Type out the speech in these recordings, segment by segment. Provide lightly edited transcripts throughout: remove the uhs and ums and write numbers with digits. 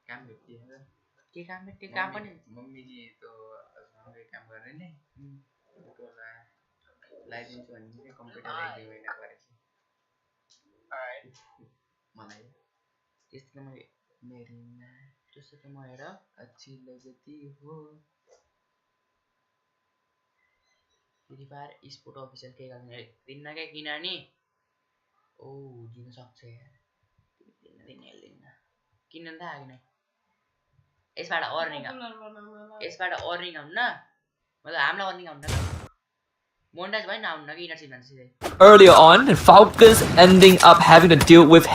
काम भेटियो के काम पनि मम्मीजी त्यो सँगै काम गर्ने नि टोला लाइदिन्छु भन्ने कम्प्युटर 1-2 महिना गरेछ मलाई त्यसले मेरी ना जस्तो त म हेर अच्छी लगती हो Fire Esports official के गर्ने दिन्न के किन नि ओ दिन सक्छ यार दिन किन त आएन यसबाट अर्निङ हुन्न मतलब हामीलाई अर्निङ हुन्न मोनेटाइज भएन हुन्न कि इनर्जी भन्छ Earlier on, Falcons ending up having to deal with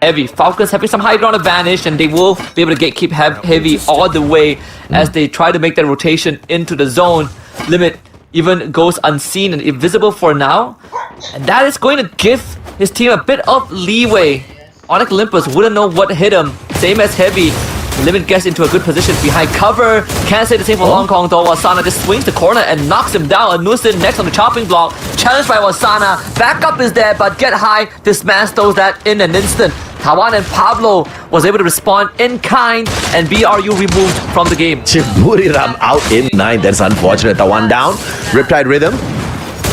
Heavy. Falcons having some high ground advantage, and they will be able to keep Heavy all the way as they try to make that rotation into the zone. Limit even goes unseen and invisible for now, and that is going to give his team a bit of leeway. Onyx Olympus wouldn't know what hit him, same as Heavy. Limit gets into a good position behind cover. Can't say the same for Hong Kong though. Wasana just swings the corner and knocks him down. Anusin next on the chopping block. Challenged by Wasana. Backup is there, but Get High dismantles that in an instant. Tawan and Pablo was able to respond in kind, and BRU removed from the game. Buriram out in 9. That's unfortunate. Tawan down. Riptide Rhythm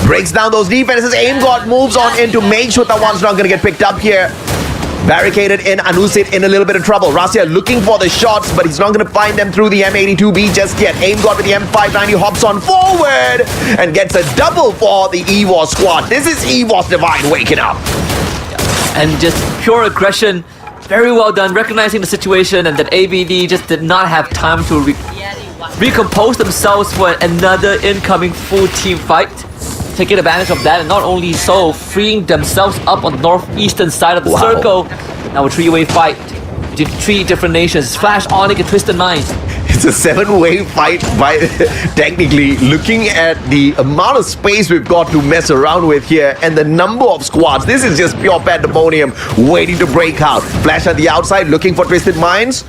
breaks down those defenses. Aim God moves on in to make sure Tawan's not going to get picked up here. Barricaded in, Anusit in a little bit of trouble. Rasya looking for the shots, but he's not going to find them through the M82B just yet. Aim God with the M590 hops on forward and gets a double for the EVOS squad. This is EVOS Divine waking up. And just pure aggression. Very well done, recognizing the situation, and that ABD just did not have time to recompose themselves for another incoming full team fight. Taking advantage of that, and not only so, freeing themselves up on the northeastern side of the circle. Now a three-way fight between 3 different nations. Flash, Onyx, and Twisted Minds. It's a 7-way fight by technically looking at the amount of space we've got to mess around with here and the number of squads. This is just pure pandemonium waiting to break out. Flash at the outside looking for Twisted Minds.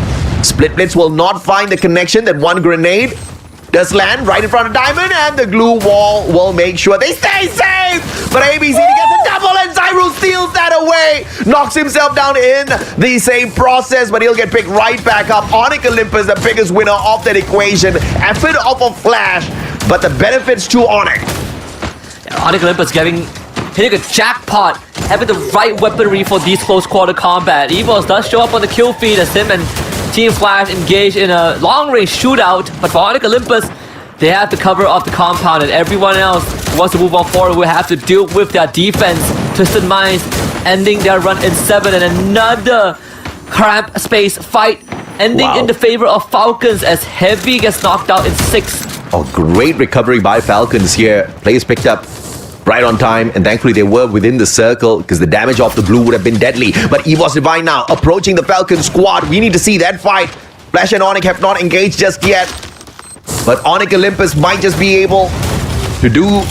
Split Blitz will not find the connection. That one grenade does land right in front of Diamond, and the glue wall will make sure they stay safe. But ABCD gets a double, and Zyru steals that away. Knocks himself down in the same process, but he'll get picked right back up. Onyx Olympus, the biggest winner of that equation. Effort of a Flash, but the benefits to Onyx. Onyx Olympus hitting a jackpot, having the right weaponry for these close quarter combat. EVOS does show up on the kill feed as him and Team Flash engaged in a long-range shootout, but for Onyx Olympus, they have to cover off the compound, and everyone else who wants to move on forward will have to deal with their defense. Twisted Minds ending their run in 7, and another cramp space fight ending in the favor of Falcons as Heavy gets knocked out in 6. Oh, great recovery by Falcons here. Plays picked up right on time, and thankfully they were within the circle because the damage off the glue would have been deadly. But EVOS Divine now approaching the Falcon squad. We need to see that fight. Flash and Onyx have not engaged just yet, but Onyx Olympus might just be able to do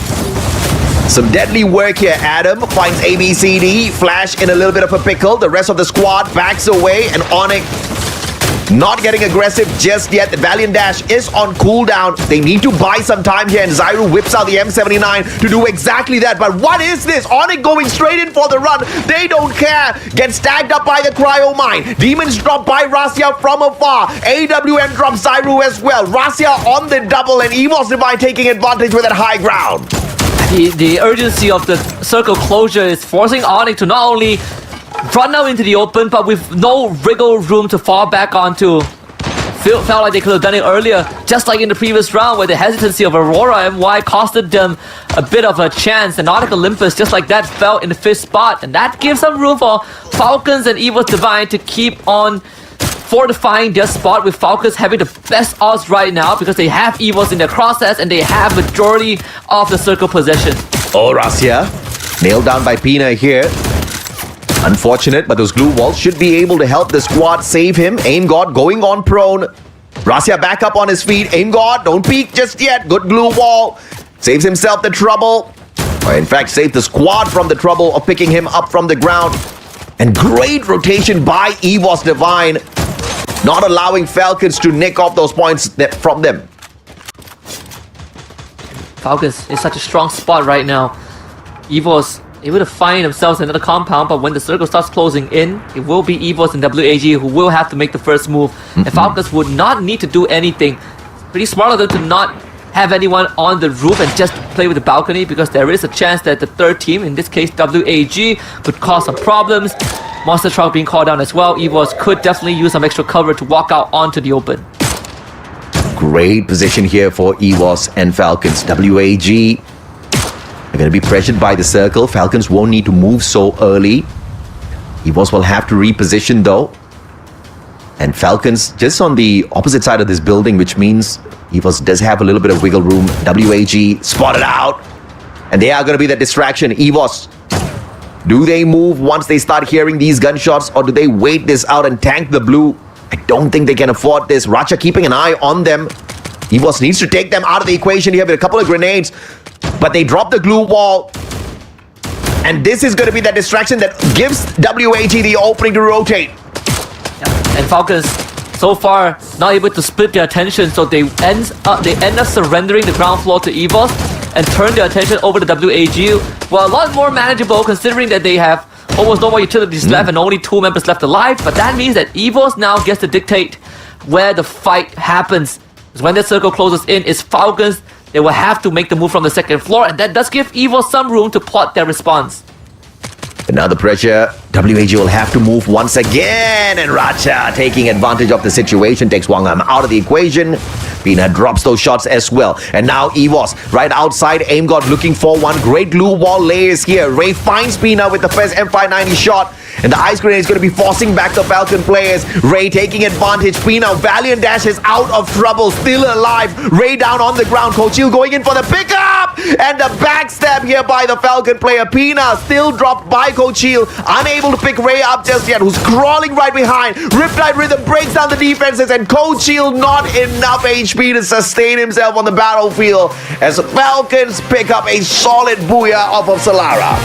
some deadly work here. Adam finds ABCD. Flash in a little bit of a pickle. The rest of the squad backs away, and Onyx not getting aggressive just yet. The Valiant Dash is on cooldown. They need to buy some time here, and Zyru whips out the M79 to do exactly that. But what is this? Onyx going straight in for the run. They don't care. Gets tagged up by the Cryo Mine. Demons dropped by Rasya from afar. AWM drops Zyru as well. Rasya on the double, and EVOS Divine taking advantage with that high ground. The urgency of the circle closure is forcing Onyx to not only run out into the open, but with no wriggle room to fall back onto. Felt like they could have done it earlier, just like in the previous round where the hesitancy of Aurora MY costed them a bit of a chance, and Onyx Olympus just like that fell in the 5th spot, and that gives some room for Falcons and EVOS Divine to keep on fortifying their spot, with Falcons having the best odds right now because they have EVOS in their crosshairs and they have majority of the circle possession. Oh, Rasya nailed down by Pina here. Unfortunate, but those glue walls should be able to help the squad save him. Aim God going on prone. Rasya back up on his feet. Aim God, don't peek just yet. Good glue wall. Saves himself the trouble. Or in fact, saved the squad from the trouble of picking him up from the ground. And great rotation by EVOS Divine, not allowing Falcons to nick off those points from them. Falcons is such a strong spot right now. EVOS able to find themselves another compound, but when the circle starts closing in, it will be Evos and WAG who will have to make the first move. And Falcons would not need to do anything. Pretty smart of them to not have anyone on the roof and just play with the balcony, because there is a chance that the third team, in this case WAG, could cause some problems. Monster Truck being called down as well. Evos could definitely use some extra cover to walk out onto the open. Great position here for EVOS and Falcons. WAG are going to be pressured by the circle. Falcons won't need to move so early. EVOS will have to reposition though. And Falcons just on the opposite side of this building, which means EVOS does have a little bit of wiggle room. WAG spotted out. And they are going to be the distraction. EVOS, do they move once they start hearing these gunshots, or do they wait this out and tank the blue? I don't think they can afford this. Racha keeping an eye on them. EVOS needs to take them out of the equation here with a couple of grenades. But they drop the glue wall. And this is going to be that distraction that gives WAG the opening to rotate. Yeah. And Falcons, so far, not able to split their attention, so they end up surrendering the ground floor to EVOS and turn their attention over to WAG. Well, a lot more manageable considering that they have almost no more utilities left and only 2 members left alive. But that means that EVOS now gets to dictate where the fight happens. Because when the circle closes in, it's Falcons. They will have to make the move from the second floor, and that does give EVOS some room to plot their response. Another pressure. WAG will have to move once again, and Racha taking advantage of the situation takes Wangam out of the equation. Pina drops those shots as well. And now EVOS right outside. Aim God looking for one. Great glue wall layers here. Ray finds Pina with the first M590 shot. And the ice grenade is going to be forcing back the Falcon players. Ray taking advantage. Pina, Valiant Dash is out of trouble. Still alive. Ray down on the ground. Kochil going in for the pickup. And the backstab here by the Falcon player. Pina still dropped by Kochil. Unable to pick Ray up just yet. Who's crawling right behind. Riptide Rhythm breaks down the defenses. And Kochil not enough HP to sustain himself on the battlefield. As Falcons pick up a solid booyah off of Solara.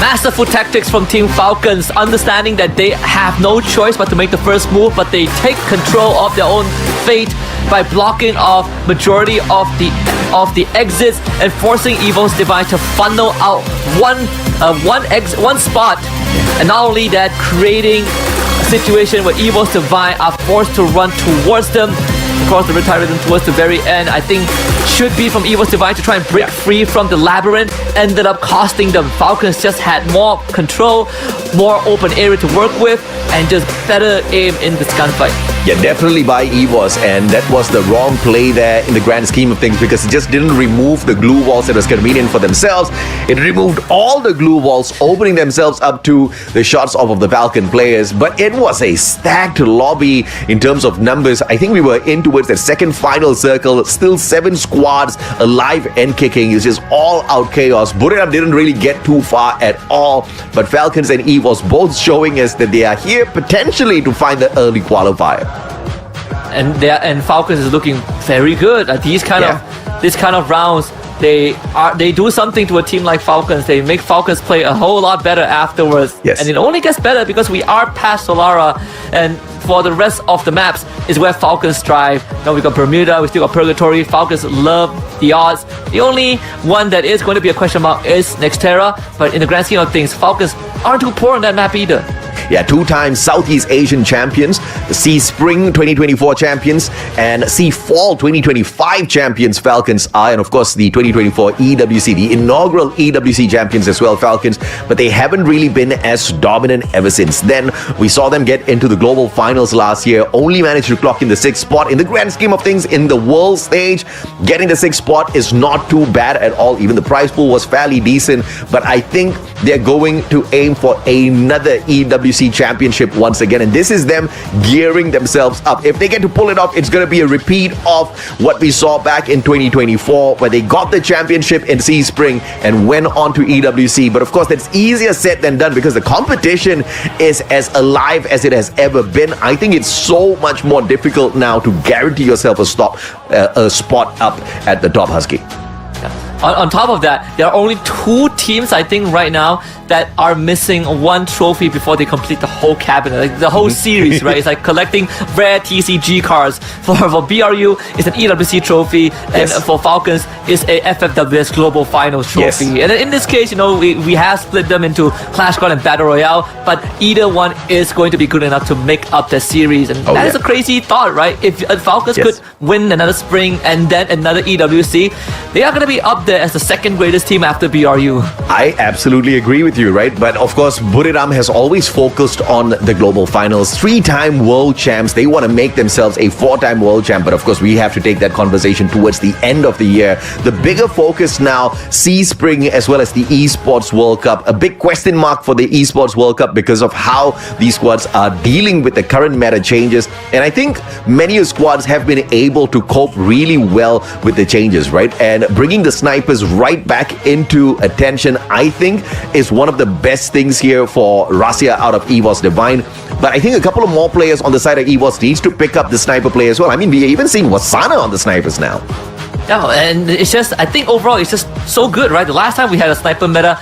Masterful tactics from Team Falcons, understanding that they have no choice but to make the first move, but they take control of their own fate by blocking off majority of the exits and forcing Evo's Divine to funnel out one spot. And not only that, creating a situation where Evo's Divine are forced to run towards them across the Riptide Rhythm towards the very end. I think should be from Evo's Divine to try and break free from the labyrinth. Ended up costing them. Falcons just had more control, more open area to work with, and just better aim in this gunfight. Yeah, definitely by EVOS, and that was the wrong play there in the grand scheme of things, because it just didn't remove the glue walls that was convenient for themselves. It removed all the glue walls, opening themselves up to the shots off of the Falcon players. But it was a stacked lobby in terms of numbers. I think we were in towards the second final circle. Still 7 squads alive and kicking. It's just all out chaos. Buriram didn't really get too far at all, but Falcons and EVOS both showing us that they are here potentially to find the early qualifier. And Falcons is looking very good at these kind of rounds. They do something to a team like Falcons. They make Falcons play a whole lot better afterwards. Yes. And it only gets better because we are past Solara, and for the rest of the maps is where Falcons strive. Now we got Bermuda, we still got Purgatory. Falcons love the odds. The only one that is going to be a question mark is Nextera, but in the grand scheme of things, Falcons aren't too poor on that map either. Yeah, 2-time Southeast Asian champions, the Sea Spring 2024 champions, and Sea Fall 2025 champions Falcons are, and of course the 2024 EWC, the inaugural EWC champions as well, Falcons, but they haven't really been as dominant ever since then. We saw them get into the global finals last year, only managed to clock in the 6th spot. In the grand scheme of things, in the world stage, getting the 6th spot is not too bad at all. Even the prize pool was fairly decent, but I think they're going to aim for another EWC championship once again, and this is them gearing themselves up. If they get to pull it off, it's going to be a repeat of what we saw back in 2024, where they got the championship in Sea Spring and went on to EWC. But of course, that's easier said than done, because the competition is as alive as it has ever been. I think it's so much more difficult now to guarantee yourself a spot up at the top, Husky. on top of that, there are only 2 teams, I think, right now that are missing 1 trophy before they complete the whole cabinet, like the whole series, right? It's like collecting rare TCG cards. For BRU, it's an EWC trophy, and for Falcons, it's a FFWS Global Finals trophy. And in this case, we have split them into Clash Squad and Battle Royale, but either one is going to be good enough to make up the series. And that is a crazy thought, right? If Falcons could win another Spring and then another EWC, they are going to be up there as the second greatest team after BRU. I absolutely agree with you, right? But of course, Buriram has always focused on the global finals. 3-time world champs. They want to make themselves a 4-time world champ. But of course, we have to take that conversation towards the end of the year. The bigger focus now, C-Spring as well as the Esports World Cup. A big question mark for the Esports World Cup because of how these squads are dealing with the current meta changes. And I think many squads have been able to cope really well with the changes, right? And bringing the snipers right back into attention, I think, is one of the best things here for Rassia out of EVOS Divine. But I think a couple of more players on the side of EVOS needs to pick up the sniper play as well. I mean, we are even seeing Wasana on the snipers now. Yeah, and it's just, I think overall it's just so good, right? The last time we had a sniper meta,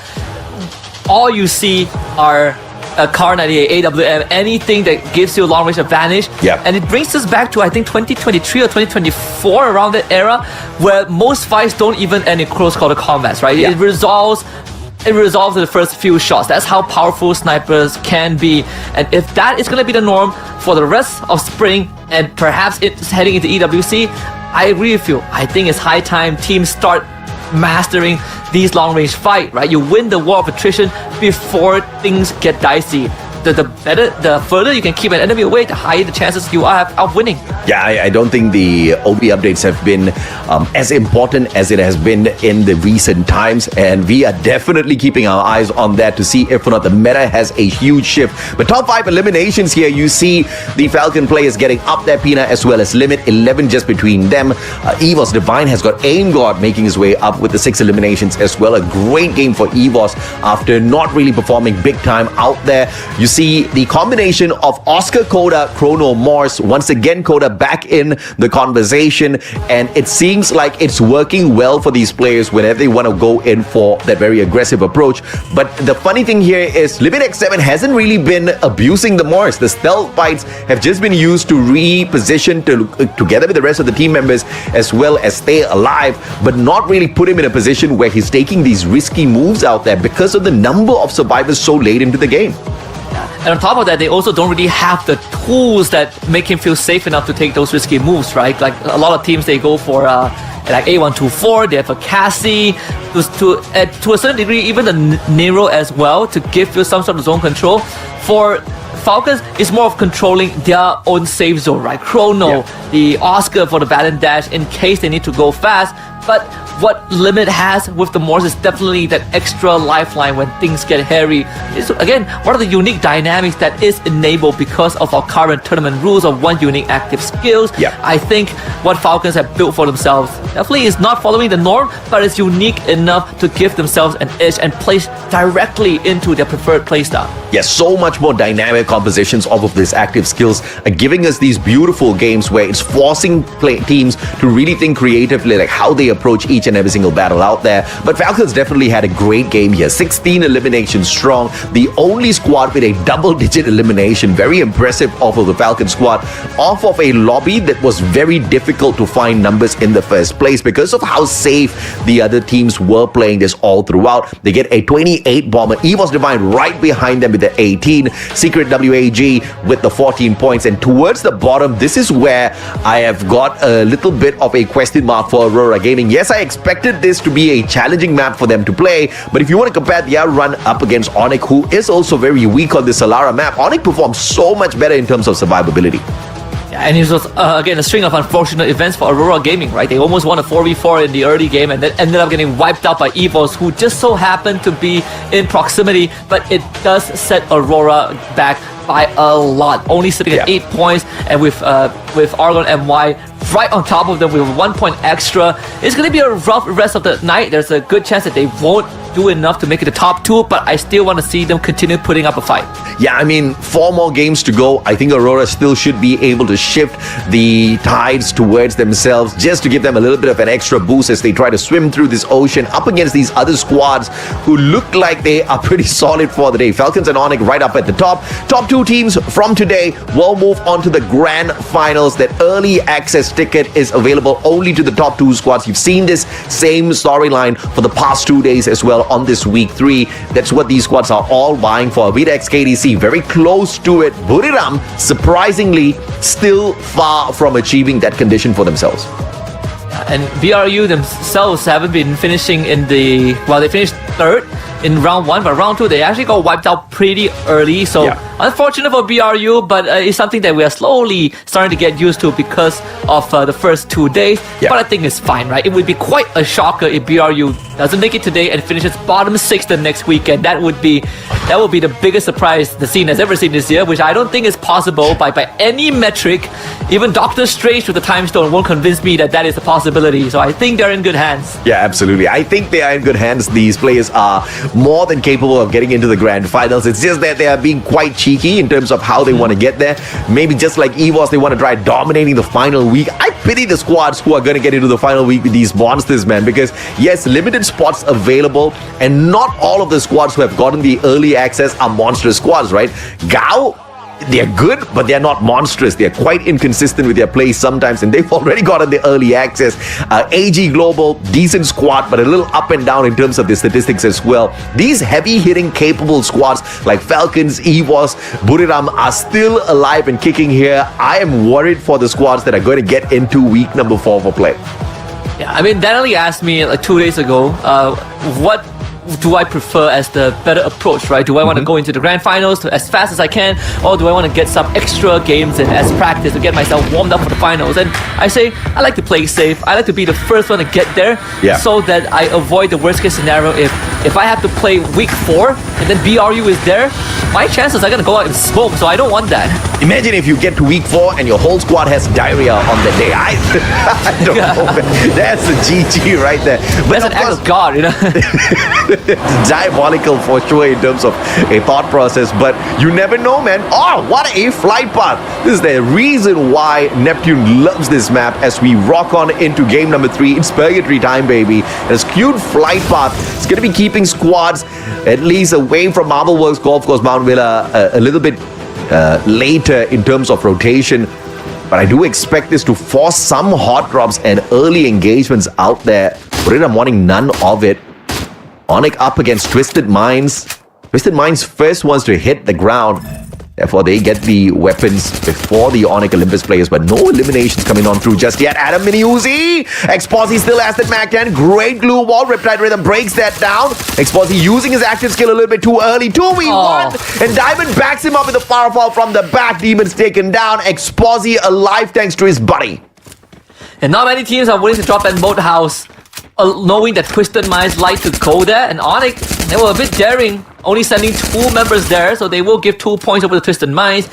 all you see are a Car 98, AWM, anything that gives you a long range advantage. And it brings us back to, I think, 2023 or 2024, around that era, where most fights don't even end in close quarter combats, right? It resolves in the first few shots. That's how powerful snipers can be. And if that is going to be the norm for the rest of Spring and perhaps it's heading into EWC, I agree with you. I think it's high time teams start mastering these long-range fight, right? You win the war of attrition before things get dicey. The further you can keep an enemy away, the higher the chances you have of winning. Yeah, I don't think the OB updates have been as important as it has been in the recent times, and we are definitely keeping our eyes on that to see if or not the meta has a huge shift. But top 5 eliminations here, you see the Falcon players getting up their Pina as well as Limit, 11 just between them. EVOS Divine has got Aim God making his way up with the 6 eliminations as well. A great game for EVOS after not really performing big time out there. You see the combination of Oscar Coda, Chrono Morse, once again Coda back in the conversation, and it seems like it's working well for these players whenever they want to go in for that very aggressive approach. But the funny thing here is Limit X7 hasn't really been abusing the Morse. The stealth bites have just been used to reposition together with the rest of the team members as well as stay alive, but not really put him in a position where he's taking these risky moves out there because of the number of survivors so late into the game. And on top of that, they also don't really have the tools that make him feel safe enough to take those risky moves, right? Like a lot of teams, they go for like A124, they have a Cassie, to a certain degree, even the Nero as well, to give you some sort of zone control. For Falcons, it's more of controlling their own safe zone, right? Chrono, the Oscar for the Baton Dash in case they need to go fast. But what Limit has with the Morse is definitely that extra lifeline when things get hairy. It's, again, one of the unique dynamics that is enabled because of our current tournament rules of 1 unique active skills. I think what Falcons have built for themselves definitely is not following the norm, but it's unique enough to give themselves an edge and place directly into their preferred playstyle. Yes, so much more dynamic compositions off of these active skills are giving us these beautiful games where it's forcing teams to really think creatively, like how they approach each and every single battle out there. But Falcons definitely had a great game here. 16 eliminations strong. The only squad with a double-digit elimination. Very impressive off of the Falcon squad. Off of a lobby that was very difficult to find numbers in the first place because of how safe the other teams were playing this all throughout. They get a 28 bomber. EVOS Divine right behind them with the 18. Secret WAG with the 14 points. And towards the bottom, this is where I have got a little bit of a question mark for Aurora Gaming. Yes, I expected this to be a challenging map for them to play, but if you want to compare their run up against Onyx, who is also very weak on the Solara map, Onyx performs so much better in terms of survivability. And it was, again, a string of unfortunate events for Aurora Gaming, right? They almost won a 4v4 in the early game and then ended up getting wiped out by EVOS, who just so happened to be in proximity, but it does set Aurora back by a lot, only sitting at 8 points, and with Argon and Y right on top of them with 1 point extra. It's going to be a rough rest of the night. There's a good chance that they won't do enough to make it the top 2, but I still want to see them continue putting up a fight. Yeah, I mean, 4 more games to go. I think Aurora still should be able to shift the tides towards themselves just to give them a little bit of an extra boost as they try to swim through this ocean up against these other squads who look like they are pretty solid for the day. Falcons and Onyx right up at the top. Top 2 teams from today will move on to the grand finals. That early access ticket is available only to the top 2 squads. You've seen this same storyline for the past 2 days as well on this week 3. That's what these squads are all vying for. VTX KDC very close to it. Buriram surprisingly still far from achieving that condition for themselves. And BRU themselves haven't been finishing in the... Well, they finished 3rd in round 1, but round 2 they actually got wiped out pretty early. So unfortunate for BRU, but it's something that we are slowly starting to get used to because of the first 2 days. But I think it's fine, right? It would be quite a shocker if BRU doesn't make it today and finishes bottom 6 the next weekend. That would be the biggest surprise the scene has ever seen this year, which I don't think is possible by any metric. Even Doctor Strange with the Time Stone won't convince me that that is a possibility. So I think they're in good hands. Yeah, absolutely. I think they are in good hands. These players are more than capable of getting into the grand finals. It's just that they are being quite cheeky in terms of how they want to get there. Maybe just like EVOS, they want to try dominating the final week. I pity the squads who are going to get into the final week with these monsters, man, because yes, limited spots available, and not all of the squads who have gotten the early access are monstrous squads, right? Gao, they're good, but they're not monstrous. They're quite inconsistent with their play sometimes, and they've already gotten the early access. AG Global, decent squad, but a little up and down in terms of the statistics as well. These heavy-hitting, capable squads like Falcons, EVOS, Buriram are still alive and kicking here. I am worried for the squads that are going to get into week number 4 for play. Yeah, I mean, Danley asked me like 2 days ago, what do I prefer as the better approach, right? Do I want to go into the grand finals as fast as I can, or do I want to get some extra games in as practice to get myself warmed up for the finals? And I say, I like to play safe. I like to be the first one to get there so that I avoid the worst case scenario. If I have to play week 4 and then BRU is there, my chances are going to go out in smoke, so I don't want that. Imagine if you get to week 4 and your whole squad has diarrhea on the day. I don't know. That's a GG right there. But that's an act of God, you know. It's diabolical for sure in terms of a thought process, but you never know, man. Oh, what a flight path. This is the reason why Neptune loves this map as we rock on into game number 3. It's purgatory time, baby. This cute flight path is going to be keeping squads at least away from Marble Works Golf Course Mount Villa a little bit later in terms of rotation. But I do expect this to force some hot drops and early engagements out there. But I'm wanting none of it. Onyx up against Twisted Minds. Twisted Minds first ones to hit the ground. Therefore, they get the weapons before the Onyx Olympus players, but no eliminations coming on through just yet. Adam Mini Uzi. Exposy still has that Mac 10. Great glue wall. Riptide Rhythm breaks that down. Exposy using his active skill a little bit too early. 2v1. And Diamond backs him up with a powerfall from the back. Demon's taken down. Exposy alive thanks to his buddy. And not many teams are willing to drop that boathouse, knowing that Twisted Minds like to go there. And Onyx, they were a bit daring, only sending 2 members there, so they will give 2 points over the Twisted Minds.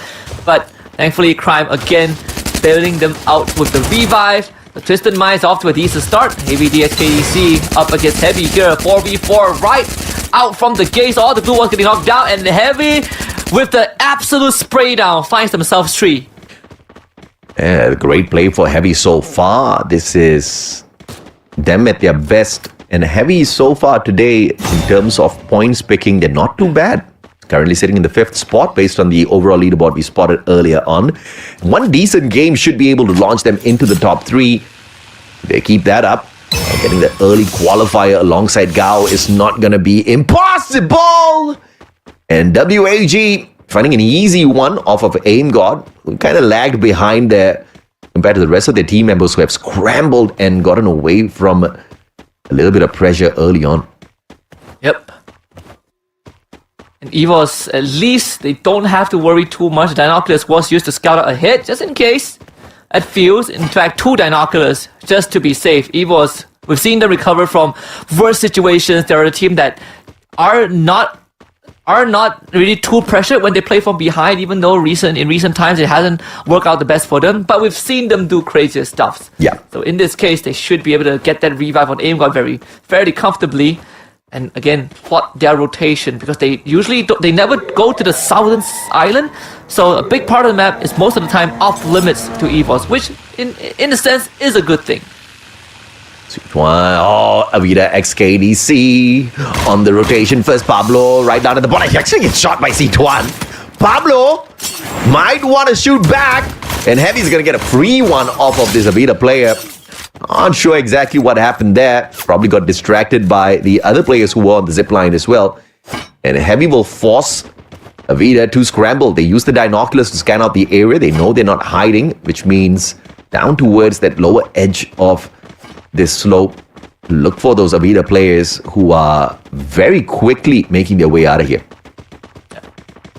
But thankfully, Crime again bailing them out with the revive. The Twisted Minds off to a decent start. Heavy DXKDC up against Heavy here. 4v4 right out from the gates. All the blue ones getting knocked down, and Heavy with the absolute spray down finds themselves 3. Yeah, great play for Heavy so far. This is them at their best, and Heavy so far today in terms of points picking, they're not too bad. Currently sitting in the 5th spot based on the overall leaderboard we spotted earlier on. One decent game should be able to launch them into the top 3. They keep that up. Getting the early qualifier alongside Gao is not going to be impossible. And WAG finding an easy one off of Aim God, who kind of lagged behind there compared to the rest of their team members who have scrambled and gotten away from a little bit of pressure early on. Yep. And EVOS, at least they don't have to worry too much. Dinoculus was used to scout out ahead, just in case. At fields, in fact, 2 Dinoculus, just to be safe. EVOS, we've seen them recover from worse situations. They're a team that are not really too pressured when they play from behind, even though in recent times it hasn't worked out the best for them. But we've seen them do crazier stuff. Yeah. So in this case, they should be able to get that revive on Aim God fairly comfortably. and again plot their rotation, because they usually they never go to the southern island, so a big part of the map is most of the time off limits to EVOS, which in a sense is a good thing. Oh, Avida XKDC on the rotation first. Pablo right down at the bottom. He actually gets shot by C1. Pablo might want to shoot back, and Heavy's going to get a free one off of this Avida player. Not sure exactly what happened there. Probably got distracted by the other players who were on the zip line as well. And Heavy will force Avida to scramble. They use the binoculars to scan out the area. They know they're not hiding, which means down towards that lower edge of this slope. Look for those Avida players who are very quickly making their way out of here.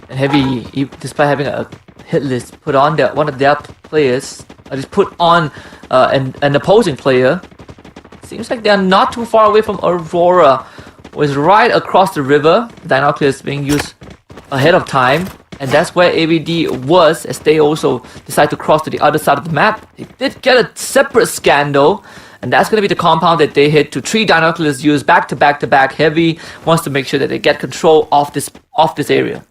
And Heavy, despite having a hit list put on one of their players, just put on an opposing player. Seems like they are not too far away from Aurora, who is right across the river. The binoculars being used ahead of time, and that's where AVD was, as they also decide to cross to the other side of the map. They did get a separate scan though, and that's going to be the compound that they hit to 3 binoculars used back to back to back. Heavy wants to make sure that they get control of this area.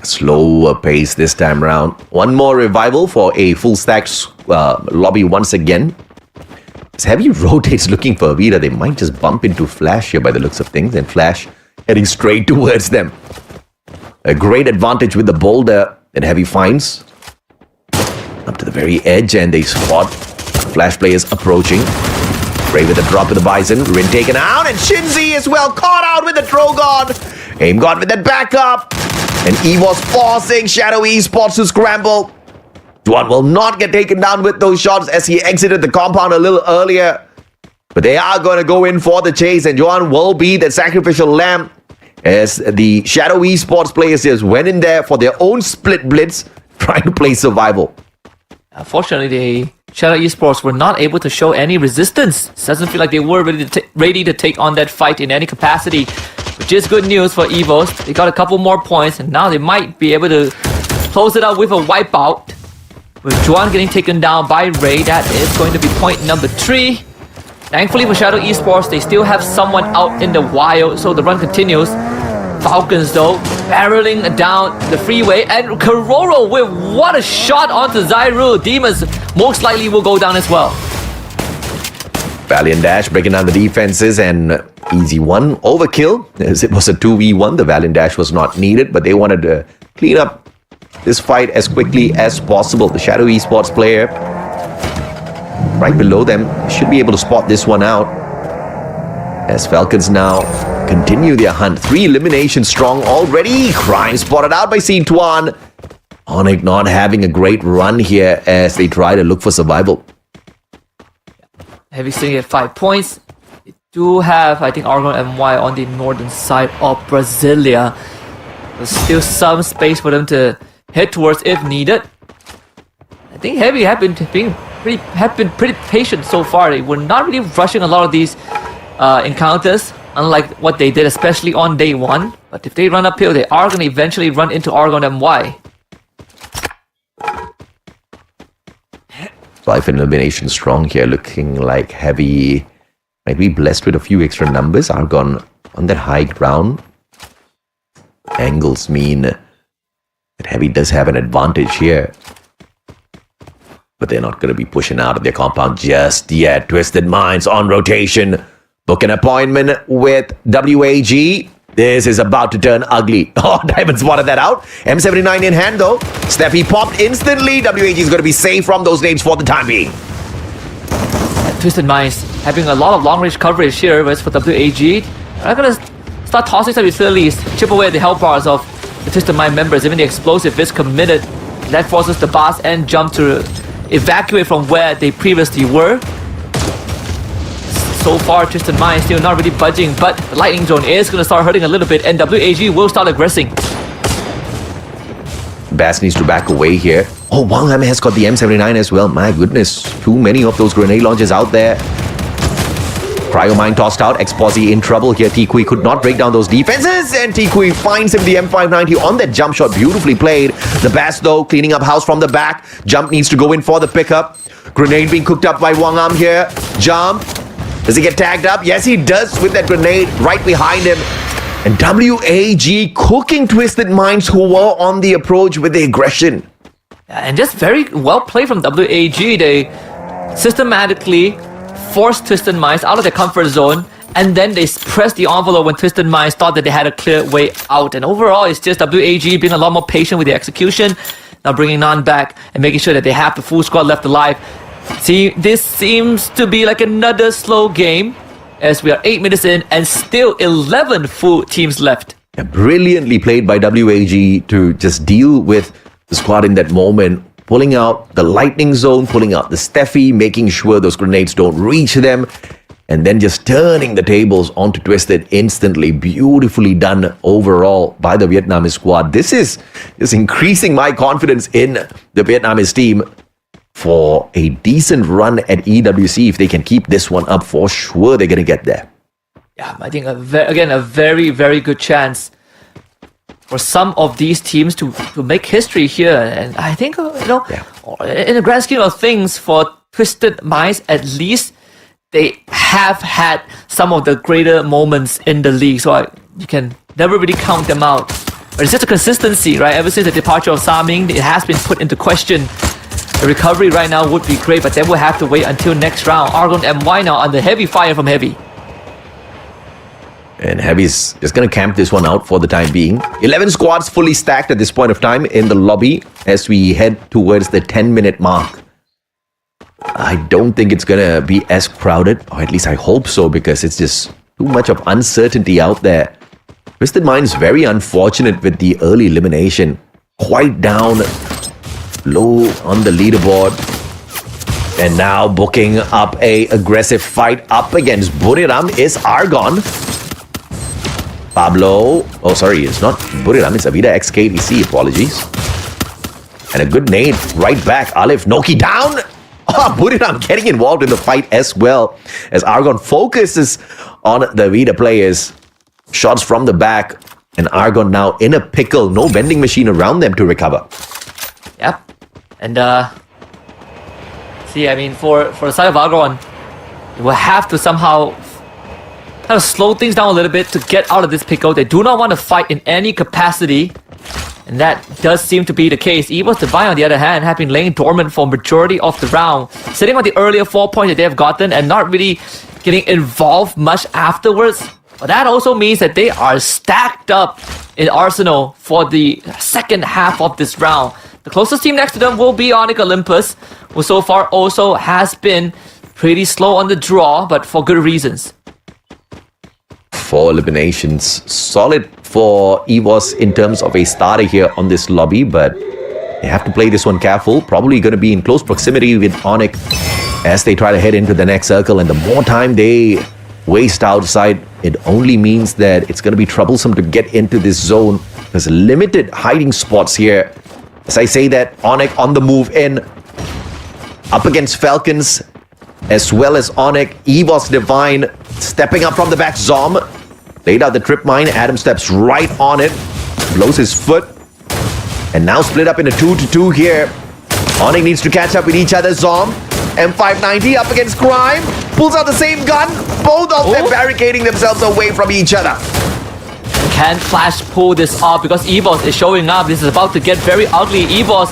Slower pace this time around. One more revival for a full stack lobby once again. As Heavy rotates looking for Avida, they might just bump into Flash here by the looks of things, and Flash heading straight towards them. A great advantage with the boulder that Heavy finds. Up to the very edge, and they spot Flash players approaching. Ray with a drop of the Bison. Rin taken out, and Shinzi as well caught out with the Drogon. Aim God with that backup. And EVOS forcing Shadow Esports to scramble. Juan will not get taken down with those shots as he exited the compound a little earlier. But they are going to go in for the chase, and Juan will be the sacrificial lamb as the Shadow Esports players just went in there for their own split blitz, trying to play survival. Unfortunately, the Shadow Esports were not able to show any resistance. It doesn't feel like they were ready to take on that fight in any capacity, which is good news for EVOS. They got a couple more points, and now they might be able to close it out with a wipeout. With Juan getting taken down by Ray, that is going to be point number 3. Thankfully for Shadow Esports, they still have someone out in the wild, so the run continues. Falcons, though, barreling down the freeway, and Kororo with what a shot onto Zyru. Demons most likely will go down as well. Valiant Dash breaking down the defenses, and easy one. Overkill, as it was a 2v1. The Valiant Dash was not needed, but they wanted to clean up this fight as quickly as possible. The Shadow Esports player right below them should be able to spot this one out, as Falcons now continue their hunt. 3 eliminations strong already. Crime spotted out by C1. Onyx not having a great run here as they try to look for survival. Heavy sitting at 5 points. They do have, I think, Argon and MY on the northern side of Brasilia. There's still some space for them to head towards if needed. I think Heavy have been pretty patient so far. They were not really rushing a lot of these encounters, unlike what they did, especially on day 1. But if they run uphill, they are going to eventually run into Argon and MY. Life and elimination strong here, looking like Heavy might be blessed with a few extra numbers. Argon on that high ground. Angles mean that Heavy does have an advantage here, but they're not going to be pushing out of their compound just yet. Twisted Minds on rotation. Book an appointment with WAG. This is about to turn ugly. Oh, Diamond spotted that out. M79 in hand though. Steffi popped instantly. WAG is going to be safe from those names for the time being. Twisted Minds having a lot of long-range coverage here, whereas for WAG, I'm going to start tossing some utilities, chip away at the health bars of the Twisted Mind members. Even the explosive is committed. That forces the boss and Jump to evacuate from where they previously were. So far, Twisted Mind still not really budging, but the lightning zone is going to start hurting a little bit, and WAG will start aggressing. Bass needs to back away here. Oh, Wangham has got the M79 as well. My goodness, too many of those grenade launches out there. Cryo Mine tossed out. Exposi in trouble here. Tikui could not break down those defenses, and Tikui finds him the M590 on that jump shot. Beautifully played. The Bass, though, cleaning up house from the back. Jump needs to go in for the pickup. Grenade being cooked up by Wangham here. Jump Does he get tagged up? Yes, he does with that grenade right behind him. And WAG cooking Twisted Minds, who were on the approach with the aggression. And just very well played from WAG. They systematically forced Twisted Minds out of their comfort zone, and then they pressed the envelope when Twisted Minds thought that they had a clear way out. And overall, it's just WAG being a lot more patient with the execution, now bringing Nan back and making sure that they have the full squad left alive. See, this seems to be like another slow game, as we are 8 minutes in and still 11 full teams left. Yeah, brilliantly played by WAG to just deal with the squad in that moment, pulling out the lightning zone, pulling out the Steffi, making sure those grenades don't reach them, and then just turning the tables onto Twisted instantly. Beautifully done overall by the Vietnamese squad. This is increasing my confidence in the Vietnamese team for a decent run at EWC. If they can keep this one up, for sure they're going to get there. Yeah, I think, again, a very, very good chance for some of these teams to make history here. And I think, in the grand scheme of things, for Twisted Minds, at least, they have had some of the greater moments in the league. So you can never really count them out. But it's just a consistency, right? Ever since the departure of Saming, it has been put into question. The recovery right now would be great, but then we'll have to wait until next round. Argon MY now under heavy fire from Heavy. And Heavy's just going to camp this one out for the time being. 11 squads fully stacked at this point of time in the lobby as we head towards the 10-minute mark. I don't think it's going to be as crowded, or at least I hope so, because it's just too much of uncertainty out there. Twisted Minds very unfortunate with the early elimination. Quite down low on the leaderboard. And now booking up a aggressive fight up against Buriram is Argon. Pablo, oh sorry, it's not Buriram, it's Avida XKDC, apologies. And a good nade right back. Alif, Noki down. Oh, Buriram getting involved in the fight as well, as Argon focuses on the Avida players. Shots from the back, and Argon now in a pickle. No vending machine around them to recover. Yep. And see, I mean, for the side of Argon, you will have to somehow kind of slow things down a little bit to get out of this pickle. They do not want to fight in any capacity, and that does seem to be the case. Evo's Divine, on the other hand, have been laying dormant for majority of the round, sitting on the earlier 4 points that they have gotten and not really getting involved much afterwards. But that also means that they are stacked up in Arsenal for the second half of this round. The closest team next to them will be Onyx Olympus, who so far also has been pretty slow on the draw, but for good reasons. 4 eliminations. Solid for EVOS in terms of a starter here on this lobby, but they have to play this one careful. Probably going to be in close proximity with Onyx as they try to head into the next circle, and the more time they waste outside, it only means that it's going to be troublesome to get into this zone. There's limited hiding spots here. As I say that, Onyx on the move in, up against Falcons, as well as Onyx. EVOS Divine stepping up from the back. Zom laid out the trip mine. Adam steps right on it, blows his foot, and now split up in a 2-2 here. Onyx needs to catch up with each other. Zom, M590 up against Crime, pulls out the same gun. Both of them barricading themselves away from each other. Can Flash pull this off? Because EVOS is showing up. This is about to get very ugly. EVOS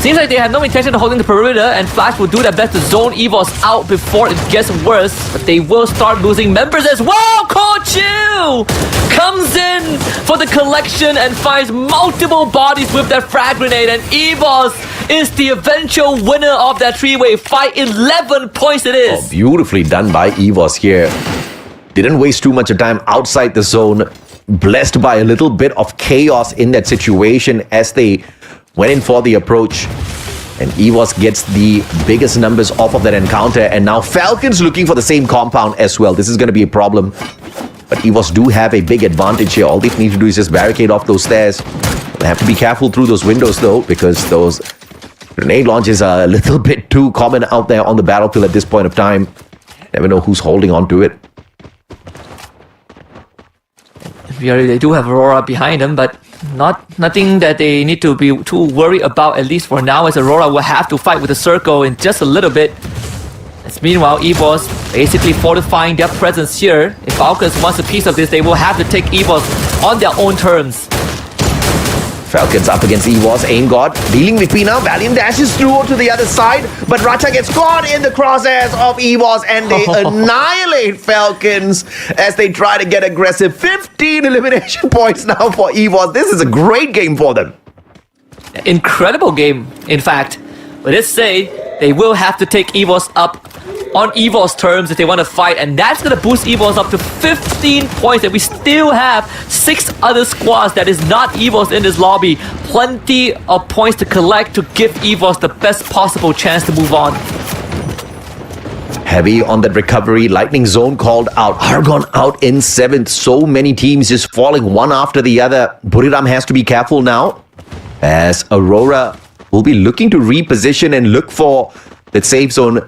seems like they have no intention of holding the perimeter, and Flash will do their best to zone EVOS out before it gets worse. But they will start losing members as well. Kochu comes in for the collection and finds multiple bodies with that frag grenade, and EVOS is the eventual winner of that three-way fight. 11 points it is. Oh, beautifully done by EVOS here. Didn't waste too much of time outside the zone. Blessed by a little bit of chaos in that situation as they went in for the approach. And EVOS gets the biggest numbers off of that encounter. And now Falcons looking for the same compound as well. This is going to be a problem. But EVOS do have a big advantage here. All they need to do is just barricade off those stairs. They have to be careful through those windows though, because those grenade launches are a little bit too common out there on the battlefield at this point of time. Never know who's holding on to it. They do have Aurora behind them, but nothing that they need to be too worried about, at least for now, as Aurora will have to fight with the circle in just a little bit. Meanwhile, EVOS basically fortifying their presence here. If Falcons wants a piece of this, they will have to take EVOS on their own terms. Falcons up against EVOS, Aim God dealing with P now. Valiant dashes through to the other side, but Racha gets caught in the crosshairs of EVOS and they annihilate Falcons as they try to get aggressive. 15 elimination points now for EVOS. This is a great game for them. Incredible game, in fact. But let's say they will have to take EVOS up on EVOS terms if they want to fight, and that's going to boost EVOS up to 15 points, and we still have 6 other squads that is not EVOS in this lobby. Plenty of points to collect to give EVOS the best possible chance to move on. Heavy on that recovery. Lightning Zone called out. Argon out in 7th. So many teams just falling one after the other. Buriram has to be careful now, as Aurora will be looking to reposition and look for that safe zone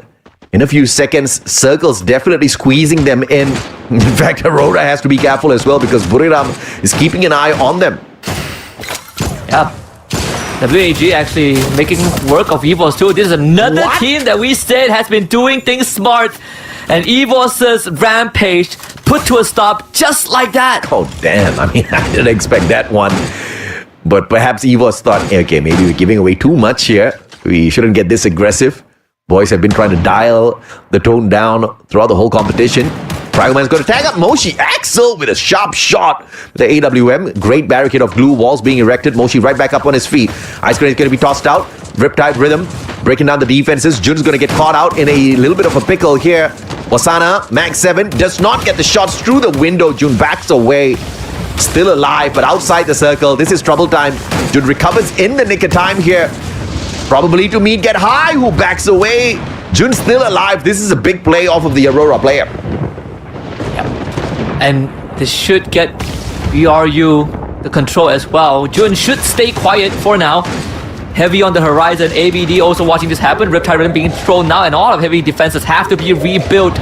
in a few seconds. Circle's definitely squeezing them in. In fact, Aurora has to be careful as well because Buriram is keeping an eye on them. Yeah. WAG actually making work of EVOS too. This is another team that we said has been doing things smart. And EVOS's rampage put to a stop just like that. Oh, damn. I mean, I didn't expect that one. But perhaps EVOS thought, okay, maybe we're giving away too much here. We shouldn't get this aggressive. Boys have been trying to dial the tone down throughout the whole competition. Fragman's going to tag up Moshi. Axel with a sharp shot. The AWM. Great barricade of glue walls being erected. Moshi right back up on his feet. Ice Cream is going to be tossed out. Riptide Rhythm breaking down the defenses. Jun's going to get caught out in a little bit of a pickle here. Wasana, Max 7, does not get the shots through the window. Jun backs away. Still alive, but outside the circle. This is trouble time. Jun recovers in the nick of time here. Probably to meet Get High, who backs away. Jun's still alive. This is a big play off of the Aurora player. Yeah. And this should get BRU the control as well. Jun should stay quiet for now. Heavy on the horizon. ABD also watching this happen. Riptide Rhythm being thrown now, and all of Heavy defenses have to be rebuilt.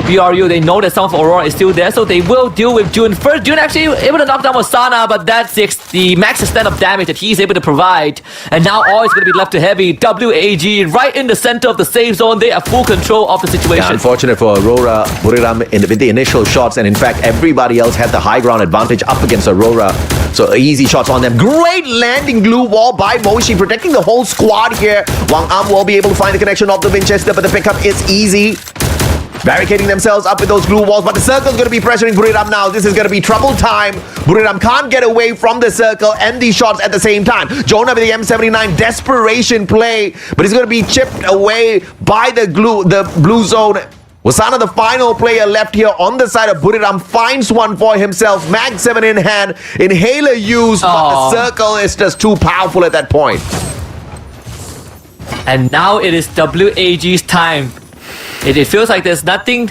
BRU, they know that some of Aurora is still there, so they will deal with Jun. First, Jun actually able to knock down Wasana, but that's the max extent of damage that he's able to provide. And now all is going to be left to Heavy. WAG right in the center of the safe zone. They have full control of the situation. Yeah, unfortunate for Aurora, Buriram with the initial shots, and in fact, everybody else had the high ground advantage up against Aurora. So easy shots on them. Great landing glue wall by Moshi, protecting the whole squad here. Wang Am will be able to find the connection of the Winchester, but the pickup is easy. Barricading themselves up with those glue walls, but the circle's going to be pressuring Buriram now. This is going to be trouble time. Buriram can't get away from the circle and these shots at the same time. Jonah with the M79 desperation play, but he's going to be chipped away by the blue zone. Wasana, the final player left here on the side of Buriram, finds one for himself. Mag 7 in hand, inhaler used, but the circle is just too powerful at that point. And now it is WAG's time. It feels like there's nothing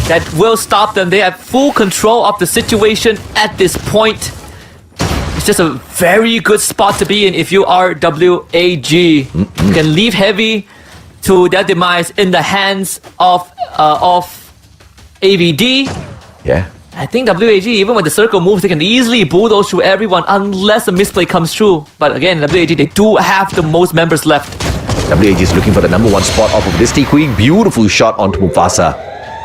that will stop them. They have full control of the situation at this point. It's just a very good spot to be in if you are WAG. You can leave Heavy to their demise in the hands of ABD. Yeah. I think WAG, even when the circle moves, they can easily bulldoze through everyone unless a misplay comes through. But again, WAG, they do have the most members left. WAG is looking for the #1 spot off of this Tikui. Beautiful shot onto Mufasa.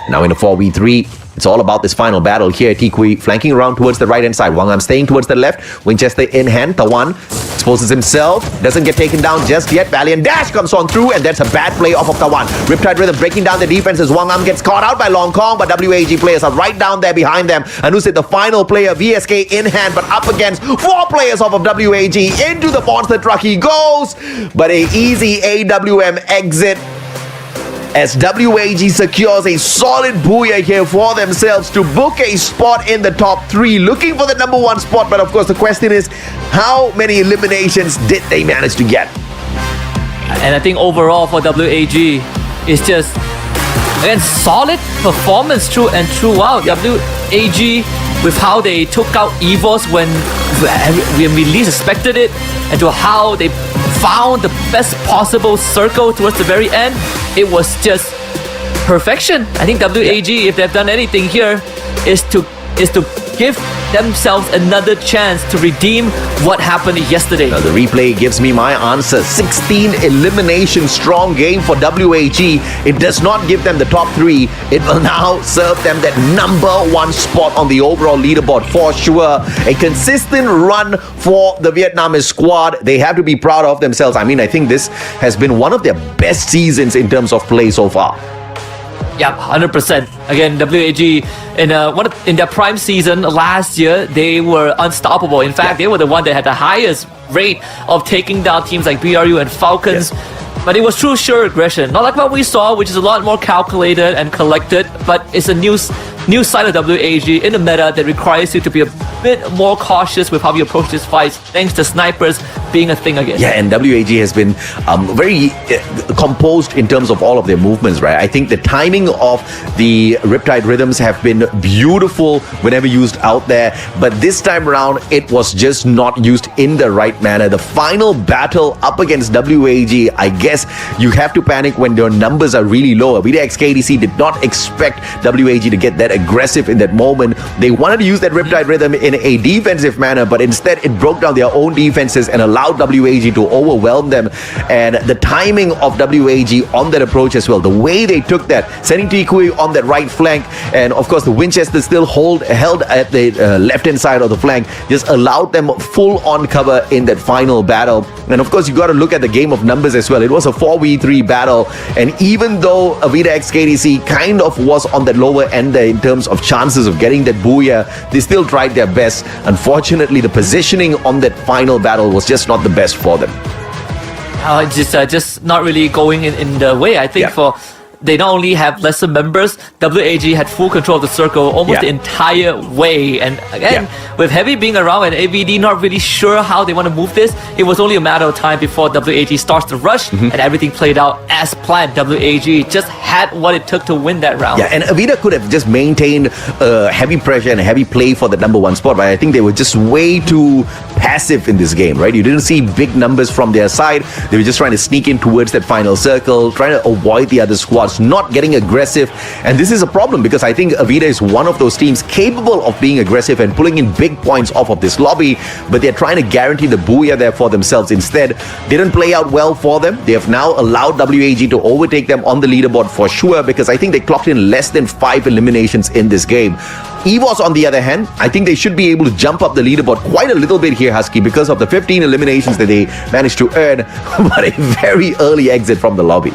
Now in a 4v3. It's all about this final battle here. Tikui flanking around towards the right hand side. Wang Am staying towards the left. Winchester in hand. Tawan exposes himself. Doesn't get taken down just yet. Valiant Dash comes on through, and that's a bad play off of Tawan. Riptide Rhythm breaking down the defenses. Wang Am gets caught out by Long Kong, but WAG players are right down there behind them. Anusit, the final player, VSK in hand, but up against 4 players off of WAG. Into the monster truck he goes, but a easy AWM exit, as WAG secures a solid booyah here for themselves to book a spot in the top 3, looking for the #1 spot. But of course, the question is, how many eliminations did they manage to get? And I think overall for WAG, it's just, again, solid performance through and throughout. WAG, with how they took out EVOS when we least expected it, and to how they found the best possible circle towards the very end, it was just perfection. I think WAG, if they've done anything here, is to give themselves another chance to redeem what happened yesterday. The replay gives me my answer. 16 elimination strong game for WAG. It does not give them the top 3. It will now serve them that number 1 spot on the overall leaderboard for sure. A consistent run for the Vietnamese squad. They have to be proud of themselves. I mean, I think this has been one of their best seasons in terms of play so far. Yeah, 100%. Again, WAG in their prime season last year, they were unstoppable. In fact, they were the one that had the highest rate of taking down teams like BRU and Falcons. But it was true sure aggression. Not like what we saw, which is a lot more calculated and collected, but it's a new side of WAG in the meta that requires you to be a bit more cautious with how you approach these fights, thanks to snipers being a thing again. Yeah, and WAG has been very composed in terms of all of their movements, right? I think the timing of the Riptide rhythms have been beautiful whenever used out there, but this time around, it was just not used in the right manner. The final battle up against WAG, I guess you have to panic when your numbers are really low. VTX KDC did not expect WAG to get that aggressive in that moment. They wanted to use that Riptide rhythm in a defensive manner, but instead it broke down their own defenses and allowed WAG to overwhelm them. And the timing of WAG on that approach as well, the way they took that, sending iQOO on that right flank, and of course the Winchester still held at the left-hand side of the flank, just allowed them full-on cover in that final battle. And of course you got to look at the game of numbers as well. It was a 4v3 battle, and even though VTX KDC kind of was on that lower end there in terms of chances of getting that booyah, they still tried their best. Unfortunately, the positioning on that final battle was just not the best for them. Just not really going in the way. I think they not only have lesser members, WAG had full control of the circle almost the entire way. And again, with Heavy being around and AVD not really sure how they want to move this, it was only a matter of time before WAG starts to rush and everything played out as planned. WAG just had what it took to win that round. Yeah, and Avida could have just maintained heavy pressure and heavy play for the number 1 spot, but I think they were just way too passive in this game, right? You didn't see big numbers from their side. They were just trying to sneak in towards that final circle, trying to avoid the other squads, not getting aggressive. And this is a problem because I think Avida is one of those teams capable of being aggressive and pulling in big points off of this lobby, but they're trying to guarantee the booyah there for themselves. Instead, didn't play out well for them. They have now allowed WAG to overtake them on the leaderboard for sure, because I think they clocked in less than 5 eliminations in this game. EVOS, on the other hand, I think they should be able to jump up the leaderboard quite a little bit here, Husky, because of the 15 eliminations that they managed to earn, but a very early exit from the lobby.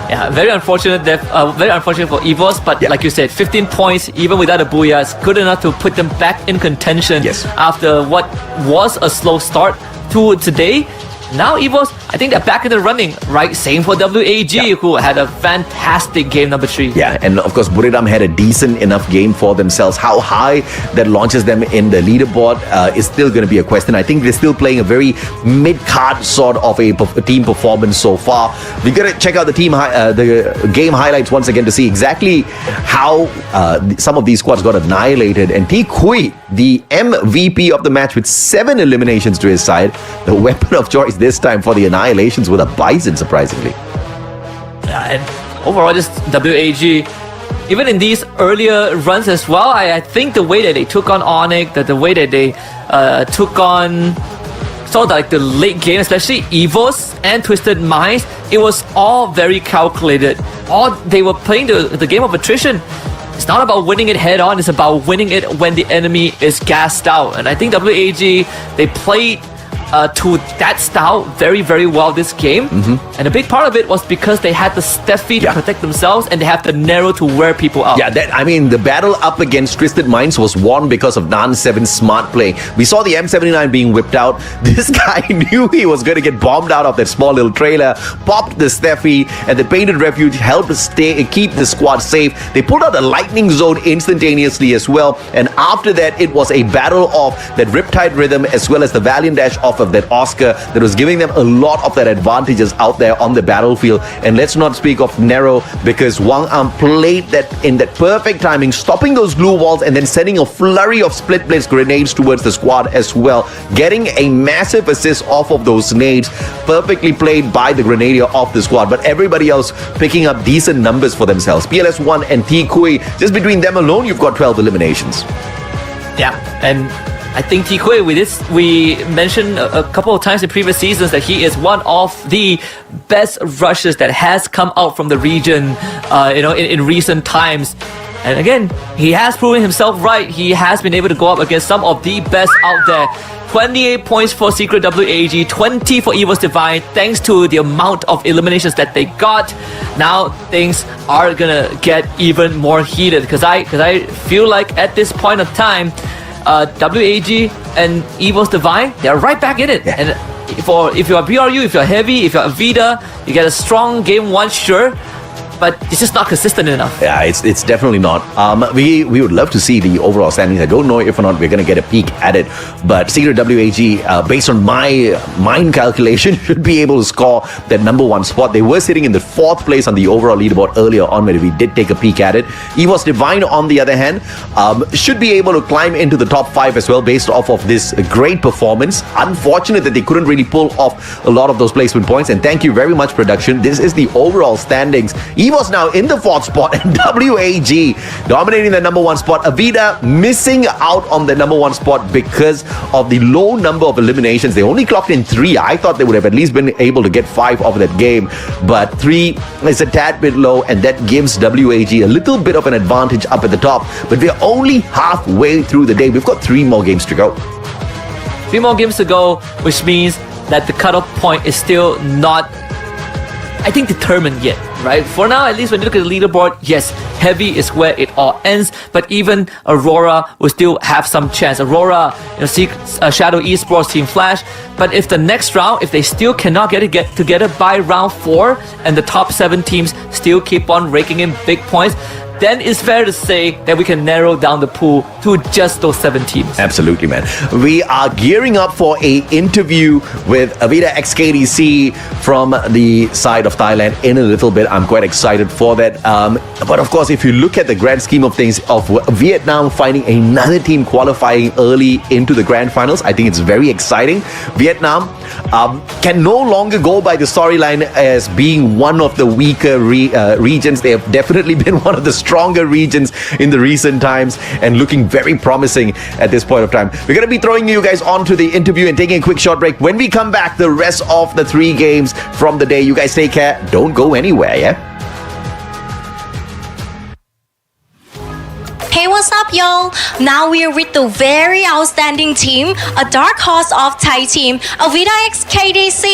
Yeah, very unfortunate for EVOS, but like you said, 15 points, even without a booyah, is good enough to put them back in contention after what was a slow start to today. Now EVOS, I think they're back in the running, right? Same for WAG, who had a fantastic game number 3. Yeah, and of course Buriram had a decent enough game for themselves. How high that launches them in the leaderboard is still going to be a question. I think they're still playing a very mid-card sort of a team performance so far. We got to check out the the game highlights once again to see exactly how some of these squads got annihilated. And iQOO, the MVP of the match with 7 eliminations to his side, the weapon of choice this time for the annihilations with a Bison, surprisingly. Yeah, and overall, just WAG, even in these earlier runs as well, I think the way that they took on RNX, the way that they took on sort of like the late game, especially EVOS and Twisted Minds, it was all very calculated. They were playing the game of attrition. It's not about winning it head on, it's about winning it when the enemy is gassed out. And I think WAG, they played to that style very, very well this game. And a big part of it was because they had the Steffi to protect themselves, and they have the Narrow to wear people out. Yeah, I mean, the battle up against Twisted Minds was won because of Nan7's smart play. We saw the M79 being whipped out. This guy knew he was going to get bombed out of that small little trailer, popped the Steffi, and the Painted Refuge helped keep the squad safe. They pulled out the Lightning Zone instantaneously as well, and after that, it was a battle of that Riptide rhythm as well as the Valiant Dash off of that Oscar that was giving them a lot of that advantages out there on the battlefield. And let's not speak of Narrow, because Wang Am played that in that perfect timing, stopping those glue walls and then sending a flurry of split blitz grenades towards the squad as well, getting a massive assist off of those nades. Perfectly played by the Grenadier of the squad, but everybody else picking up decent numbers for themselves. PLS1 and iQOO, just between them alone, you've got 12 eliminations. Yeah, and I think Tikwe, we mentioned a couple of times in previous seasons that he is one of the best rushers that has come out from the region, in recent times. And again, he has proven himself right. He has been able to go up against some of the best out there. 28 points for Secret WAG, 20 for EVOS Divine, thanks to the amount of eliminations that they got. Now things are gonna get even more heated because I feel like at this point of time, WAG and EVOS Divine, they're right back in it. Yeah. And if you're BRU, if you're heavy, if you're Avida, you get a strong game one, sure. But it's just not consistent enough. Yeah, it's definitely not. We would love to see the overall standings. I don't know if or not we're going to get a peek at it. But Secret WAG, based on my mind calculation, should be able to score that number one spot. They were sitting in the 4th place on the overall leaderboard earlier on when we did take a peek at it. EVOS Divine, on the other hand, should be able to climb into the top 5 as well based off of this great performance. Unfortunate that they couldn't really pull off a lot of those placement points. And thank you very much, production. This is the overall standings. EVOS now in the 4th spot and WAG dominating the number 1 spot. Avida missing out on the number 1 spot because of the low number of eliminations. They only clocked in 3. I thought they would have at least been able to get 5 of that game, but 3 is a tad bit low, and that gives WAG a little bit of an advantage up at the top. But we're only halfway through the day. We've got 3 more games to go. 3 more games to go, which means that the cutoff point is still not, I think, determined yet, right? For now, at least when you look at the leaderboard, yes, heavy is where it all ends, but even Aurora will still have some chance. Aurora, Shadow Esports, Team Flash, but if the next round, if they still cannot get together by round 4, and the top 7 teams still keep on raking in big points, then it's fair to say that we can narrow down the pool to just those 7 teams. Absolutely, man. We are gearing up for an interview with Avida XKDC from the side of Thailand in a little bit. I'm quite excited for that. But of course, if you look at the grand scheme of things of Vietnam finding another team qualifying early into the grand finals, I think it's very exciting. Vietnam can no longer go by the storyline as being one of the weaker regions. They have definitely been one of the stronger regions in the recent times and looking very promising at this point of time. We're going to be throwing you guys on to the interview and taking a quick short break. When we come back, the rest of the 3 games from the day. You guys take care. Don't go anywhere, yeah? Hey, what's up, y'all? Now we're with the very outstanding team, a dark horse of Thai team, Avida XKDC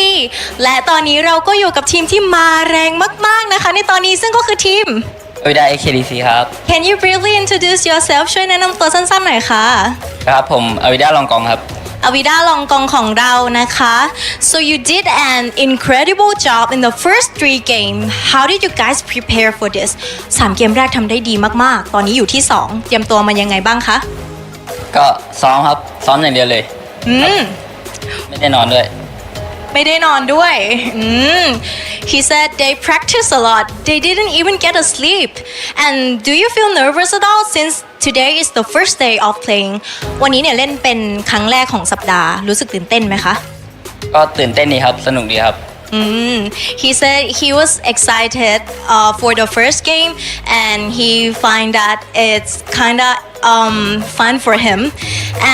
และตอนนี้เราก็อยู่กับทีมที่มาแรงมากๆนะคะในตอนนี้ซึ่งก็คือทีม Avida XKDC ครับ Can you briefly introduce yourself ช่วยแนะนำตัวสั้นๆหน่อยค่ะ ครับผม Avida ลองกองครับ Avida ลองกองของเรานะคะ So you did an incredible job in the first 3 games. How did you guys prepare for this? 3 เกมแรกทำได้ดีมากๆตอนนี้อยู่ที่ 2 เตรียมตัวมายังไงบ้างคะ ก็ซ้อมครับซ้อมอย่างเดียวเลยไม่ได้นอนด้วย ไม่ได้นอนด้วย He said they practice a lot. They didn't even get a sleep. And do you feel nervous at all since today is the first day of playing? วันนี้เนี่ยเล่นเป็นครั้งแรกของสัปดาห์รู้สึกตื่นเต้นไหมคะ ก็ตื่นเต้นดีครับสนุกดีครับ He said he was excited for the first game and he find that it's kind of fun for him.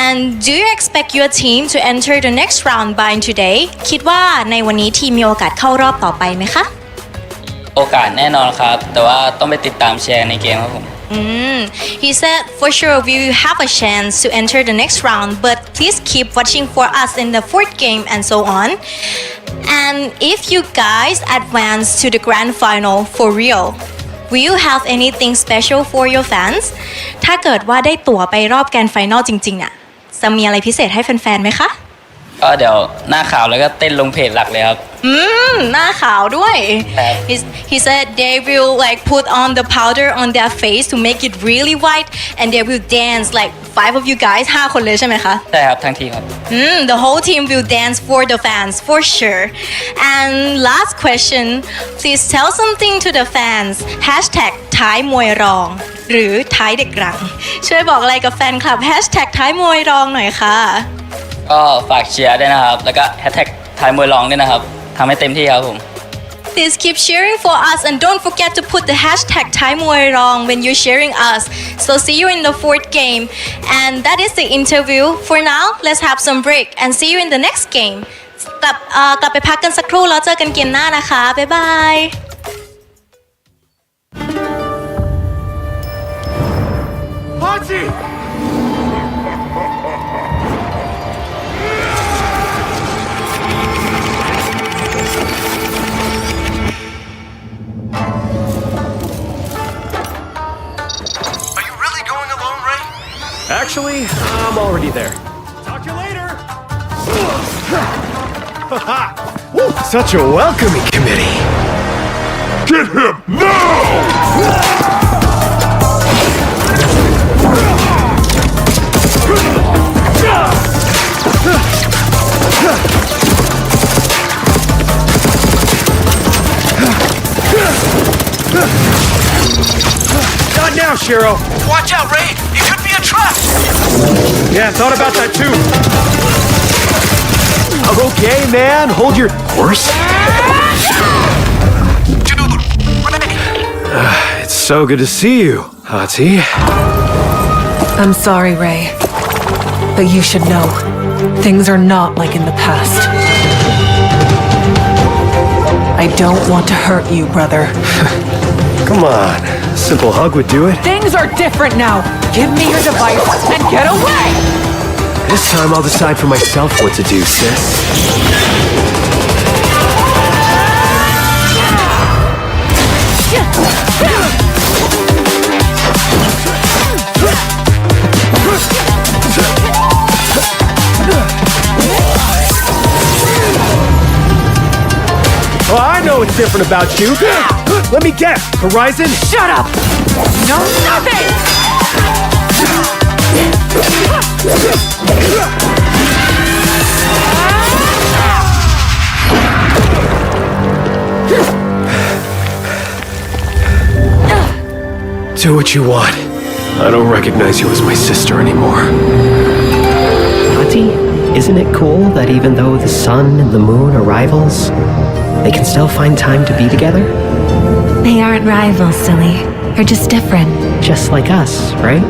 And do you expect your team to enter the next round by today? คิดว่าในวันนี้ทีมมีโอกาสเข้ารอบต่อไปไหมคะ โอกาสแน่นอนครับแต่ว่าต้องไปติดตามแชร์ในเกมครับผม He said for sure we will have a chance to enter the next round, but please keep watching for us in the 4th game and so on. And if you guys advance to the grand final for real, will you have anything special for your fans? ถ้าเกิดว่าได้ตั๋วไปรอบแกรนด์ไฟนอลจริงๆน่ะจะมีอะไรพิเศษให้แฟนๆไหมคะ ก็เดี๋ยวหน้าขาวแล้วก็เต้นลงเพจหลักเลยครับหน้าขาวด้วย He said they will like put on the powder on their face to make it really white and they will dance like 5 of you guys 5 คนเลยใช่ไหมคะใช่ครับทั้งทีมครับThe whole team will dance for the fans for sure. And last question, please tell something to the fans. Hashtag ท้ายมวยรองหรือท้ายเด็กรังช่วยบอกอะไรกับแฟนคลับ Hashtag ท้ายมวยรองหน่อยค่ะก็ฝากเชียร์ด้วยนะครับแล้วก็แฮชแท็กท้ายมวยรองด้วยนะครับทำให้เต็มที่ครับผม Please keep cheering for us and don't forget to put the hashtag #ThaiMoyRong when you're sharing us. So see you in the fourth game. And that is the interview. For now, let's have some break and see you in the next game. กลับไปพักกันสักครู่แล้วเจอกันเกมหน้านะคะ บ๊ายบาย Hachi! Are you really going alone, Ray? Actually, I'm already there. Talk to you later! Woo, such a welcoming committee. Get him now! Not now, Shiro. Watch out, Ray! It could be a trap! Yeah, thought about that too. Okay, man, hold your horse. It's so good to see you, Hati. I'm sorry, Ray. But you should know, things are not like in the past. I don't want to hurt you, brother. Come on, a simple hug would do it. Things are different now. Give me your device and get away! This time I'll decide for myself what to do, sis. Oh, I know what's different about you. Let me guess. Horizon? Shut up! No, nothing! Do what you want. I don't recognize you as my sister anymore. Hati, isn't it cool that even though the sun and the moon are rivals, they can still find time to be together? They aren't rivals, silly. They're just different. Just like us, right?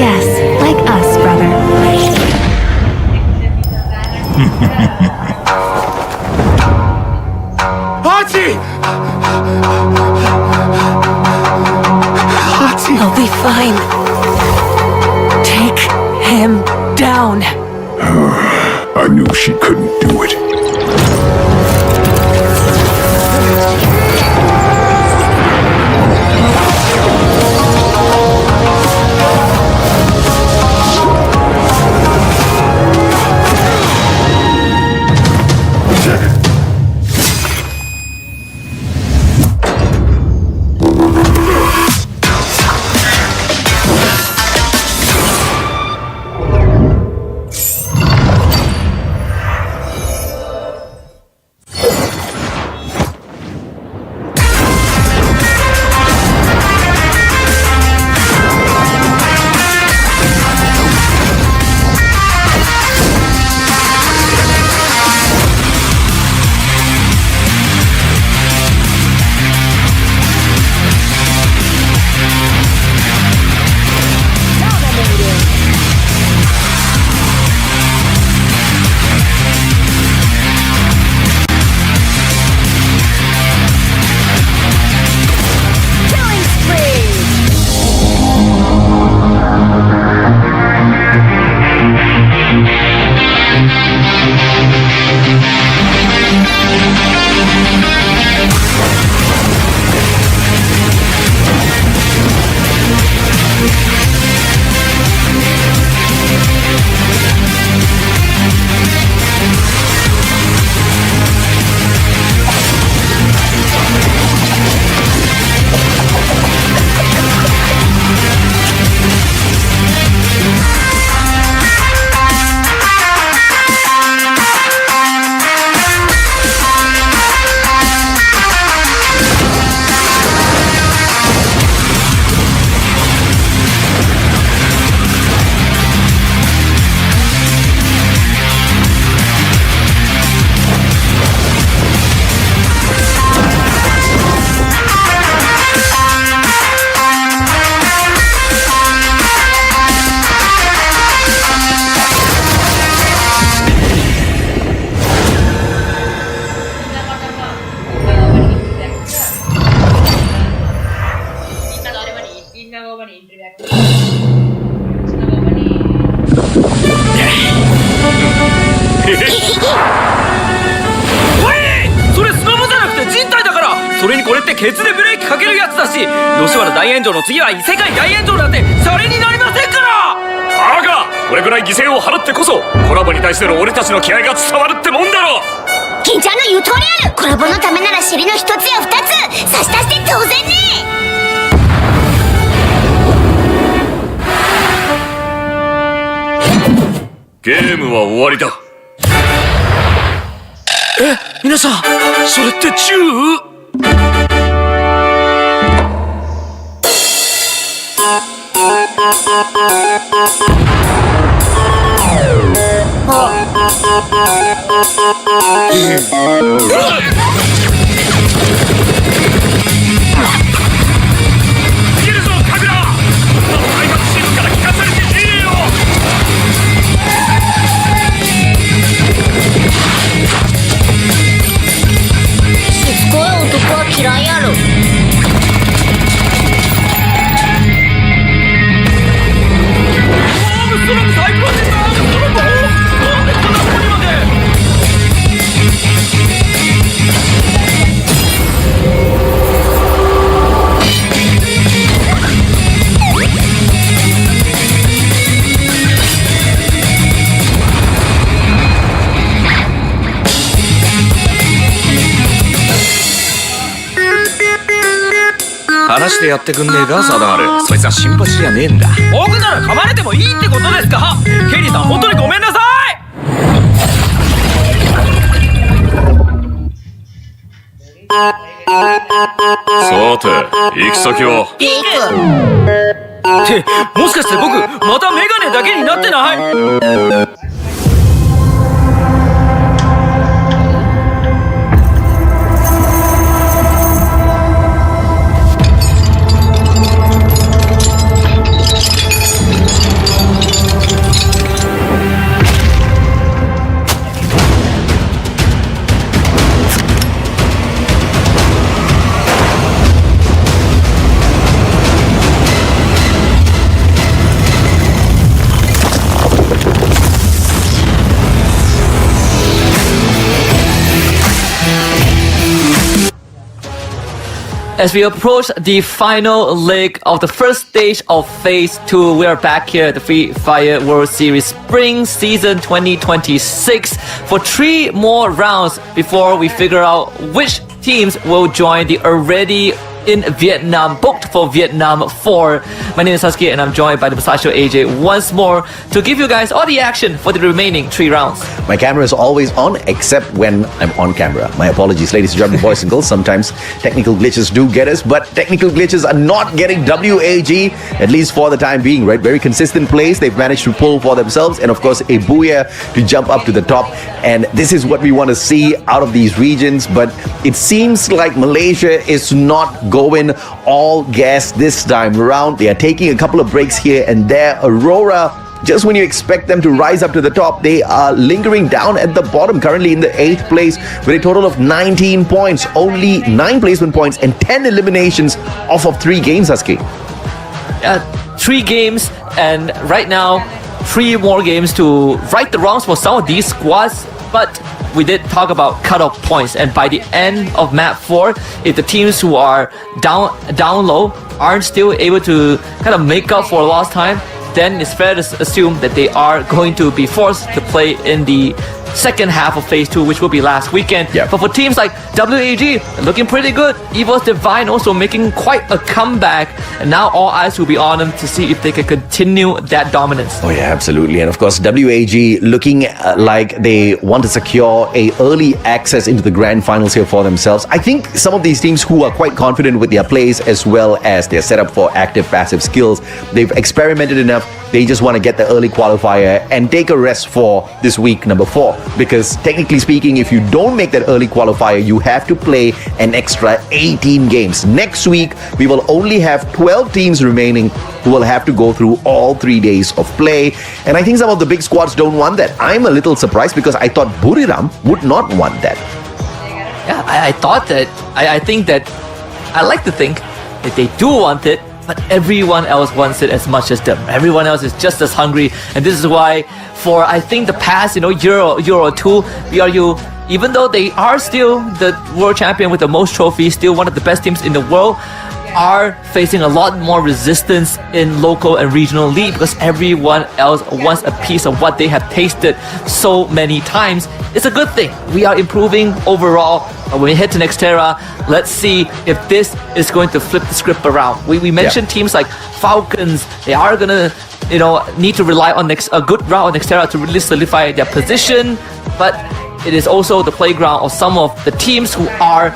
Yes, like us, brother. Hachi! Hachi! I'll be fine. Take him down. I knew she couldn't do it. それスノボじゃなくて人体だから。それにこれってケツでブレーキかけるやつだし、吉原大炎上の次は異世界大炎上なんてシャレになりませんから。あがこれぐらい犠牲を払ってこそコラボに対しての俺たちの気合が伝わるってもんだろ。銀ちゃんの言う通りある。コラボのためなら尻の一つや二つ差し出して当然ね。ゲームは終わりだ。皆さん、それって銃？逃げるぞカグラ。開発チームから聞かされていいよ。しつこい男は嫌いやろ。話してやってくんねえかサダール。そいつは新八じゃねえんだ。僕なら噛まれてもいいってことですか？ケリーさん本当にごめんなさい。さて行き先は？ってもしかして僕またメガネだけになってない？As we approach the final leg of the first stage of Phase 2, we are back here at the Free Fire World Series Spring Season 2026 for 3 more rounds before we figure out which teams will join the already in Vietnam, booked for Vietnam 4. My name is Husky and I'm joined by the Pistachio AJ once more to give you guys all the action for the remaining 3 rounds. My camera is always on except when I'm on camera. My apologies, ladies and gentlemen, boys and girls. Sometimes technical glitches do get us, but technical glitches are not getting WAG, at least for the time being, right? Very consistent plays they've managed to pull for themselves, and of course a booyah to jump up to the top. And this is what we want to see out of these regions, but it seems like Malaysia is not going all gas this time around. They are taking a couple of breaks here and there. Aurora, just when you expect them to rise up to the top, they are lingering down at the bottom, currently in the 8th place with a total of 19 points, only 9 placement points and 10 eliminations off of 3 games, Husky. 3 games, and right now 3 more games to right the wrongs for some of these squads. But we did talk about cutoff points, and by the end of map 4, if the teams who are down low aren't still able to kind of make up for lost time, then it's fair to assume that they are going to be forced to play in the second half of Phase 2, which will be last weekend. Yep. But for teams like WAG, looking pretty good. EVOS Divine also making quite a comeback, and now all eyes will be on them to see if they can continue that dominance. Oh yeah, absolutely. And of course, WAG looking like they want to secure a early access into the grand finals here for themselves. I think some of these teams who are quite confident with their plays as well as their setup for active passive skills, they've experimented enough. They just want to get the early qualifier and take a rest for this week number 4. Because technically speaking, if you don't make that early qualifier, you have to play an extra 18 games. Next week, we will only have 12 teams remaining who will have to go through all 3 days of play. And I think some of the big squads don't want that. I'm a little surprised because I thought Buriram would not want that. Yeah, I thought that, I think that, I like to think that they do want it, but everyone else wants it as much as them. Everyone else is just as hungry, and this is why for I think the past year or two, BRU, even though they are still the world champion with the most trophies, still one of the best teams in the world, are facing a lot more resistance in local and regional league because everyone else wants a piece of what they have tasted so many times. It's a good thing. We are improving overall. When we head to Nextera, let's see if this is going to flip the script around. We mentioned teams like Falcons. They are gonna need to rely on a good route on Nextera to really solidify their position, but it is also the playground of some of the teams who are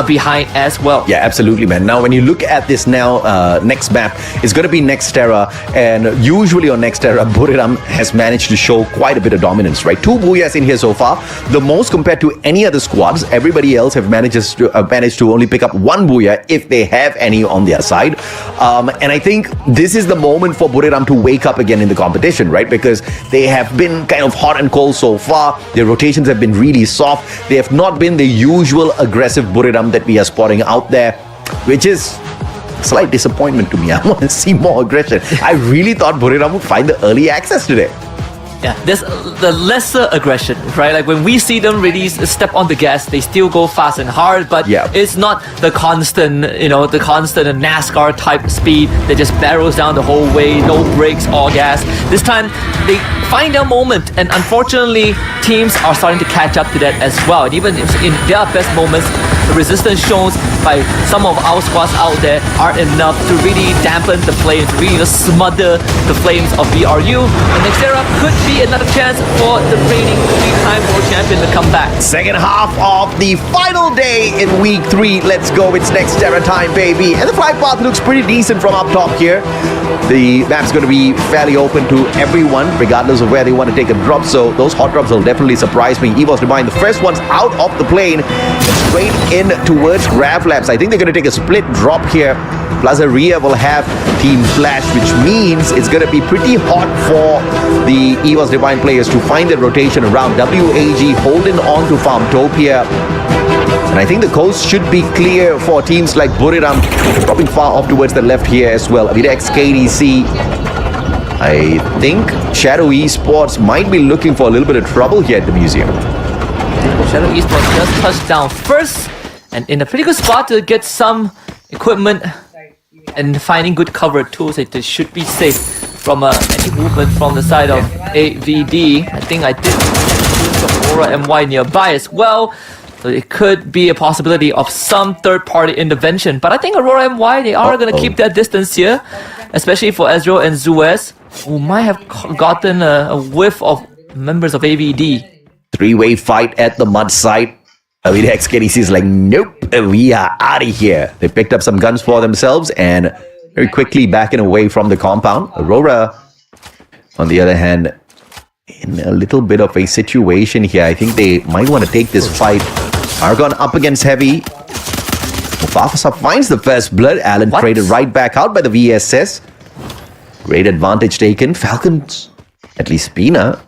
behind as well. Yeah, absolutely, man. Now, when you look at this next map, it's going to be Nextera, and usually on Nextera, Buriram has managed to show quite a bit of dominance, right? 2 booyahs in here so far, the most compared to any other squads. Everybody else have managed to only pick up 1 booyah if they have any on their side. And I think this is the moment for Buriram to wake up again in the competition, right? Because they have been kind of hot and cold so far. Their rotations have been really soft. They have not been the usual aggressive Buriram that we are spotting out there, which is a slight disappointment to me. I want to see more aggression. I really thought Buriram would find the early access today. Yeah, there's the lesser aggression, right? Like when we see them really step on the gas, they still go fast and hard, but it's not the constant, the constant NASCAR type speed that just barrels down the whole way, no brakes, all gas. This time, they find their moment, and unfortunately, teams are starting to catch up to that as well. And even in their best moments, the resistance shown by some of our squads out there are enough to really dampen the flames, really smother the flames of BRU. And Nextera could be another chance for the reigning 3-time world champion to come back. Second half of the final day in week 3. Let's go. It's Nextera time, baby. And the flight path looks pretty decent from up top here. The map's going to be fairly open to everyone, regardless of where they want to take a drop. So those hot drops will definitely surprise me. EVOS Divine, the first one's out of the plane, straight in towards Grav Labs. I think they're going to take a split drop here. Plaza Ria will have Team Flash, which means it's going to be pretty hot for the EVOS Divine players to find their rotation around. WAG holding on to Farmtopia. And I think the coast should be clear for teams like Buriram, dropping far off towards the left here as well. VTX KDC. I think Shadow Esports might be looking for a little bit of trouble here at the museum. Shadow Esports just touched down first, and in a pretty good spot to get some equipment and finding good cover too, so it should be safe from any movement from the side of AVD. I think I did some Aurora MY nearby as well, so it could be a possibility of some third-party intervention. But I think Aurora MY, they are going to keep their distance here, especially for Ezreal and Zuez, who might have gotten a whiff of members of AVD. 3-way fight at the mud site. VTX KDC is like, nope, we are out of here. They picked up some guns for themselves and very quickly backing away from the compound. Aurora, on the other hand, in a little bit of a situation here. I think they might want to take this fight. Argon up against Heavy. Mufafasa finds the first blood. Allen traded right back out by the VSS. Great advantage taken. Falcons, at least Pina,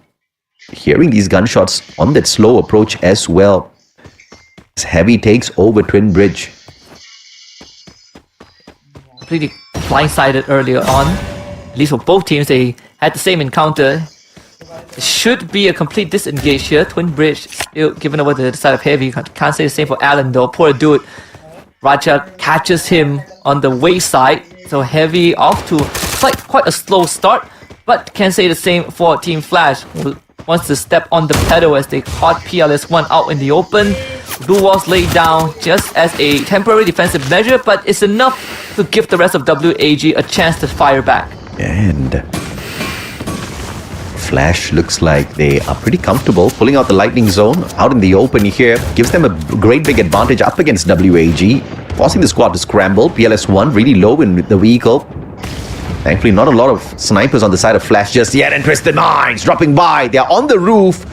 hearing these gunshots on that slow approach as well. As Heavy takes over Twin Bridge. Completely blindsided earlier on. At least for both teams, they had the same encounter. It should be a complete disengage here. Twin Bridge still given over to the side of Heavy. Can't say the same for Allen though. Poor dude. Raja catches him on the wayside. So Heavy off to quite a slow start. But can say the same for Team Flash, who wants to step on the pedal as they caught PLS1 out in the open. Blue walls laid down just as a temporary defensive measure, but it's enough to give the rest of WAG a chance to fire back. And Flash looks like they are pretty comfortable pulling out the lightning zone out in the open here. Gives them a great big advantage up against WAG, forcing the squad to scramble. PLS1 really low in the vehicle. Thankfully, not a lot of snipers on the side of Flash just yet. And Twisted Minds dropping by. They're on the roof,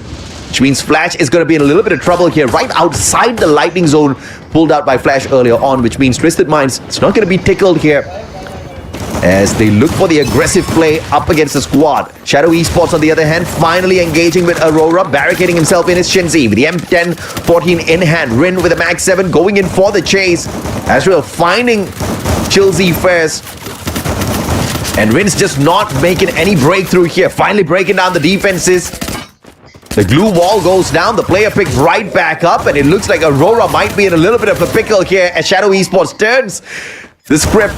which means Flash is going to be in a little bit of trouble here, right outside the lightning zone pulled out by Flash earlier on, which means Twisted Minds is not going to be tickled here as they look for the aggressive play up against the squad. Shadow Esports, on the other hand, finally engaging with Aurora, barricading himself in his Shinzi with the M10-14 in hand. Rin with a Max 7 going in for the chase. Azrael finding Chilzy first. And Rin's just not making any breakthrough here. Finally breaking down the defenses. The glue wall goes down. The player picks right back up. And it looks like Aurora might be in a little bit of a pickle here as Shadow Esports turns the script.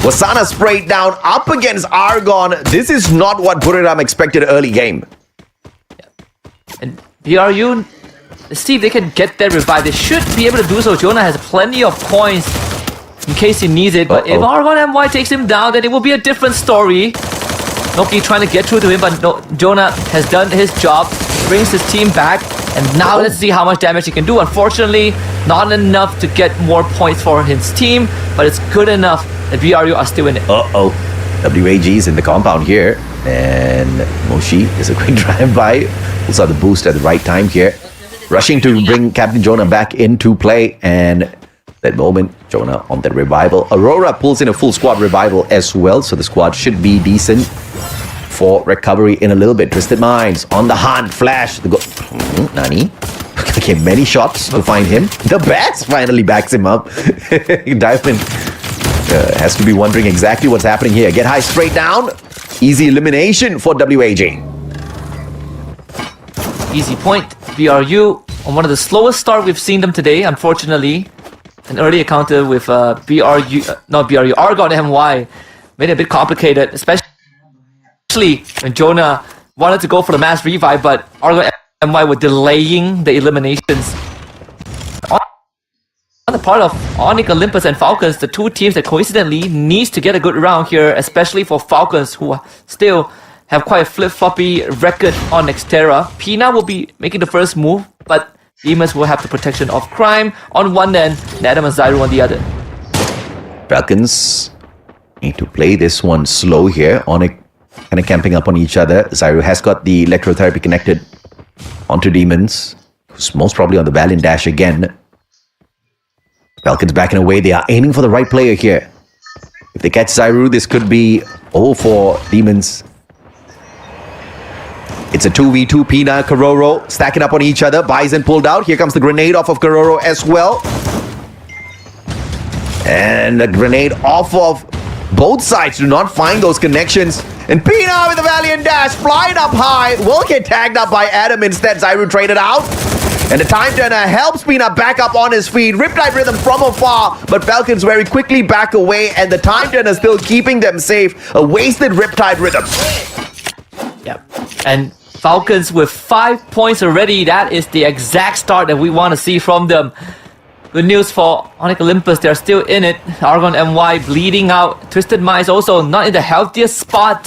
Wasana sprayed down up against Argon. This is not what Buriram expected early game. And BRU, see if they can get that revive. They should be able to do so. Jonah has plenty of coins in case he needs it. But if Argon MY takes him down, then it will be a different story. Noki trying to get through to him, but no, Jonah has done his job, brings his team back, and now let's see how much damage he can do. Unfortunately, not enough to get more points for his team, but it's good enough that BRU are still in it. WAG is in the compound here, and Moshi is a quick drive-by. Pulls out the boost at the right time here. Rushing to bring Captain Jonah back into play, and that moment, Jonah on that revival. Aurora pulls in a full squad revival as well, so the squad should be decent for recovery in a little bit. Twisted Minds on the hunt, flash. Nani? Okay, many shots to find him. The Bats finally backs him up. Diamond has to be wondering exactly what's happening here. Get high straight down. Easy elimination for WAG. Easy point. BRU on one of the slowest start we've seen them today, unfortunately. An early encounter with Argon MY made it a bit complicated, especially when Jonah wanted to go for the mass revive, but Argon MY were delaying the eliminations. On the part of Onyx, Olympus, and Falcons, the two teams that coincidentally needs to get a good round here, especially for Falcons, who still have quite a flip-floppy record on Nextera. Pina will be making the first move, but Demons will have the protection of Crime on one end, and Adam and Zyro on the other. Falcons need to play this one slow here. Onyx kind of camping up on each other. Zyro has got the electrotherapy connected onto Demons, who's most probably on the Valiant Dash again. Falcons backing away. They are aiming for the right player here. If they catch Zyro, this could be for Demons. It's a 2v2. Pina, Kororo stacking up on each other. Bison pulled out. Here comes the grenade off of Kororo as well. And a grenade off of both sides. Do not find those connections. And Pina with the Valiant Dash flying up high. Will get tagged up by Adam instead. Zyro traded out. And the Time Turner helps Pina back up on his feet. Riptide Rhythm from afar. But Falcons very quickly back away. And the Time Turner still keeping them safe. A wasted Riptide Rhythm. Yep. And Falcons with 5 points already. That is the exact start that we want to see from them. Good news for Onyx Olympus. They're still in it. Argon MY bleeding out. Twisted Minds also not in the healthiest spot.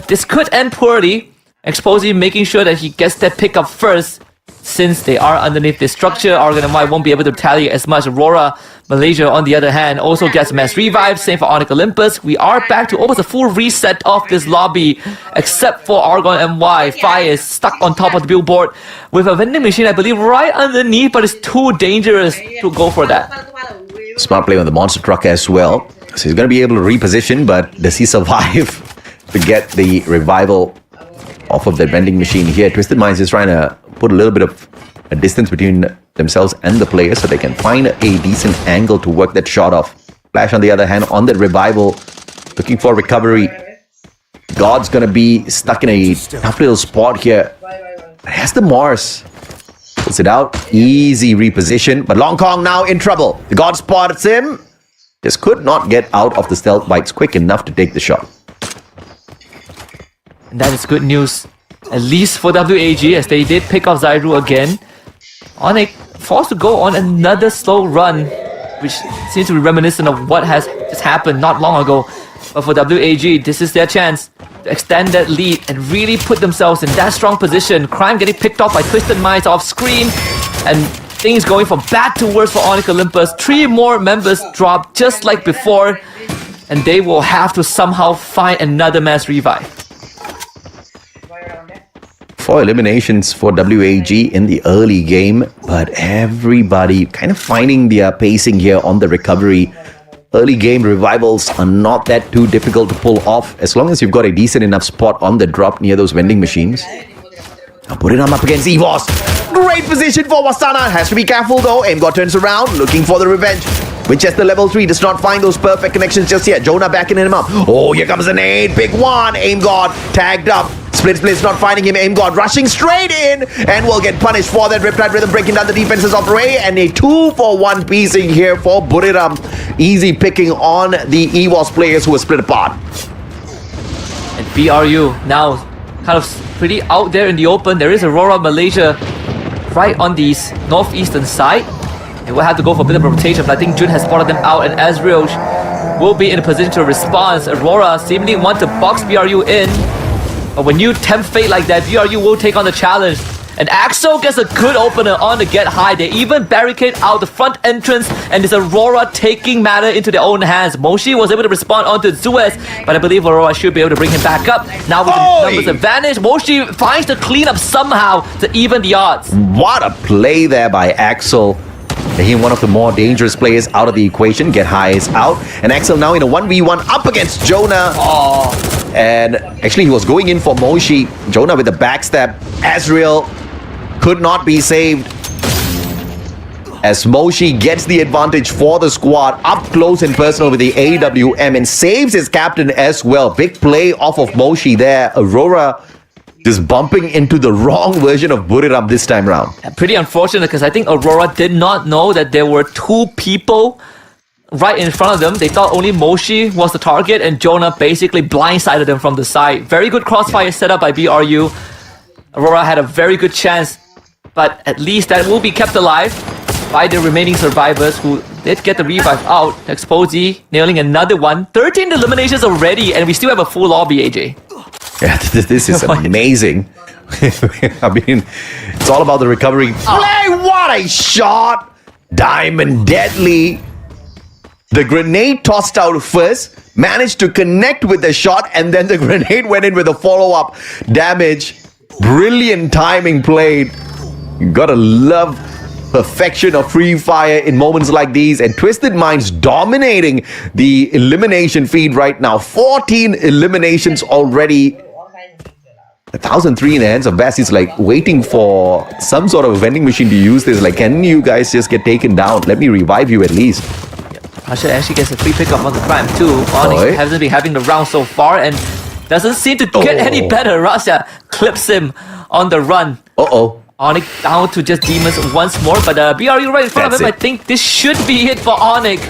This could end poorly. Exposing making sure that he gets that pick up first. Since they are underneath this structure, Argon MY won't be able to tally as much. Aurora Malaysia, on the other hand, also gets mass revive. Same for Onyx Olympus. We are back to almost a full reset of this lobby, except for Argon MY. Fire is stuck on top of the billboard with a vending machine, I believe, right underneath, but it's too dangerous to go for that. Smart play on the monster truck as well. So he's going to be able to reposition, but does he survive to get the revival off of that vending machine here? Twisted Minds is trying to put a little bit of a distance between themselves and the players so they can find a decent angle to work that shot off. Flash, on the other hand, on that revival, looking for recovery. God's going to be stuck in a tough little spot here. But has the Mars. Pulls it out. Easy reposition. But Long Kong now in trouble. The God spots him. Just could not get out of the stealth bites quick enough to take the shot. And that is good news, at least for WAG, as they did pick up Zyro again. Onyx forced to go on another slow run, which seems to be reminiscent of what has just happened not long ago. But for WAG, this is their chance to extend that lead and really put themselves in that strong position. Crime getting picked off by Twisted Minds off screen, and things going from bad to worse for Onyx Olympus. 3 more members drop just like before, and they will have to somehow find another mass revive. 4 eliminations for WAG in the early game, but everybody kind of finding their pacing here on the recovery. Early game revivals are not that too difficult to pull off as long as you've got a decent enough spot on the drop near those vending machines. Now put it up against EVOS. Great position for Wasana. Has to be careful though. Aimgod turns around, looking for the revenge. Winchester level 3 does not find those perfect connections just yet. Jonah backing him up. Oh, here comes an 8. Big one. Aim God tagged up. Split's not finding him. Aim God rushing straight in and will get punished for that. Riptide Rhythm breaking down the defenses of Ray, and a 2-for-1 piecing here for Buriram. Easy picking on the EVOS players who were split apart. And BRU now kind of pretty out there in the open. There is Aurora Malaysia right on the northeastern side. And we'll have to go for a bit of a rotation, but I think Jun has spotted them out, and Ezreal will be in a position to respond. Aurora seemingly want to box BRU in. But when you tempt fate like that, BRU will take on the challenge. And Axel gets a good opener on the get high. They even barricade out the front entrance, and it's Aurora taking matter into their own hands. Moshi was able to respond onto Zuez, but I believe Aurora should be able to bring him back up. Now with the numbers advantage, Moshi finds the cleanup somehow to even the odds. What a play there by Axel. He one of the more dangerous players out of the equation. Get high is out, and Axel now in a 1v1 up against Jonah. And actually he was going in for Moshi. Jonah with the backstab. Ezreal could not be saved as Moshi gets the advantage for the squad up close and personal with the AWM and saves his captain as well. Big play off of Moshi there. Aurora just bumping into the wrong version of Buriram this time round. Pretty unfortunate, because I think Aurora did not know that there were two people right in front of them. They thought only Moshi was the target, and Jonah basically blindsided them from the side. Very good crossfire setup by BRU. Aurora had a very good chance, but at least that will be kept alive by the remaining survivors who did get the revive out. Exposee nailing another one. 13 eliminations already, and we still have a full lobby, AJ. Yeah, this is amazing. I mean, it's all about the recovery. Play, what a shot! Diamond deadly. The grenade tossed out first, managed to connect with the shot, and then the grenade went in with a follow-up damage. Brilliant timing played. You gotta love perfection of free fire in moments like these, and Twisted Minds dominating the elimination feed right now. 14 eliminations already. 1,003 in the hands of Bass is like waiting for some sort of a vending machine to use this. Like, can you guys just get taken down? Let me revive you at least. Russia actually gets a free pickup on the Prime too. Onyx hasn't been having the round so far and doesn't seem to get any better. Russia clips him on the run. Onyx down to just demons once more, but BRU right in front of him. I think this should be it for Onyx.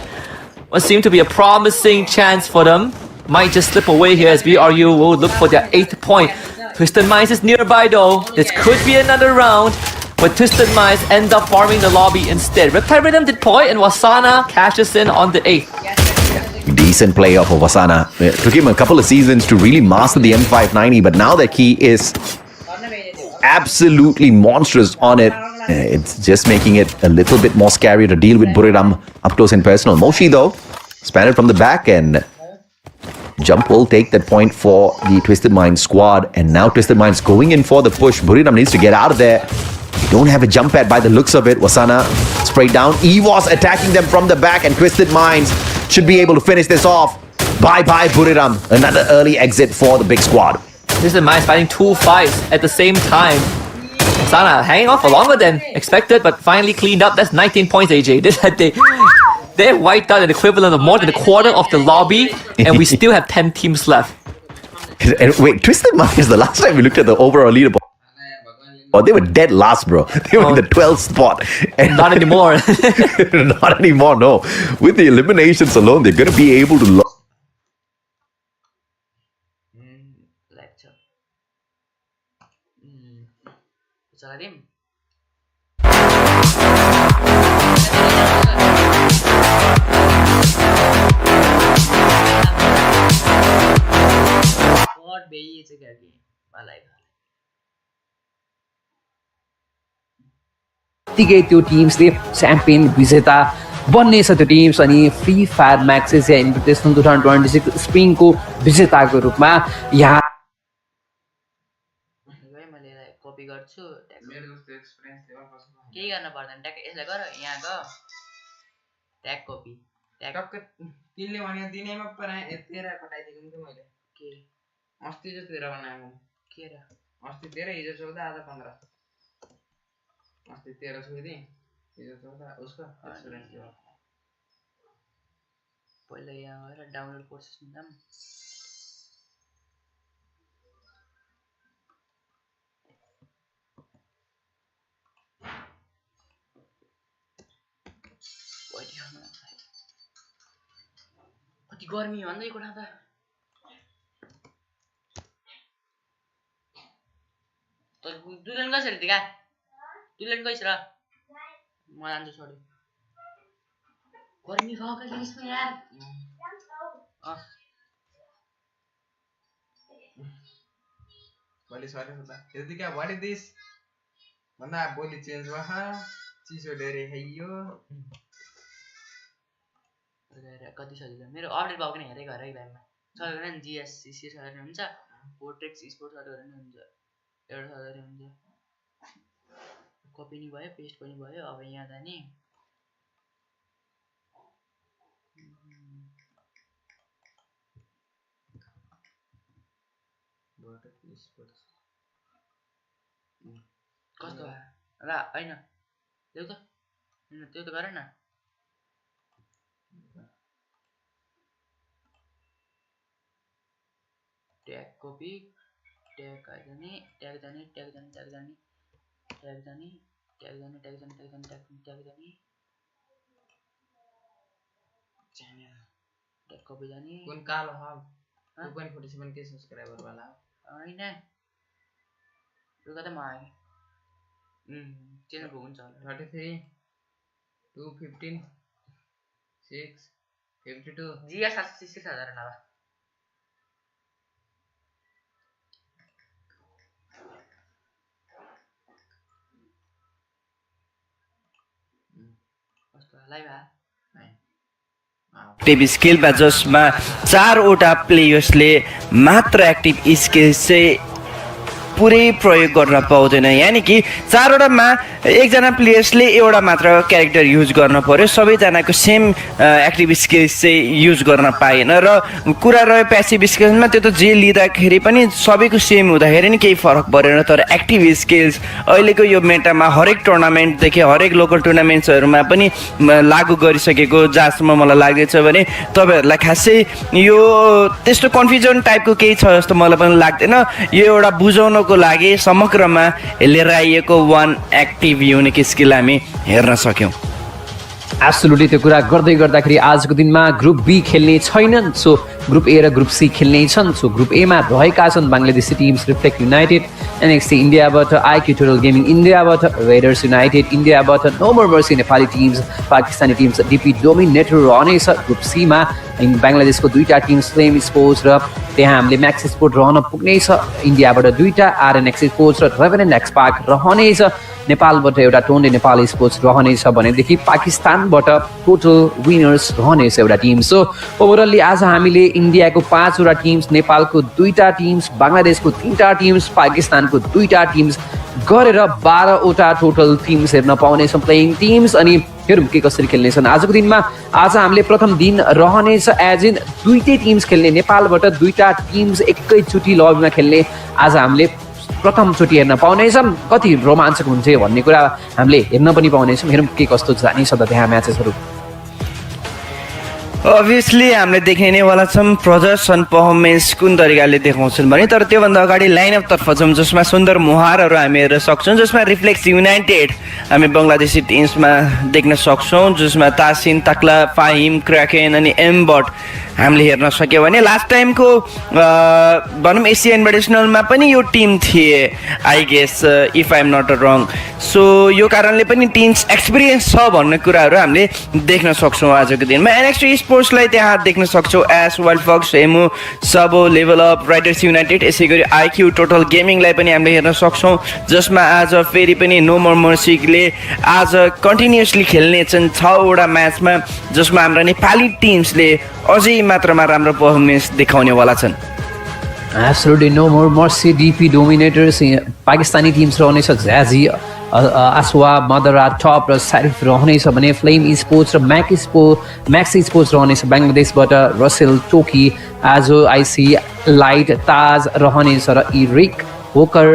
What seemed to be a promising chance for them might just slip away here as BRU will look for their 8th point. Twisted Minds is nearby though. This could be another round, but Twisted Minds end up farming the lobby instead. Reptile Rhythm deploy and Wasana cashes in on the 8th. Decent play off of Wasana. It took him a couple of seasons to really master the M590, but now that he is absolutely monstrous on it, it's just making it a little bit more scary to deal with Buriram up close and personal. Moshi though, spanned from the back, and Jump will take that point for the Twisted Minds squad, and now Twisted Minds going in for the push. Buriram needs to get out of there. They don't have a jump pad by the looks of it. Wasana sprayed down. EVOS attacking them from the back, and Twisted Minds should be able to finish this off. Bye-bye Buriram. Another early exit for the big squad. Twisted Minds fighting 2 fights at the same time. Wasana hanging on for longer than expected, but finally cleaned up. That's 19 points, AJ. They wiped out an equivalent of more than a quarter of the lobby, and we still have 10 teams left. And wait, Twisted Minds, the last time we looked at the overall leaderboard, they were dead last, bro. They were in the 12th spot. And not anymore. Not anymore, no. With the eliminations alone, they're going to be able to... त्यतिकै त्यो टिम्सले champion विजेता बन्नेछ त्यो teams अनि free fire Max Asia इन्भिटेसनल 2026 स्प्रिङको विजेताको रूपमा यहाँ copy गर्छु केही गर्न पर्दैन ट्याग यसलाई गर यहाँ ग ट्याग कपी ट्याग तिनले भने दिनैमा पराए 13 पठाइदिएको नि मैले के अस्ति जो 13 बनाएको के र अस्ति 13 हिजो 14 आज 15 अस्ति 13 छोडिदिए हिजो 14 उसको एक्सपिरियन्स पहिला यहाँ गएर डाउनलोड कोर्सेस हुँदा कति गर्मी हो नि यो कोठा त दुलन कसरी दिगा दुलन कैसे र म जान्छु छोडी गर्मी भयो के यसमा यार बोली सरी होता यदि क्या व्हाट इज दिस भन्दा बोली चेन्ज भयो चिसो डेरे हैयो कति सजिलो मेरो अपडेट भएको नि हेरेको हरेक टाइममा सर्च गरेर नि जीएससीसी सर्च हुन्छ VTX esports सर्च गरेर नि हुन्छ एउटा सर्च गरेर हुन्छ कपी नि भयो पेस्ट पनि भयो अब यहाँ जाने VTX esports कस्तो ल हैन त्यो त गरे न ट्याग कपी ट्याग जाने ट्याग जाने ट्याग जाने ट्याग जाने ट्याग जाने ट्याग जाने ट्याग जाने ट्याग जाने ट्याग जाने ट्याग कपी जाने कुन कालो हल 2.47 के सब्स्क्राइबर वाला हैन यो कता म आए चेन्ज हुन्छ 33 215 6 52 जिया 76000 नभा एक्टिभ स्किलमा जसमा 4वटा प्लेयर्सले मात्र एक्टिभ स्किल चाहिँ पुरै प्रयोग गर्न पाउँदैन यानी कि 4वटामा एकजना प्लेयर्सले एउटा मात्र क्यारेक्टर युज गर्न पर्यो सबैजनाको सेम एक्टिभ स्किल्स चाहिँ युज गर्न पाएन र कुरा रह्यो प्यासिभ स्किल्समा त्यो त जे लिँदाखेरि पनि सबैको सेम हुँदाखेरि नि केही फरक परेन तर एक्टिभ स्किल्स अहिलेको यो मेटामा हरेक टुर्नामेन्टदेखि हरेक लोकल टुर्नामेन्ट्सहरूमा पनि लागू गरिसकेको जहाँसम्म मलाई लाग्दैछ भने तपाईँहरूलाई खासै यो त्यस्तो कन्फ्युजन टाइपको केही छ जस्तो मलाई पनि लाग्दैन यो एउटा बुझाउनको लागि समग्रमा लिएर आइएको वान एक्टिभ युनिक स्किल हामी हेर्न सक्यौं एब्सोल्युटली त्यो कुरा गर्दै गर्दाखेरि आजको दिनमा ग्रुप बी खेल्ने छैनन् सो ग्रुप ए र ग्रुप सी खेल्ने छन् सो ग्रुप ए मा रहेका छन् Bangladeshi teams reflex united NXT इन्डियाबाट iQOO टोटल गेमिङ इन्डियाबाट रेडर्स युनाइटेड इन्डियाबाट NoMoreMercy Nepali teams Pakistani teams DP dominator रहनेछ ग्रुप सी मा बांग्लादेशको दुईटा टिम्स फ्लेम स्पोर्ट्स र त्यहाँ हामीले म्याक्स स्पोर्ट रहन पुग्नेछ इन्डियाबाट दुईटा RNX Esports र रेभेनेन्ट एक्सपार्क रहनेछ नेपालबाट एउटा टोन्डे नेपाल स्पोर्ट्स रहनेछ भनेदेखि पाकिस्तानबाट टोटल विनर्स रहनेछ एउटा टिम सो ओभरअली आज हामीले इन्डियाको 5वटा टिम्स नेपालको 2टा टिम्स बांग्लादेशको 3टा टिम्स पाकिस्तानको 2टा टिम्स गरेर 12वटा टोटल टिम्स हेर्न पाउनेछौँ प्लेइङ टिम्स अनि हेरौँ के कसरी खेल्नेछन् आजको दिनमा आज हामीले प्रथम दिन रहनेछ एज इन दुईटै टिम्स खेल्ने नेपालबाट 2टा टिम्स एकैचोटि लबीमा खेल्ने आज हामीले प्रथमचोटि हेर्न पाउनेछौँ कति रोमाञ्चक हुन्छ भन्ने कुरा हामीले हेर्न पनि पाउनेछौँ हेरौँ के कस्तो जानिन्छ त त्यहाँ म्याचेसहरू अभियसली हामीले देख्ने नै वाला छौँ प्रदर्शन पर्फर्मेन्स कुन तरिकाले देखाउँछन् भने तर त्योभन्दा अगाडि लाइनअपतर्फ जाउँ जसमा सुन्दर मुहारहरू हामी हेर्न सक्छौँ जसमा रिफ्लेक्स युनाइटेड हामी बङ्गलादेशी टिम्समा देख्न सक्छौँ जसमा तासिन तक्ला फाहिम क्र्याकेन अनि एमबट हामीले हेर्न सक्यौँ भने लास्ट टाइमको भनौँ एसिया इन्भिटेसनलमा पनि यो टिम थिए I guess if I am not wrong so यो कारणले पनि टिम्स एक्सपिरियन्स छ भन्ने कुराहरू हामीले देख्न सक्छौँ आजको दिनमा NXT Esportsलाई त्यहाँ देख्न सक्छौँ एस वर्ल्ड फक्स हेमु सबो लेभल अप राइडर्स युनाइटेड यसै गरी iQOO टोटल गेमिङलाई पनि हामीले हेर्न सक्छौँ जसमा आज फेरि पनि NoMoreMercyले आज कन्टिन्युसली खेल्ने छन् 6वटा म्याचमा जसमा हाम्रा नेपाली टिम्सले अझै मात्रामा राम्रो पर्फर्मेन्स देखाउनेवाला छन् absolutely NoMoreMercy DP dominators Pakistani teams रहनेछ ज्याजी आसवा मदरा टप र सारिफ रहनेछ भने फ्लेम स्पोर्ट्स र म्याक्स स्पोर्ट्स रहनेछ बांग्लादेशबाट रसेल टोकी आजो आइसी लाइट ताज रहनेछ र इरिक होकर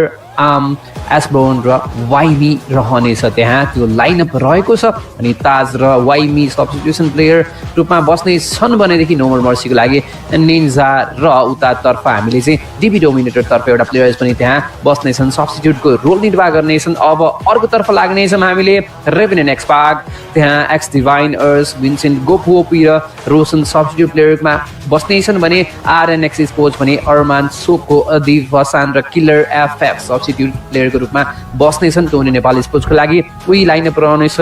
एस्बोर्न र वाइमी रहनेछ त्यहाँ त्यो लाइनअप रहेको छ अनि ताज र वाइमी सब्स्टिट्युसन प्लेयर रूपमा बस्ने छन् भनेदेखि नो मोर मर्सीको लागि निन्जा र उतातर्फ हामीले चाहिँ डिबी डोमिनेटर तर्फ एउटा प्लेयर्स पनि त्यहाँ बस्नेछन् सब्स्टिट्युटको रोल निर्वाह गर्नेछन् अब अर्कोतर्फ लाग्नेछौँ हामीले रेभेनेन्ट एक्सपार्क त्यहाँ एक्स डिभाइनर्स विन्सेन्ट गोपुओपी र रोशन सब्स्टिट्युट प्लेयरमा बस्नेछन् भने आरएनएक्स स्पोर्ट्स भने अरमान सोको अदिब भसान र किलर एफएफ सब्स्टिट्युट प्लेयरको रूपमा बस्नेछन् टोनी नेपाल स्पोर्ट्सको लागि उही लाइनअप रहनेछ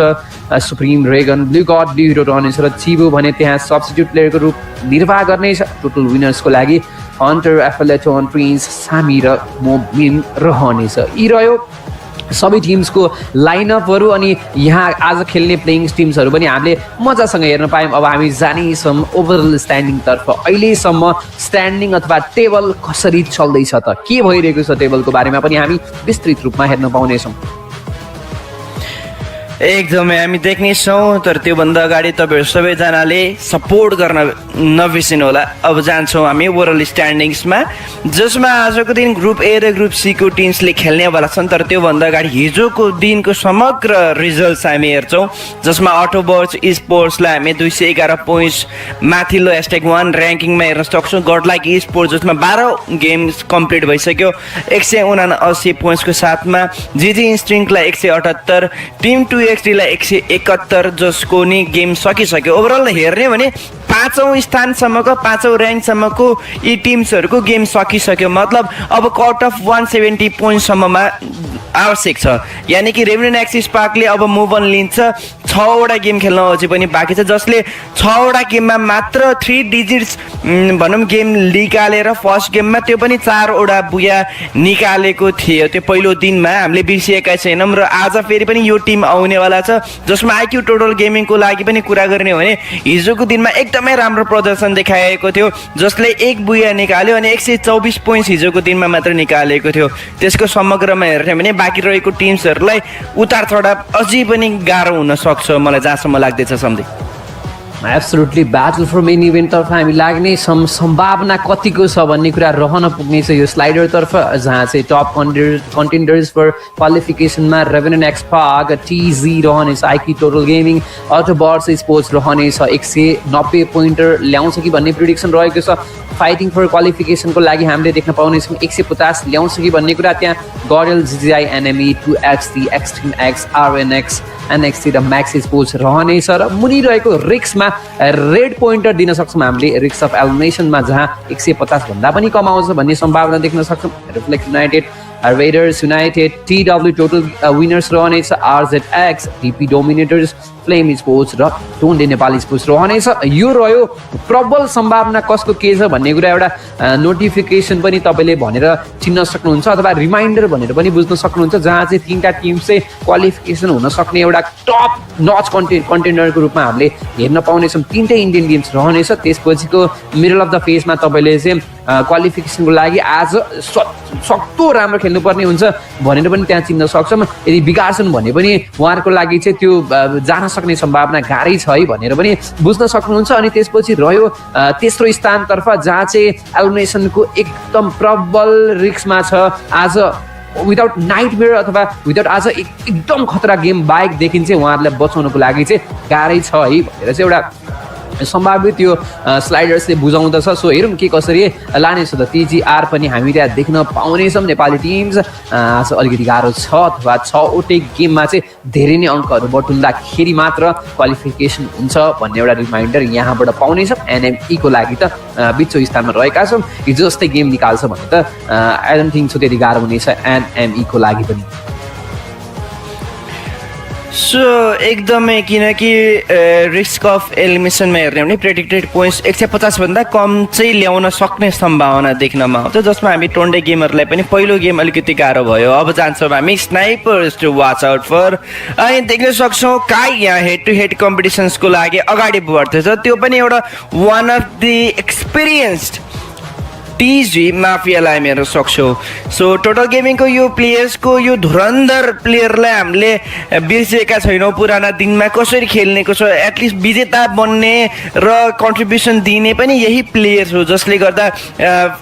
Supreme Regan Blue God Blue Hero रहनेछ र चिबो भने त्यहाँ सब्स्टिट्युट प्लेयरको रूप निर्वाह गर्नेछ टोटल विनर्सको लागि हन्टर एफएलएटोन प्रिन्स सामी र मोबिन रहनेछ यी रह्यो सबै टिम्सको लाइनअपहरू अनि यहाँ आज खेल्ने प्लेइङ टिम्सहरू पनि हामीले मजासँग हेर्न पायौँ अब हामी जानेछौँ ओभरअल स्ट्यान्डिङतर्फ अहिलेसम्म स्ट्यान्डिङ अथवा टेबल कसरी चल्दैछ त के भइरहेको छ टेबलको बारेमा पनि हामी विस्तृत रूपमा हेर्न पाउनेछौँ एकदमै हामी देख्नेछौँ तर त्योभन्दा अगाडि तपाईँहरू सबैजनाले सपोर्ट गर्न नबिर्सिनु होला अब जान्छौँ हामी ओभरअल स्ट्यान्डिङ्समा जसमा आजको दिन ग्रुप ए र ग्रुप सीको टिम्सले खेल्नेवाला छन् तर त्योभन्दा अगाडि हिजोको दिनको समग्र रिजल्ट्स हामी हेर्छौँ जसमा अटोबर्स स्पोर्ट्सलाई हामी 211 पोइन्ट्स माथिल्लो #1 ऱ्याङ्किङमा हेर्न सक्छौँ गडलाइक स्पोर्ट्स जसमा 12 गेम्स कम्प्लिट भइसक्यो 179 पोइन्ट्सको साथमा जिजी इन्स्टिङ्कलाई 178 टिम 2XD लाई 171 जसको नि गेम सकिसक्यो ओभरअल हेर्ने भने 5औं स्थानसम्मको 5औं ऱ्याङ्कसम्मको यी टिम्सहरूको गेम सकिसक्यो मतलब अब कट अफ 170 पोइन्टसम्ममा आवश्यक छ यानि कि रेभेनेन्ट एक्सस्पार्कले अब मुभ अन लिन्छ 6वटा गेम खेल्न अझै पनि बाँकी छ जसले 6वटा गेममा मात्र 3 डिजिट्स भनौँ गेम निकालेर फर्स्ट गेममा त्यो पनि 4वटा बुया निकालेको थियो त्यो पहिलो दिनमा हामीले बिर्सिएका छैनौँ र आज फेरि पनि यो टिम आउनेवाला छ जसमा iQOO टोटल गेमिङको लागि पनि कुरा गर्ने हो भने हिजोको दिनमा एकदमै राम्रो प्रदर्शन देखाएको थियो जसले एक बुया निकाल्यो अनि 124 पोइन्ट्स हिजोको दिनमा मात्र निकालेको थियो त्यसको समग्रमा हेर्ने भने बाँकी रहेको टिम्सहरूलाई उतार चढाव अझै पनि गाह्रो हुन सक्छ मलाई जहाँसम्म लाग्दैछ सम्झे एब्सोल्युटली ब्याटल फर मेन इभेन्टतर्फ हामी लाग्ने सम्भावना कतिको छ भन्ने कुरा रहन पुग्नेछ यो स्लाइडरतर्फ जहाँ चाहिँ टप कन्टेन्डर्स फर क्वालिफिकेसनमा रेभेनेन्ट एक्सपार्क टिजी रहनेछ iQOO टोटल गेमिङ अटोबर्स स्पोर्ट्स रहनेछ 190 पोइन्टर ल्याउँछ कि भन्ने प्रिडिक्सन रहेको छ फाइटिङ फर क्वालिफिकेसनको लागि हामीले देख्न पाउनेछौँ 150 ल्याउँछ कि भन्ने कुरा त्यहाँ गडेल GGI NME 2XD extreme X RNX NXT र म्याक्स स्पोर्ट्स रहनेछ र मुनि रहेको रिक्समा रेड पोइन्टर दिन सक्छौँ हामीले रिक्स अफ एलिमिनेसनमा जहाँ 150 भन्दा पनि कम आउँछ भन्ने सम्भावना देख्न सक्छौँ reflex United readers United TW total winners रहनेछ RZX DP dominators flame sports र टोन्डे नेपाल स्पोर्ट्स रहनेछ यो रह्यो प्रबल सम्भावना कसको के छ भन्ने कुरा एउटा नोटिफिकेसन पनि तपाईँले भनेर चिन्न सक्नुहुन्छ अथवा रिमाइन्डर भनेर पनि बुझ्न सक्नुहुन्छ जहाँ चाहिँ 3टा टिम चाहिँ क्वालिफिकेसन हुन सक्ने एउटा टप नच कन्टेन्डरको रूपमा हामीले हेर्न पाउनेछौँ 3टै इन्डियन गेम्स रहनेछ त्यसपछिको मिडल अफ द फेजमा तपाईँले चाहिँ क्वालिफिकेसनको लागि आज सक्दो राम्रो खेल्नुपर्ने हुन्छ भनेर पनि त्यहाँ चिन्न सक्छौँ यदि बिगार्छन् भने पनि उहाँहरूको लागि चाहिँ त्यो जान सक्ने सम्भावना गाह्रै छ है भनेर पनि बुझ्न सक्नुहुन्छ अनि त्यसपछि रह्यो तेस्रो स्थानतर्फ जहाँ चाहिँ एलिमिनेसनको एकदम प्रबल रिक्समा छ आज विदाउट नाइटमेयर अथवा विदाउट आज एकदम खतरा गेम बाहेकदेखि चाहिँ उहाँहरूलाई बचाउनको लागि चाहिँ गाह्रै छ है भनेर चाहिँ एउटा सम्भावित यो स्लाइडर्सले बुझाउँदछ सो हेरौँ के कसरी लानेछ त TGR पनि हामी त्यहाँ देख्न पाउनेछौँ नेपाली टिम्स आज अलिकति गाह्रो छ अथवा 6वटै गेममा चाहिँ धेरै नै अङ्कहरू बटुल्दाखेरि मात्र क्वालिफिकेसन हुन्छ भन्ने एउटा रिमाइन्डर यहाँबाट पाउनेछौँ NME को लागि त बिचो स्थानमा रहेका छौँ हिजो जस्तै गेम निकाल्छ भने त आई डोन्ट थिङ्क सो त्यति गाह्रो हुनेछ NME को लागि पनि सो एकदमै किनकि रिस्क अफ एलिमिनेसनमा हेर्ने हो भने प्रेडिक्टेड पोइन्ट्स 150 भन्दा कम चाहिँ ल्याउन सक्ने सम्भावना देख्नमा आउँछ जसमा हामी टोन्डे गेमरलाई पनि पहिलो गेम अलिकति गाह्रो भयो अब जान्छौँ हामी snipers to watch out for अनि देख्न सक्छौँ काई यहाँ हेड टु हेड कम्पिटिसन्सको लागि अगाडि बढ्दैछ त्यो पनि एउटा वान अफ दि एक्सपिरियन्स्ड टिजी माफियालाई हामी हेर्न सक्छौँ सो टोटल गेमिङको यो प्लेयर्सको यो धुरन्धर प्लेयरलाई हामीले बिर्सिएका छैनौँ पुराना दिनमा कसरी खेल्ने कसो एटलिस्ट विजेता बन्ने र कन्ट्रिब्युसन दिने पनि यही प्लेयर्स हो जसले गर्दा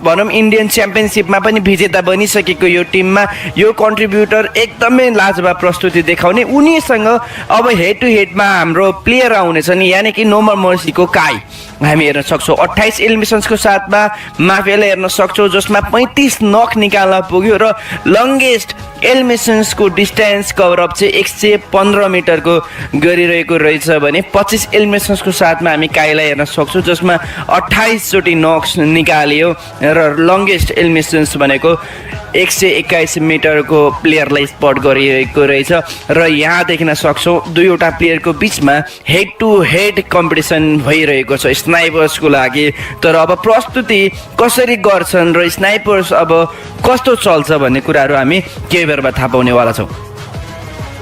भनौँ इन्डियन च्याम्पियनसिपमा पनि विजेता बनिसकेको यो टिममा यो कन्ट्रिब्युटर एकदमै लाजवाब प्रस्तुति देखाउने उनीसँग अब हेड टु हेडमा हाम्रो प्लेयर आउनेछन् यानि कि NoMoreMercyको काई हामी हेर्न सक्छौँ 28 एलिमिनेसन्सको साथमा माफियालाई हेर्न सक्छौँ जसमा 35 नक निकाल्न पुग्यो र लङ्गेस्ट एलिमिनेसन्सको डिस्टेन्स कभरअप चाहिँ 115 मिटरको गरिरहेको रहेछ भने 25 एलिमिनेसन्सको साथमा हामी काईलाई हेर्न सक्छौँ जसमा 28 चोटि नक्स निकाल्यो र लङ्गेस्ट एलिमिनेसन्स भनेको 121 मिटरको प्लेयरलाई स्पट गरिरहेको रहेछ र यहाँ देखिन सक्छौँ दुईवटा प्लेयरको बिचमा हेड टु हेड कम्पिटिसन भइरहेको छ स्नाइपर्सको लागि तर अब प्रस्तुति कसरी गर्छन् र स्नाइपर्स अब कस्तो चल्छ भन्ने कुराहरू हामी केही बेरमा थाहा पाउनेवाला छौँ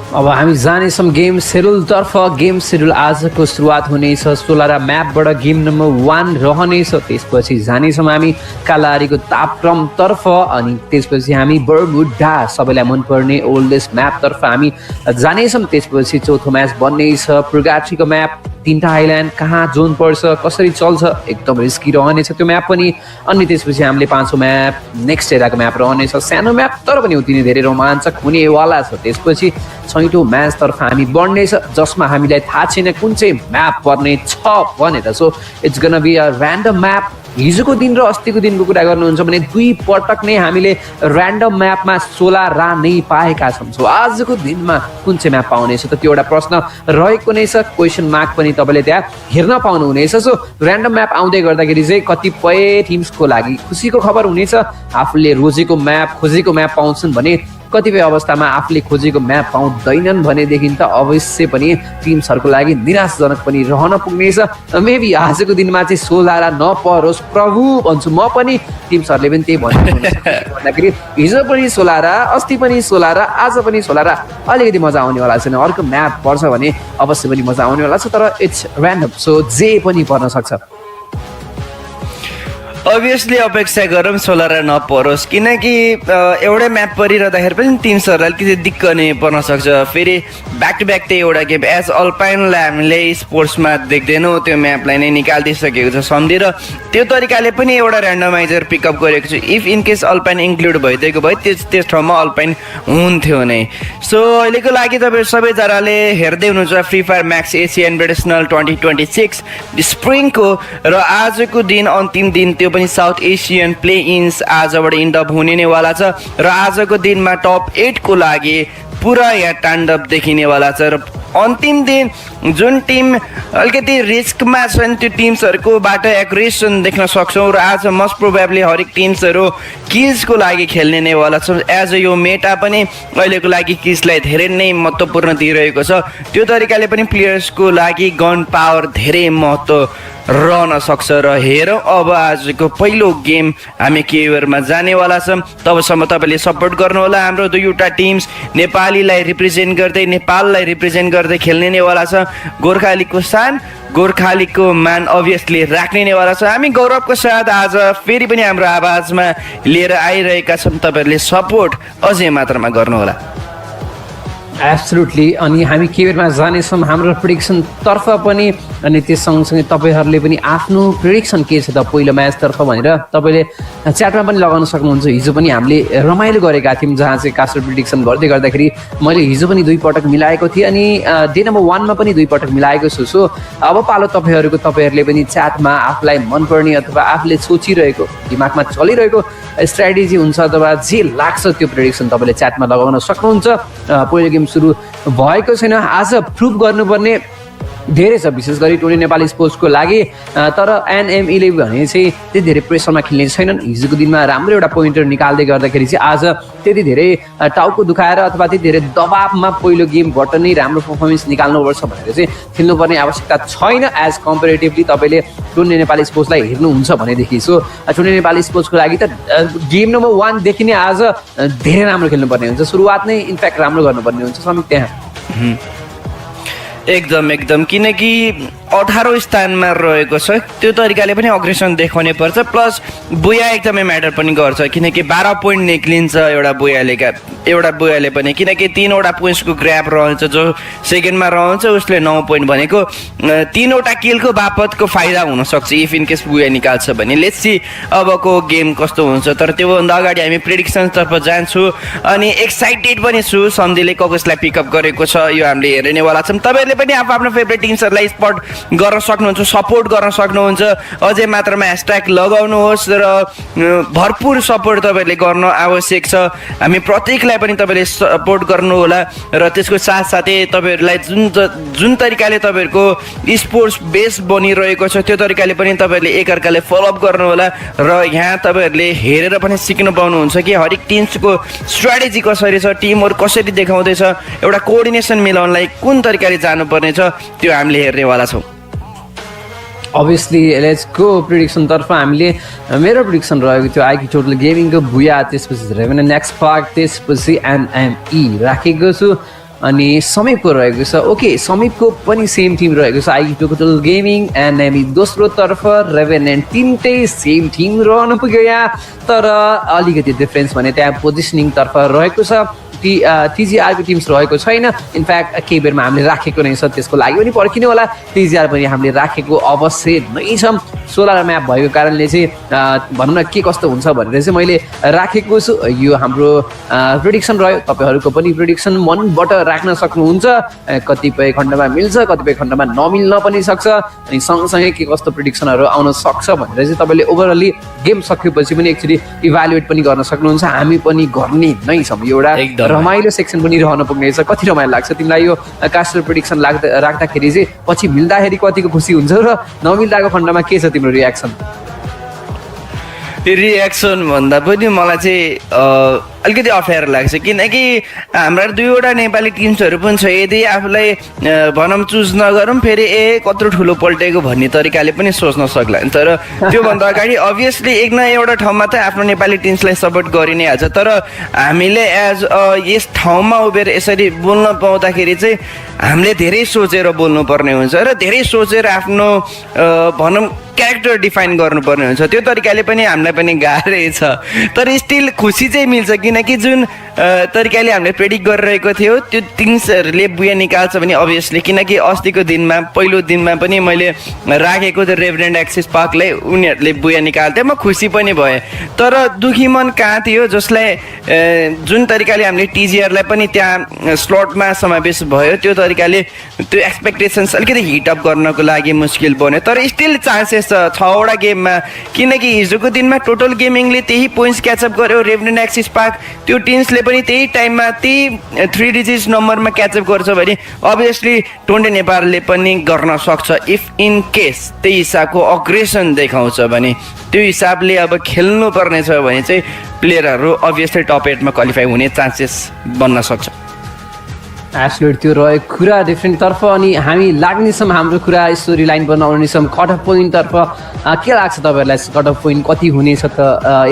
अब हामी जानेछौँ गेम सेड्युलतर्फ गेम सेड्युल आजको सुरुवात हुनेछ सोलारा म्यापबाट गेम नम्बर 1 रहनेछ त्यसपछि जानेछौँ हामी कालाहारीको तापक्रमतर्फ अनि त्यसपछि हामी बरमुडा सबैलाई मनपर्ने ओल्डेस्ट म्यापतर्फ हामी जानेछौँ त्यसपछि चौथो म्याच बन्नेछ पुर्गाट्रीको म्याप 3टा आइल्यान्ड कहाँ जोन पर्छ कसरी चल्छ एकदम रिस्की रहनेछ त्यो म्याप पनि अनि त्यसपछि हामीले 5औं म्याप नेक्स्ट एराको म्याप रहनेछ सानो म्याप तर पनि उति नै धेरै रोमाञ्चक हुनेवाला छ त्यसपछि 6औं म्याचतर्फ हामी बढ्नेछ जसमा हामीलाई थाहा छैन कुन चाहिँ म्याप पर्ने छ भनेर so it's gonna be a random map हिजोको दिन र अस्तिको दिनको कुरा गर्नुहुन्छ भने दुई पटक नै हामीले र्यान्डम म्यापमा सोलारा नै पाएका छौँ सो आजको दिनमा कुन चाहिँ म्याप पाउनेछ त त्यो एउटा प्रश्न रहेको नै छ क्वेसन मार्क पनि तपाईँले त्यहाँ हेर्न पाउनुहुनेछ सो र्यान्डम म्याप आउँदै गर्दाखेरि चाहिँ कतिपय टिम्सको लागि खुसीको खबर हुनेछ आफूले रोजेको म्याप खोजेको म्याप पाउँछन् भने कतिपय अवस्थामा आफूले खोजेको म्याप पाउँदैनन् भनेदेखि त अवश्य पनि टिम्सहरूको लागि निराशजनक पनि रहन पुग्नेछ मेबी आजको दिनमा चाहिँ सोलारा नपरोस् प्रभु भन्छु म पनि टिम्सहरूले पनि त्यही भन्दाखेरि हिजो पनि सोलारा अस्ति पनि सोलारा आज पनि सोलारा अलिकति मजा आउनेवाला छैन अर्को म्याप पर्छ भने अवश्य पनि मजा आउनेवाला छ तर इट्स र्यान्डम सो जे पनि पर्न सक्छ अभियसली अपेक्षा गरौँ सोलारा नपरोस् किनकि एउटै म्याप परिरहँदाखेरि पनि टिम्सहरूलाई अलिकति दिक्क नै पर्न सक्छ फेरि ब्याक टु ब्याक त्यही एउटा गेम एज अल्पाइनलाई हामीले स्पोर्ट्समा देख्दैनौँ त्यो म्यापलाई नै निकालिदिइसकेको छ सम्झेर त्यो तरिकाले पनि एउटा ऱ्यान्डमाइजर पिकअप गरेको छु if in case alpine include भइदिएको भए त्यस ठाउँमा अल्पाइन हुन्थ्यो नै सो अहिलेको लागि तपाईँ सबैजनाले हेर्दै हुनुहुन्छ फ्री फायर म्याक्स एसिया इन्भिटेसनल 2026 स्प्रिङको र आजको दिन अन्तिम दिन त्यो पनि साउथ एसियन प्ले इन्स आजबाट इन्डअप हुने नै वाला छ र आजको दिनमा टप 8 को लागि पुरा यहाँ ताण्डव देखिनेवाला छ र अन्तिम दिन जुन टिम अलिकति रिस्कमा छन् त्यो टिम्सहरूकोबाट एग्रेसन देख्न सक्छौँ र आज मोस्ट प्रोबेबली हरेक टिम्सहरू किल्सको लागि खेल्ने नै वाला छ एज यो मेटा पनि अहिलेको लागि किल्सलाई धेरै नै महत्त्वपूर्ण दिइरहेको छ त्यो तरिकाले पनि प्लेयर्सको लागि गन पावर धेरै महत्त्व रहन सक्छ र हेरौँ अब आजको पहिलो गेम हामी केवरमा जानेवाला छौँ तबसम्म तपाईँले सपोर्ट गर्नुहोला हाम्रो दुईवटा टिम्स नेपालीलाई रिप्रेजेन्ट गर्दै नेपाललाई रिप्रेजेन्ट गर्दै खेल्ने नेवाला छ गोर्खालीको सान गोर्खालीको मान अभियसली राख्ने नेवाला छ हामी गौरवको साथ आज फेरि पनि हाम्रो आवाजमा लिएर आइरहेका छौँ तपाईँहरूले सपोर्ट अझै मात्रामा गर्नुहोला एब्सोल्युटली अनि हामी केवेरमा जानेछौँ हाम्रो प्रेडिक्सन तर्फ पनि अनि त्यस सँगसँगै तपाईँहरूले पनि आफ्नो प्रेडिक्सन के छ त पहिलो म्याचतर्फ भनेर तपाईँले च्याटमा पनि लगाउन सक्नुहुन्छ हिजो पनि हामीले रमाइलो गरेका थियौँ जहाँ चाहिँ कास्टर प्रेडिक्सन गर्दै गर्दाखेरि मैले हिजो पनि 2 पटक मिलाएको थिएँ अनि डे नम्बर 1 मा पनि 2 पटक मिलाएको छु सो अब पालो तपाईँहरूले पनि च्याटमा आफूलाई मनपर्ने अथवा आफूले सोचिरहेको दिमागमा चलिरहेको स्ट्राटेजी हुन्छ अथवा जे लाग्छ त्यो प्रेडिक्सन तपाईँले च्याटमा लगाउन सक्नुहुन्छ पहिलो गेम सुरु भएको छैन आज प्रुभ गर्नुपर्ने धेरै छ विशेष गरी टोनी नेपाल स्पोर्ट्सको लागि तर एनएमईले भने चाहिँ त्यति धेरै प्रेसरमा खेल्ने छैनन् हिजोको दिनमा राम्रो एउटा पोइन्टर निकाल्दै गर्दाखेरि चाहिँ आज त्यति धेरै टाउको दुखाएर अथवा त्यति धेरै दबावमा पहिलो गेमबाट नै राम्रो पर्फर्मेन्स निकाल्नुपर्छ भनेर चाहिँ खेल्नुपर्ने आवश्यकता छैन एज कम्पेरिटिभली तपाईँले टोनी नेपाल स्पोर्ट्सलाई हेर्नुहुन्छ भनेदेखि सो टोनी नेपाल स्पोर्ट्सको लागि त गेम नम्बर 1 देखि नै आज धेरै राम्रो खेल्नुपर्ने हुन्छ सुरुवात नै इन्फ्याक्ट राम्रो गर्नुपर्ने हुन्छ समीप त्यहाँ एकदम किनकि 18औं स्थानमा रहेको छ त्यो तरिकाले पनि अग्रेसन देखाउने पर्छ प्लस बुया एकदमै म्याटर पनि गर्छ किनकि 12 पोइन्ट निक्लिन्छ एउटा बुयाले पनि किनकि 3वटा पोइन्ट्सको ग्र्याब रहन्छ जो सेकेन्डमा रहन्छ उसले 9 पोइन्ट भनेको 3वटा किलको बापतको फाइदा हुनसक्छ इफ इन केस बुया निकाल्छ भने लेट्स सी अबको गेम कस्तो हुन्छ तर त्योभन्दा अगाडि हामी प्रेडिक्सनतर्फ जान्छु अनि एक्साइटेड पनि छु सन्धिले कसलाई पिकअप गरेको छ यो हामीले हेर्नेवाला छौँ तपाईँहरूले पनि आफ्नो फेभरेट टिम्सहरूलाई स्पट गर्न सक्नुहुन्छ सपोर्ट गर्न सक्नुहुन्छ अझै मात्रामा ह्यासट्याग लगाउनुहोस् र भरपुर सपोर्ट तपाईँहरूले गर्न आवश्यक छ हामी प्रत्येकलाई पनि तपाईँले सपोर्ट गर्नुहोला र त्यसको साथसाथै तपाईँहरूलाई जुन तरिकाले तपाईँहरूको स्पोर्ट्स बेस बनिरहेको छ त्यो तरिकाले पनि तपाईँहरूले एकअर्काले फलोअप गर्नुहोला र यहाँ तपाईँहरूले हेरेर पनि सिक्नु पाउनुहुन्छ कि हरेक टिम्सको स्ट्राटेजी कसरी छ टिमहरू कसरी देखाउँदैछ एउटा कोअर्डिनेसन मिलाउनलाई कुन तरिकाले जानुपर्ने छ त्यो हामीले हेर्नेवाला छौँ अभियसली लेट्स गो प्रिडिक्सनतर्फ हामीले मेरो प्रिडिक्सन रहेको थियो आइक्यू टोटल गेमिङको बुया त्यसपछि रेभेनेन्ट एक्सपार्क त्यसपछि एनएमई राखेको छु अनि समीपको रहेको छ ओके समीपको पनि सेम टिम रहेको छ आइक्यू टोटल गेमिङ एनएमई दोस्रोतर्फ रेभेनेन्ट तिनटै सेम टिम रहनु पुग्यो यहाँ तर अलिकति डिफरेन्स भने त्यहाँ पोजिसनिङतर्फ रहेको छ टिजिआरको टिम्स रहेको छैन इनफ्याक्ट केही बेरमा हामीले राखेको नै छ त्यसको लागि पनि पर्खिनु होला टिजिआर पनि हामीले राखेको अवश्य नै छ 16 म्याप भएको कारणले चाहिँ भनौँ न के कस्तो हुन्छ भनेर चाहिँ मैले राखेको छु यो हाम्रो प्रेडिक्सन रह्यो तपाईँहरूको पनि प्रेडिक्सन मनबाट राख्न सक्नुहुन्छ कतिपय खण्डमा मिल्छ कतिपय खण्डमा नमिल्न पनि सक्छ अनि सँगसँगै के कस्तो प्रेडिक्सनहरू आउन सक्छ भनेर चाहिँ तपाईँले ओभरअली गेम सकेपछि पनि एक्चुअली इभ्यालुएट पनि गर्न सक्नुहुन्छ हामी पनि गर्ने नै छौँ एउटा रमाइलो सेक्सन पनि रहन पुग्नेछ कति रमाइलो लाग्छ तिमीलाई यो कास्टर प्रेडिक्सन राख्दाखेरि चाहिँ पछि मिल्दाखेरि कतिको खुसी हुन्छ र नमिल्दाको खण्डमा के छ तिम्रो रियाक्सन भन्दा पनि मलाई चाहिँ अलिकति अप्ठ्यारो लाग्छ किनकि हाम्रा दुईवटा नेपाली टिम्सहरू पनि छ यदि आफूलाई भनौँ चुज नगरौँ फेरि कत्रो ठुलो पल्टेको भन्ने तरिकाले पनि सोच्न सक्ला तर त्योभन्दा अगाडि अभियसली एक न एउटा ठाउँमा त आफ्नो नेपाली टिम्सलाई सपोर्ट गरि नै हाल्छ तर हामीले एज यस ठाउँमा उभिएर यसरी बोल्न पाउँदाखेरि चाहिँ हामीले धेरै सोचेर बोल्नुपर्ने हुन्छ र धेरै सोचेर आफ्नो भनौँ क्यारेक्टर डिफाइन गर्नुपर्ने हुन्छ त्यो तरिकाले पनि हामीलाई पनि गाह्रै छ तर स्टिल खुसी चाहिँ मिल्छ किनकि जुन तरिकाले हामीले प्रेडिक्ट गरिरहेको थियो त्यो टिम्सहरूले बुया निकाल्छ भने अभियसली किनकि अस्तिको दिनमा पहिलो दिनमा पनि मैले राखेको थियो रेभरेन्ट एक्सपार्कलाई उनीहरूले बुया निकाल्थ्यो म खुसी पनि भएँ तर दुखी मन कहाँ थियो जसलाई जुन तरिकाले हामीले टिजिआरलाई पनि त्यहाँ स्लटमा समावेश भयो त्यो तरिकाले त्यो एक्सपेक्टेसन्स अलिकति हिटअप गर्नको लागि मुस्किल बन्यो तर स्टिल चान्सेस छ 6वटा गेममा किनकि हिजोको दिनमा टोटल गेमिङले त्यही पोइन्ट्स क्याचअप गर्यो रेभरेन्ट एक्सपार्क त्यो टिम्सले पनि त्यही टाइममा त्यही 3 डिजिट नम्बरमा क्याचअप गर्छ भने अभियसली टोन्डे नेपालले पनि गर्न सक्छ इफ इन केस त्यही हिसाबको अग्रेसन देखाउँछ भने त्यो हिसाबले अब खेल्नु पर्ने छ भने चाहिँ प्लेयरहरू अभियसली टप 8 मा क्वालिफाई हुने चान्सेस बन्न सक्छ एब्सोल्युट त्यो रह्यो कुरा डिफ्रेन्टतर्फ अनि हामी लाग्नेछौँ हाम्रो कुरा स्टोरी लाइन बनाउनेछौँ कट अफ पोइन्टतर्फ के लाग्छ तपाईँहरूलाई कट अफ पोइन्ट कति हुनेछ त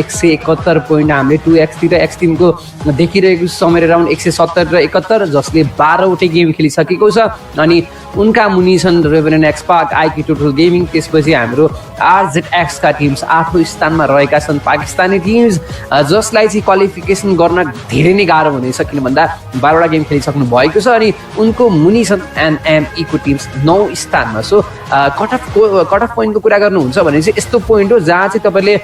171 पोइन्ट हामीले 2x र x टिमको देखिरहेको समय राउन्ड 170 र 71 जसले 12वटै गेम खेलिसकेको छ अनि उनका मुनि छन् रेभेनेन्ट एक्सपार्क आइक्यू टोटल गेमिङ त्यसपछि हाम्रो RZX का टिम्स 8औं स्थानमा रहेका छन् पाकिस्तानी टिम्स जसलाई चाहिँ क्वालिफिकेसन गर्न धेरै नै गाह्रो हुनेछ किन भन्दा 12वटा गेम खेलिसक्नु भएको छ अनि उनको मुनि छन् एनएमई को टिम्स 9 स्थानमा सो कट अफ पोइन्टको कुरा गर्नुहुन्छ भने चाहिँ यस्तो पोइन्ट हो जहाँ चाहिँ तपाईँले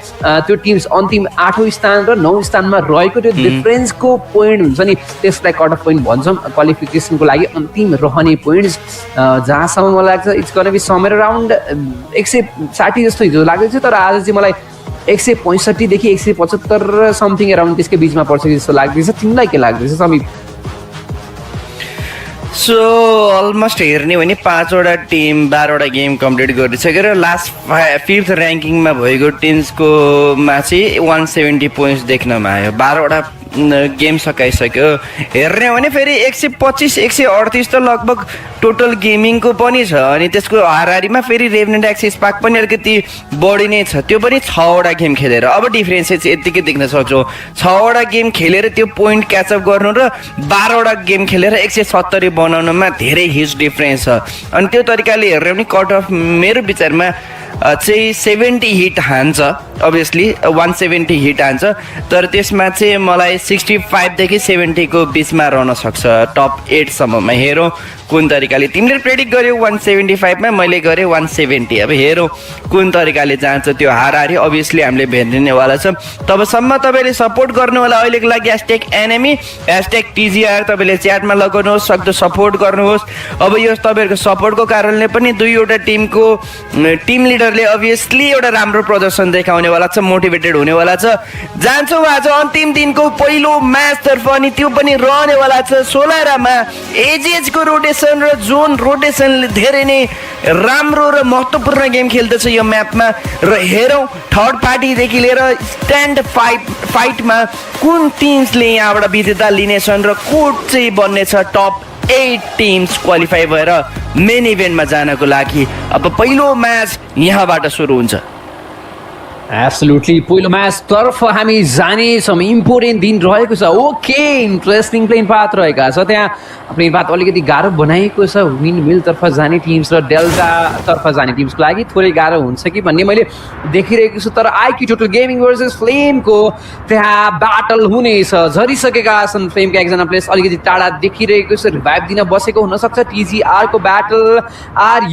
त्यो टिम्स अन्तिम 8औं स्थान र 9 स्थानमा रहेको त्यो डिफरेन्सको पोइन्ट हुन्छ नि त्यसलाई कट अफ पोइन्ट भन्छौँ क्वालिफिकेसनको लागि अन्तिम रहने पोइन्ट्स जहाँसम्म मलाई लाग्छ it's gonna be somewhere around 160 जस्तो हिजो लाग्दैछ तर आज चाहिँ मलाई 165 देखि 175 समथिङ अराउन्ड त्यसकै बिचमा पर्छ जस्तो लाग्दैछ तिमीलाई के लाग्दैछ समीप सो अलमोस्ट हेर्ने भने 5वटा टिम 12वटा गेम कम्प्लिट गरिसकेर लास्ट 5th ऱ्याङ्किङमा भएको टिम्सकोमा चाहिँ 170 पोइन्ट्स देख्नमा आयो 12वटा गेम सकाइसक्यो हेर्ने हो भने फेरि 125 138 त लगभग टोटल गेमिङको पनि छ अनि त्यसको हाराहारीमा फेरि रेभनेन्ट एक्सस्पार्क पनि अलिकति बढी नै छ त्यो पनि 6वटा गेम खेलेर अब डिफरेन्सेस यतिकै देख्न सक्छौँ 6वटा गेम खेलेर त्यो पोइन्ट क्याचअप गर्नु र 12वटा गेम खेलेर 170 बनाउनुमा धेरै ह्युज डिफरेन्स छ अनि त्यो तरिकाले हेरेर पनि कट अफ मेरो विचारमा चाहिँ 70 हिट हान्छ अभियसली 170 हिट हान्छ तर त्यसमा चाहिँ मलाई 65 देखि 70 को बिचमा रहन सक्छ टप 8 सम्ममा हेरौँ कुन तरिकाले तिमीले प्रेडिक्ट गर्यौ 175 मा मैले गरेँ 170 अब हेरौँ कुन तरिकाले जान्छ त्यो हाराहारी अभियसली हामीले भेट्नेवाला छ तबसम्म तपाईँले सपोर्ट गर्नु होला अहिलेको लागि #enemy #TGR तपाईँले च्याटमा लगाउनुहोस् सक्दो सपोर्ट गर्नुहोस् अब यो तपाईँहरूको सपोर्टको कारणले पनि दुईवटा टिमको टिम लिडरले अभियसली एउटा राम्रो प्रदर्शन देखाउनेवाला छ मोटिभेटेड हुनेवाला छ जान्छौँ आज अन्तिम दिनको पहिलो म्याचतर्फ अनि त्यो पनि रहनेवाला छ सोलारामा एजेजको रोटेसन र जोन रोटेसनले धेरै नै राम्रो र महत्त्वपूर्ण गेम खेल्दछ यो म्यापमा र हेरौँ थर्ड पार्टीदेखि लिएर स्ट्यान्ड फाइटमा कुन टिम्सले यहाँबाट विजेता लिनेछन् र को चाहिँ बन्नेछ टप 8 टिम्स क्वालिफाई भएर मेन इभेन्टमा जानको लागि अब पहिलो म्याच यहाँबाट सुरु हुन्छ एब्सोल्युटली पहिलो म्याच तर्फ हामी जानेछौँ इम्पोर्टेन्ट दिन रहेको छ ओके इन्ट्रेस्टिङ प्लेन पाथ रहेका छ त्यहाँ प्लेन पाथ अलिकति गाह्रो बनाइएको छ विन मिलतर्फ जाने टिम्स र डेल्टातर्फ जाने टिम्सको लागि थोरै गाह्रो हुन्छ कि भन्ने मैले देखिरहेको छु तर iQOO टोटल गेमिङ भर्सेस फ्लेमको त्यहाँ ब्याटल हुनेछ झरिसकेका छन् फ्लेमका एकजना प्लेयर्स अलिकति टाढा देखिरहेको छ रिभाइभ दिन बसेको हुनसक्छ TGRको ब्याटल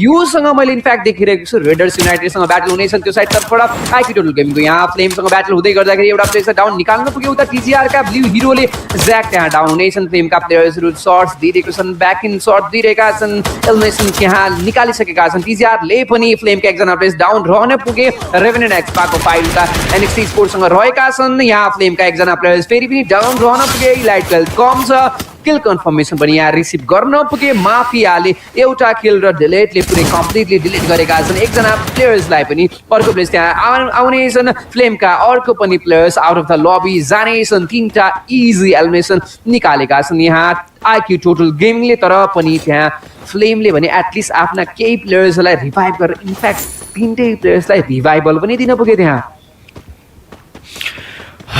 युसँग मैले इनफ्याक्ट देखिरहेको छु रेडर्स युनाइटेडसँग ब्याटल हुनेछन् त्यो साइडतर्फबाट iQOO टोटल गेमिङको यहाँ फ्लेमसँग ब्याटल हुँदै गर्दाखेरि एउटा प्लेयर डाउन निकाल्न पुग्यो उता TGRका ब्लू हिरोले ज्याक त्यहाँ डाउन हुनेछन् फ्लेमका प्लेयर्सहरू सर्ट्स दिइरहेको छन् ब्याक इन सर्ट दिइरहेका छन् एलिमिनेसन त्यहाँ निकालिसकेका छन् TGRले पनि फ्लेमका एकजना प्लेयर्स डाउन रहन पुगे रेभेनेन्ट एक्सपार्कको फाइट उता NXT स्पोर्ट्ससँग रहेका छन् यहाँ फ्लेमका एकजना प्लेयर्स फेरि पनि डाउन रहन पुगे लाइट वेल्थ कम छ किल कन्फर्मेसन पनि यहाँ रिसिभ गर्न पुगे माफियाले एउटा किल र डिलेटले पुरै कम्प्लिटली डिलिट गरेका छन् एकजना प्लेयर्सलाई पनि अर्को प्लेयर्स त्यहाँ आउनेछन् फ्लेमका अर्को पनि प्लेयर्स आउट अफ द लबी जानेछन् 3टा इजी एलिमिनेसन निकालेका छन् यहाँ iQOO टोटल गेमिङले तर पनि त्यहाँ फ्लेमले भने एटलिस्ट आफ्ना केही प्लेयर्सलाई रिभाइभ गरेर इनफ्याक्ट 3टै प्लेयर्सलाई रिभाइभल पनि दिन पुगे त्यहाँ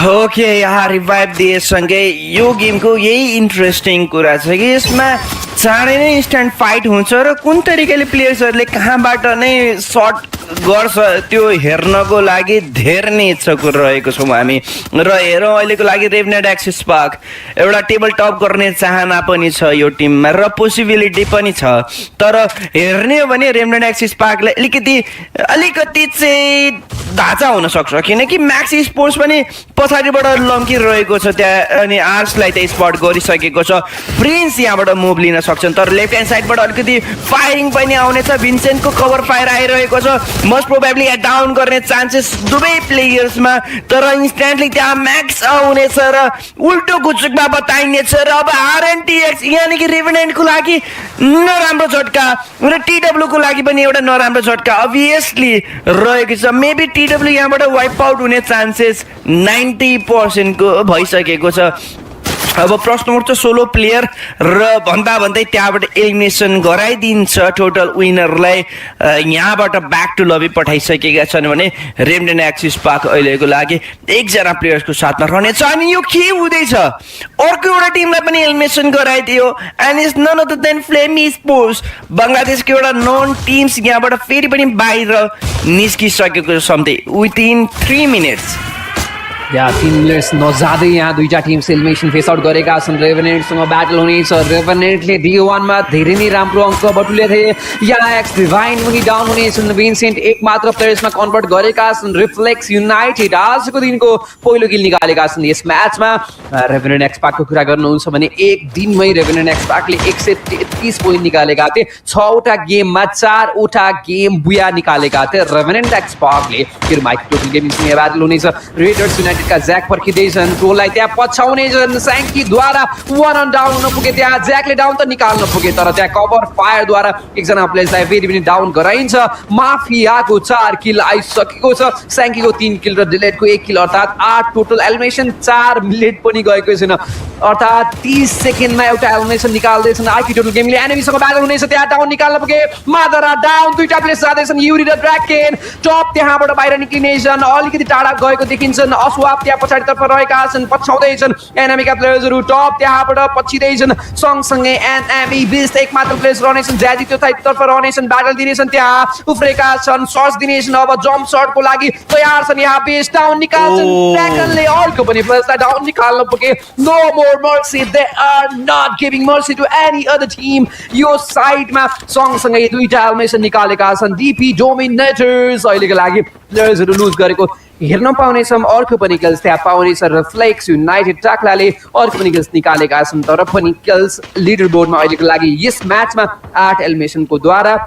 ओके यहाँ रिभाइभ दिएसँगै यो गेमको यही इन्ट्रेस्टिङ कुरा छ कि यसमा चाँडै नै इन्स्ट्यान्ट फाइट हुन्छ र कुन तरिकाले प्लेयर्सहरूले कहाँबाट नै सर्ट गर्छ त्यो हेर्नको लागि धेरै नै इच्छुक रहेको छौँ हामी र हेरौँ अहिलेको लागि रेभनेन्ट एक्सस्पार्क एउटा टेबल टप गर्ने चाहना पनि छ यो टिममा र पोसिबिलिटी पनि छ तर हेर्ने हो भने रेभनेन्ट एक्सस्पार्कलाई अलिकति चाहिँ ढाँचा हुनसक्छ किनकि म्याक्स स्पोर्ट्स पनि पछाडिबाट लम्किरहेको छ त्यहाँ अनि आर्ट्सलाई त्यहाँ स्पट गरिसकेको छ प्रिन्स यहाँबाट मुभ लिन सक्छन् तर लेफ्ट ह्यान्ड साइडबाट अलिकति फायरिङ पनि आउनेछ भिन्सेन्टको कभर फायर आइरहेको छ मोस्ट प्रोबेबली यहाँ डाउन गर्ने चान्सेस दुवै प्लेयर्समा तर इन्स्ट्यान्टली त्यहाँ म्याक्स आउनेछ र उल्टो गुचुकमा बताइनेछ र अब RNTX यानि कि रेभेनेन्टको लागि नराम्रो झट्का र TWको लागि पनि एउटा नराम्रो झट्का अभियसली रहेको छ मेबी TW यहाँबाट वाइप आउट हुने चान्सेस 90% को भइसकेको छ अब प्रश्न उठ्छ सोलो प्लेयर र भन्दै त्यहाँबाट एलिमिनेसन गराइदिन्छ टोटल विनरलाई यहाँबाट ब्याक टु लबी पठाइसकेका छन् भने रेभेनेन्ट एक्सस्पार्क अहिलेको लागि एकजना प्लेयर्सको साथमा रहनेछ अनि यो के हुँदैछ अर्को एउटा टिमलाई पनि एलिमिनेसन गराइदियो and is none other than flame sports बङ्गलादेशको एउटा नन टिम्स यहाँबाट फेरि पनि बाहिर निस्किसकेको समथिङ विथिन 3 मिनट्स या 3 मिनट्स नजाँदै यहाँ दुईटा टिम्स एलिमिनेसन फेस आउट गरेका छन् रेभेनेन्टसँग ब्याटल हुनेछ रेभेनेन्टले D1 मा धेरै नै राम्रो अङ्क बटुले थिए यहाँ एक्स डिभाइन पनि डाउन हुनेछन् भिन्सेन्ट एक मात्र प्लेयर्समा कन्भर्ट गरेका छन् रिफ्लेक्स युनाइटेड आजको दिनको पहिलो किल निकालेका छन् यस म्याचमा रेभेनेन्ट एक्सपार्कको कुरा गर्नुहुन्छ भने एक दिनमै रेभेनेन्ट एक्सपार्कले 133 पोइन्ट निकालेका थिए 6वटा गेममा 4वटा गेम बुया निकालेका थिए रेभेनेन्ट एक्सपार्कले फर्किएर माइक टोटल गेमिङसँग ब्याटल हुनेछ रेडर्स युनाइटेडका ज्याक पर्खिँदैछन् टोललाई त्यहाँ पछाउनेछन् स्याङ्कीद्वारा 1 अन डाउन हुन पुगे त्यहाँ ज्याकले डाउन त निकाल्न पुगे तर त्यहाँ कभर फायरद्वारा एकजना प्लेयर्सलाई फेरि पनि डाउन गराइन्छ माफियाको 4 किल आइसकेको छ स्याङ्कीको 3 किल र डिलेटको 1 किल अर्थात् 8 टोटल एलिमिनेसन 4 मिनेट पनि गएको छैन अर्थात् 30 सेकेन्डमा एउटा एलिमिनेसन निकाल्दैछन् आइक्यू टोटल गेमिङले एनिमीसँग ब्याटल हुनेछ त्यहाँ डाउन निकाल्न पुगे मादरा डाउन दुईटा प्लेयर्स जाँदैछन् युरी र ड्राकेन टप त्यहाँबाट बाहिर निक्लिनेछन् अलिकति टाढा गएको देखिन्छन् अस्वाप त्यहाँ पछाडितर्फ रहेका छन् पछाउँदैछन् एनिमीका प्लेयर्सहरू टप त्यहाँबाट पछिँदैछन् सँगसँगै एनएमई बिस्ट एक मात्र प्लेयर्स रहनेछन् ज्याजी त्यो साइडतर्फ रहनेछन् ब्याटल दिनेछन् त्यहाँ उफ्रेका छन् सर्च दिनेछन् अब जम्प सर्टको लागि तयार छन् यहाँ बेस डाउन निकाल्छन् ड्रागनले अर्को पनि प्लेयर्सलाई डाउन निकाल्न पुगे no more mercy they are not giving mercy to any other team यो साइडमा सँगसँगै दुईटा एलिमिनेसन निकालेका छन् डीपी डोमिनेटर्स अहिलेको लागि प्लेयर्सहरू लुज गरेको हेर्न पाउनेछौँ अर्को पनि किल्स त्यहाँ पाउनेछ रिफ्लेक्स युनाइटेड टाक्लाले अर्को पनि किल्स निकालेका छन् तर पनि किल्स लिडर बोर्डमा अहिलेको लागि यस म्याचमा 8 एलिमिनेसनको द्वारा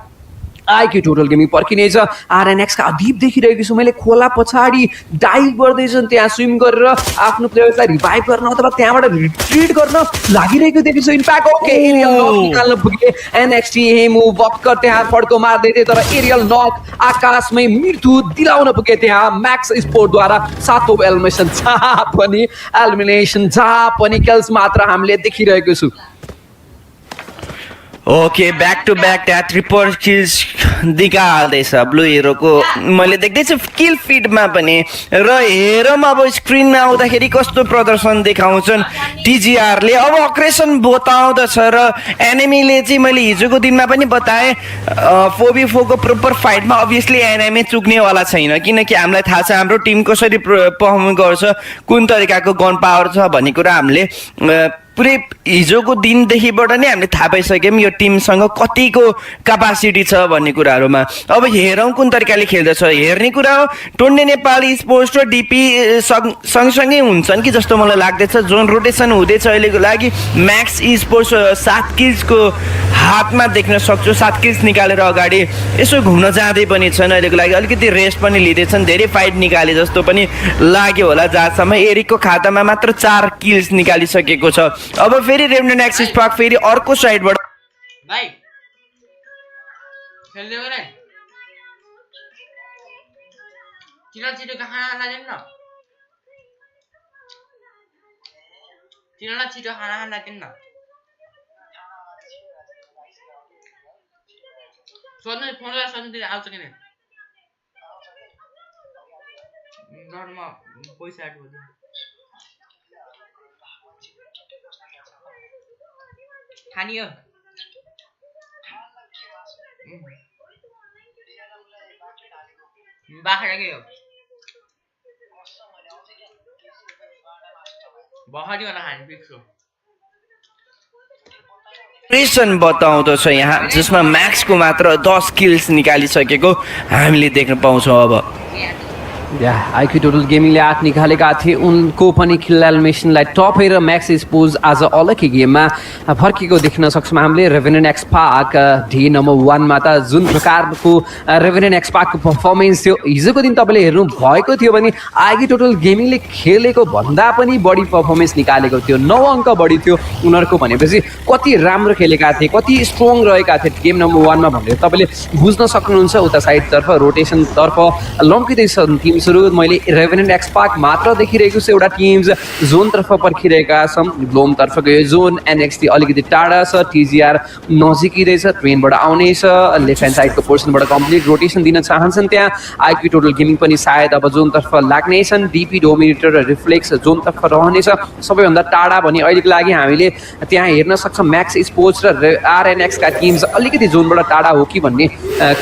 आइक्यू टोटल गेमिङ पर्खिनेछ आरएनएक्स का अदीप देखिरहेको छु मैले खोला पछाडि डाइभ गर्दैछन् त्यहाँ स्विम गरेर आफ्नो प्लेयर्सलाई रिभाइभ गर्न अथवा त्यहाँबाट रिट्रिट गर्न लागिरहेको देखेछु इम्प्याक्ट ओके एरियल नक निकाल्न पुगे एनएक्सटी हेमु वक्कर त्यहाँ फड्को मार्दै थिए तर एरियल नक आकाशमै मृत्यु दिलाउन पुगे त्यहाँ म्याक्स स्पोर्टद्वारा 7औं एलिमिनेसन जहाँ पनि किल्स मात्र हामीले देखिरहेको छु ओके ब्याक टु ब्याक त्यहाँ ट्रिपल किल्स निकाल्दैछ ब्लू हिरोको मैले देख्दैछु किल फिडमा पनि र हेरौँ अब स्क्रिनमा आउँदाखेरि कस्तो प्रदर्शन देखाउँछन् टिजिआरले अब अग्रेसन बताउँदछ र एनिमीले चाहिँ मैले हिजोको दिनमा पनि बताएँ 4v4 को प्रोपर फाइटमा अभियसली एनिमी चुक्नेवाला छैन किनकि हामीलाई थाहा छ हाम्रो टिम कसरी पर्फर्म गर्छ कुन तरिकाको गन पावर छ भन्ने कुरा हामीले पुरै हिजोको दिनदेखिबाट नै हामीले थाहा पाइसक्यौँ यो टिमसँग कतिको क्यापासिटी छ भन्ने कुराहरूमा अब हेरौँ कुन तरिकाले खेल्दछ हेर्ने कुरा हो टोन्डे नेपाल स्पोर्ट्स र डिपी सँगसँगै हुन्छन् कि जस्तो मलाई लाग्दैछ जोन रोटेसन हुँदैछ अहिलेको लागि म्याक्स स्पोर्ट्स 7 किल्सको हातमा देख्न सक्छु 7 किल्स निकालेर अगाडि यसो घुम्न जाँदै पनि छन् अहिलेको लागि अलिकति रेस्ट पनि लिँदैछन् धेरै फाइट निकाले जस्तो पनि लाग्यो होला जहाँसम्म एरिकको खातामा मात्र 4 किल्स निकालिसकेको छ अब फेरि रेभेनेन्ट एक्सस्पार्क फेरि अर्को साइडबाट भाइ खेल्दै हो रे छिटो खाना लाग्दैन न छिटो खाना खान लाग्दैन न सोध्नु फोन गरेर सोध्नु त्यो आउँछ किन डरमा पैसा एड गर्दिनु खानियो बाख्रा के हो बहरी वाला खाने फिक्स हो रेसन बताउँदछ यहाँ जसमा म्याक्सको मात्र 10 किल्स निकालिसकेको हामीले देख्न पाउँछौँ अब आइक्यू टोटल गेमिङले 8 निकालेका थिए उनको पनि किल एलिमिनेसनलाई टपेर म्याक्स स्पोर्ट्स आज अलग्गै गेममा फर्केको देख्न सक्छौँ हामीले रेभेनेन्ट एक्सपार्क डे नम्बर 1 मा त जुन प्रकारको रेभेनेन्ट एक्सपार्कको पर्फर्मेन्स थियो हिजोको दिन तपाईँले हेर्नु भएको थियो भने आइक्यू टोटल गेमिङले खेलेको भन्दा पनि बढी पर्फर्मेन्स निकालेको थियो 9 अङ्क बढी थियो उनीहरूको भनेपछि कति राम्रो खेलेका थिए कति स्ट्रङ रहेका थिए गेम नम्बर 1 मा भनेर तपाईँले बुझ्न सक्नुहुन्छ उता साइडतर्फ रोटेसनतर्फ लम्किँदैछन् टिम मैले रेभेनेन्ट एक्सपार्क मात्र देखिरहेको छु एउटा टिम्स जोनतर्फ पर्खिरहेका छन् ग्लोमतर्फको यो जोन एनएक्सटी अलिकति टाढा छ टिजिआर नजिकै छ ट्रेनबाट आउनेछ लेफ्ट ह्यान्ड साइडको पोर्सनबाट कम्प्लिट रोटेसन दिन चाहन्छन् त्यहाँ आइक्यू टोटल गेमिङ पनि सायद अब जोनतर्फ लाग्नेछन् डिपी डोमिनेटर र रिफ्लेक्स जोनतर्फ रहनेछ सबैभन्दा टाढा भने अहिलेको लागि हामीले त्यहाँ हेर्न सक्छौँ म्याक्स स्पोर्ट्स र आरएनएक्सका टिम्स अलिकति जोनबाट टाढा हो कि भन्ने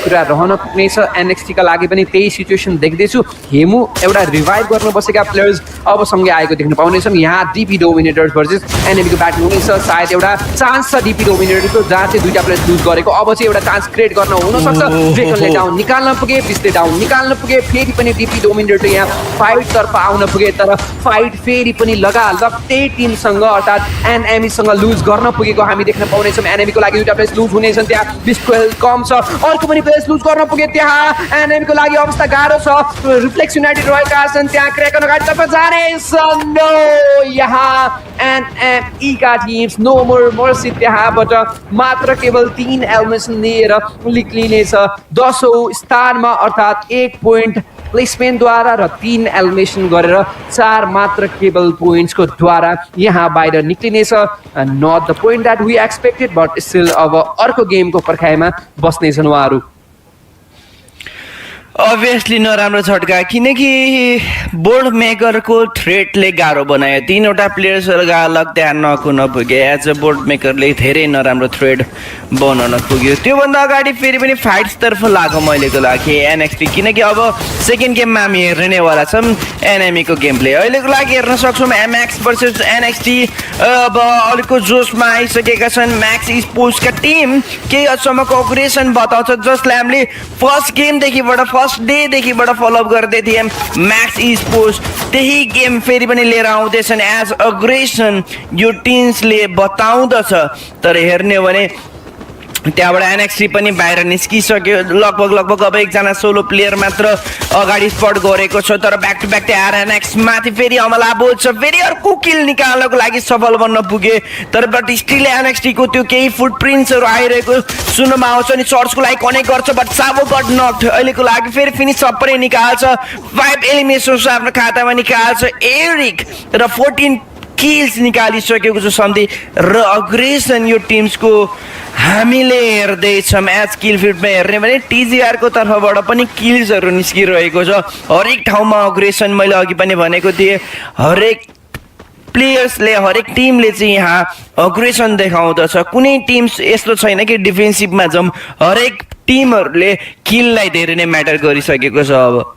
कुरा रहन पुग्नेछ एनएक्सटीका लागि पनि त्यही सिचुएसन देख्दैछु हेमु एउटा रिभाइभ गर्न बसेका प्लेयर्स अब सँगै आएको देख्न पाउनेछौँ। यहाँ डिपी डोमिनेटर्स भर्सेस एनएमीको ब्याटल हुनेछ। सायद एउटा चान्स छ डिपी डोमिनेटर्सको जहाँ चाहिँ दुईटा प्लेयर्स लुज गरेको। अब चाहिँ एउटा चान्स क्रिएट गर्न हुनसक्छ। ड्रेकनले डाउन निकाल्न पुगे, पिसले डाउन निकाल्न पुगे, फेरि पनि डिपी डोमिनेटर यहाँ फाइटतर्फ आउन पुगे, तर फाइट फेरि पनि लगालग त्यही टिमसँग अर्थात् एनएमीसँग लुज गर्न पुगेको हामी देख्न पाउनेछौँ। एनएमीको लागि दुईटा प्लेयर्स लुज हुनेछन्, त्यहाँ 20 हेल्थ कम छ। अर्को पनि प्लेयर्स लुज गर्न पुगे, त्यहाँ एनएमीको लागि अवस्था गाह्रो छ। रिफ्लेक्स युनाइटेड रहेका छन्, त्यहाँ क्रेकन अगाडितर्फ जानेछन्। यहाँ एनएमई का टिम्स नो मोर मर्सी त्यहाँबाट मात्र केवल 3 एलिमिनेसन लिएर निक्लिनेछ 10औं स्थानमा, अर्थात् 1 पोइन्ट प्लेसमेन्टद्वारा र 3 एलिमिनेसन गरेर 4 मात्र केवल पोइन्ट्सको द्वारा यहाँ बाहिर निक्लिनेछ। Not the point that we expected, but still अब अर्को गेमको पर्खाइमा बस्नेछन् उहाँहरू। अभियसली नराम्रो झट्का, किनकि बोर्ड मेकरको थ्रेटले गाह्रो बनायो। 3वटा प्लेयर्सहरू अलग त्यहाँ नपुगे। एज अ बोर्ड मेकरले धेरै नराम्रो थ्रेट बनाउन पुग्यो। त्योभन्दा अगाडि फेरि पनि फाइट्सतर्फ लाग्यो मैलेको लागि एनएक्सटी, किनकि अब सेकेन्ड गेममा हामी हेर्नेवाला छौँ एनएमीको गेम प्ले। अहिलेको लागि हेर्न सक्छौँ एमएक्स भर्सेस एनएक्सटी अब अर्को जोसमा आइसकेका छन्। म्याक्स स्पोर्ट्सका टिम केही हदसम्मको अपरेसन बताउँछ, जसलाई हामीले फर्स्ट गेमदेखिबाट फर्स्ट डेदेखिबाट फलोअप गर्दै थियौँ। म्याक्स स्पोर्ट्स त्यही गेम फेरि पनि लिएर आउँदैछन् एज अग्रेसन यो टिम्सले बताउँदछ। तर हेर्ने हो भने त्यहाँबाट एनएक्सटी पनि बाहिर निस्किसक्यो। लगभग अब एकजना सोलो प्लेयर मात्र अगाडि स्पट गरेको छ, तर ब्याक टु ब्याक आरएनएक्स माथि फेरि हमला बोल्छ, फेरि अर्को किल निकाल्नको लागि सफल बन्न पुगे। तर बट स्टिल एनएक्सटीको त्यो केही फुटप्रिन्ट्सहरू आइरहेको सुन्नमा आउँछ अनि सर्चको लागि कनेक्ट गर्छ, बट साबो गट नक्ड। अहिलेको लागि फेरि फिनिस सबै निकाल्छ, 5 एलिमिनेसन्स आफ्नो खातामा निकाल्छ एरिक र 14 किल्स निकालिसकेको छ सन्धि र अग्रेसन यो टिम्सको हामीले हेर्दैछौँ। एज किल फिडमा हेर्ने भने टिजिआरको तर्फबाट पनि किल्सहरू निस्किरहेको छ हरेक ठाउँमा। अग्रेसन मैले अघि पनि भनेको थिएँ, हरेक प्लेयर्सले हरेक टिमले चाहिँ यहाँ अग्रेसन देखाउँदछ। कुनै टिम्स यस्तो छैन कि डिफेन्सिभमा जाउँ, हरेक टिमहरूले किललाई धेरै नै म्याटर गरिसकेको छ अब।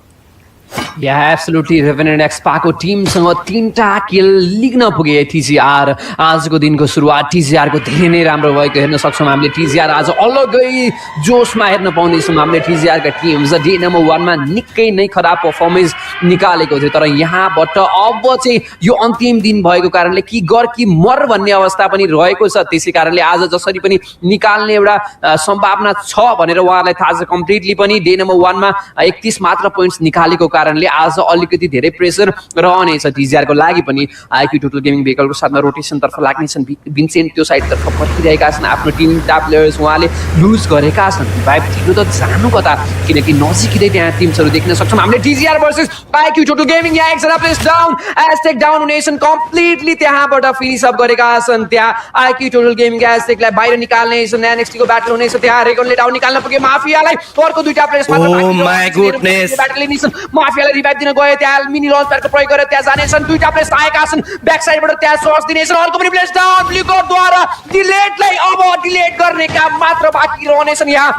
एब्सोल्युटली रेभेनेन्ट एक्सपार्कको टिमसँग 3टा किल लिग्न पुगे टिजिआर। आजको दिनको सुरुवात टिजिआरको धेरै नै राम्रो भएको हेर्न सक्छौँ हामीले। टिजिआर आज अलग्गै जोसमा हेर्न पाउनेछौँ हामीले। टिजिआरका टिम्स डे नम्बर 1मा निकै नै खराब पर्फर्मेन्स निकालेको थियो, तर यहाँबाट अब चाहिँ यो अन्तिम दिन भएको कारणले कि गर कि मर भन्ने अवस्था पनि रहेको छ। त्यसै कारणले आज जसरी पनि निकाल्ने एउटा सम्भावना छ भनेर उहाँहरूलाई थाहा छ कम्प्लिटली पनि। डे नम्बर 1मा 31 मात्र पोइन्ट्स निकालेको कारणले आज अलिकति धेरै प्रेसर रहनेछ टिजिआरको लागि पनि। आइक्यू टोटल गेमिङ भेहिकलको साथमा रोटेसनतर्फ लाग्नेछन्। भिन्सेन्ट त्यो साइडतर्फ फर्किरहेका छन्। आफ्नो टिमका प्लेयर्स उहाँले लुज गरेका छन्। भाइब छिटो त जानु कता, किनकि नजिकै त्यहाँ टिम्सहरू देख्न सक्छौँ हामीले। टिजिआर भर्सेस आइक्यू टोटल गेमिङ, यहाँ एकजना प्लेयर्स डाउन, एस्टेक डाउन हुनेछन् कम्प्लिटली। त्यहाँबाट फिनिस अप गरेका छन् त्यहाँ आइक्यू टोटल गेमिङ एस्टेकलाई बाहिर निकाल्नेछन्। एनएक्सटीको ब्याटल हुनेछ, त्यहाँ रेगनले डाउन निकाल्न पुगे माफियालाई। अर्को दुईटा प्लेयर्स मात्र ब्याटल लिनेछन्। माफियालाई रिभाइभ दिन गए, त्यहाँ मिनी लन्च प्याडको प्रयोग गरेर त्यहाँ जानेछन्। दुईटा प्लेयर्स आएका छन् ब्याक साइडबाट, त्यहाँ सर्च दिनेछन्। अर्को पनि प्लेयर्स डाउन ब्लिकरद्वारा डिलेटलाई अब डिलेट गर्ने काम मात्र बाँकी रहनेछन्। यहाँ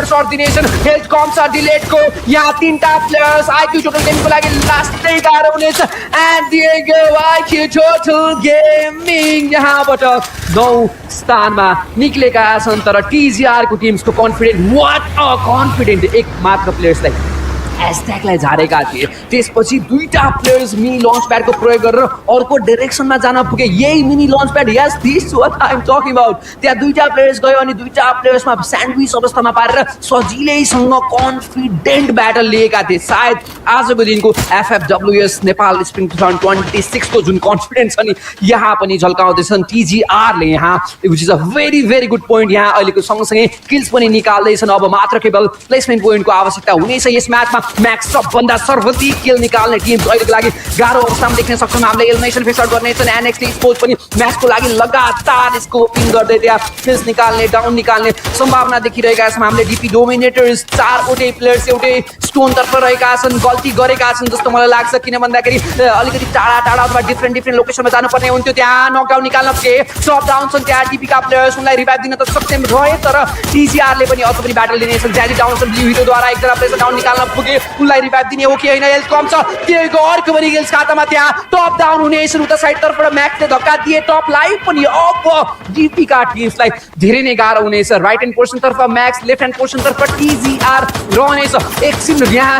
सर्च दिनेछन्, हेल्थ कम छ डिलेटको। यहाँ 3टा प्लेयर्स आइक्यू टोटल गेमिङको लागि लास्टै गाह्रो हुनेछ। एन्ड आइक्यू टोटल गेमिङ यहाँबाट 9 स्थानमा निक्लेका छन्। तर टिजिआरको टिम्सको कन्फिडेन्ट, वाट अ कन्फिडेन्ट, एक मात्र प्लेयर्सलाई एस्ट्याकलाई झारेका थिए। त्यसपछि दुईटा प्लेयर्स मिनी लन्च प्याडको प्रयोग गरेर अर्को डाइरेक्सनमा जान पुगे। यही mini launch pad, yes this what I am talking about. त्यहाँ दुईटा प्लेयर्स गयो अनि दुईटा प्लेयर्समा स्यान्डविच अवस्थामा पारेर सजिलैसँग कन्फिडेन्ट ब्याटल लिएका थिए। सायद आजको दिनको एफएफडब्ल्युएस नेपाल स्प्रिङ 2026 को जुन कन्फिडेन्स छ नि यहाँ पनि झल्काउँदैछन् टिजिआरले यहाँ, which is a very very good point. यहाँ अहिलेको सँगसँगै किल्स पनि निकाल्दैछन्। अब मात्र केवल प्लेसमेन्ट पोइन्टको आवश्यकता हुनेछ यस म्याचमा। म्याक्स सबभन्दा सर्वाधिक किल निकाल्ने टिम अहिलेको लागि गाह्रो अवस्थामा देख्न सक्छौँ हामीले। एलिमिनेसन फेस आउट गर्नेछन्। एनएक्सटी स्पोर्ट्स पनि म्याचको लागि लगातार स्कोपिङ गर्दै त्यहाँ किल्स निकाल्ने, डाउन निकाल्ने सम्भावना देखिरहेका छौँ हामीले। डिपी डोमिनेटर्स 4वटै प्लेयर्स एउटै स्टोनतर्फ रहेका छन्, गल्ती गरेका छन् जस्तो मलाई लाग्छ। किन भन्दाखेरि अलिकति टाढा टाढा अथवा डिफ्रेन्ट लोकेसनमा जानुपर्ने हुन्थ्यो। त्यहाँ नकडाउन निकाल्न पुगे, सब डाउन छन् त्यहाँ डिपीका प्लेयर्स। उनलाई रिभाइभ दिन त सक्षम रहे, तर टिजिआरले पनि अझ पनि ब्याटल लिनेछन्। ज्यादी डाउन छन्, ब्लू हिरोद्वारा एकजना प्लेयर डाउन निकाल्न पुगे। स्पोर्ट्सले उनलाई रिभाइभ दिने हो कि होइन हेल्थ कम छ त्यहीको अर्को पनि हेल्थ खातामा त्यहाँ टप डाउन हुनेछ उता साइडतर्फबाट म्याक्सले धक्का दिए टपलाई पनि अब डिपीका टिम्सलाई धेरै नै गाह्रो हुनेछ राइट ह्यान्ड पोर्सनतर्फ म्याक्स लेफ्ट ह्यान्ड पोर्सनतर्फ टिजिआर रहनेछ एकछिन यहाँ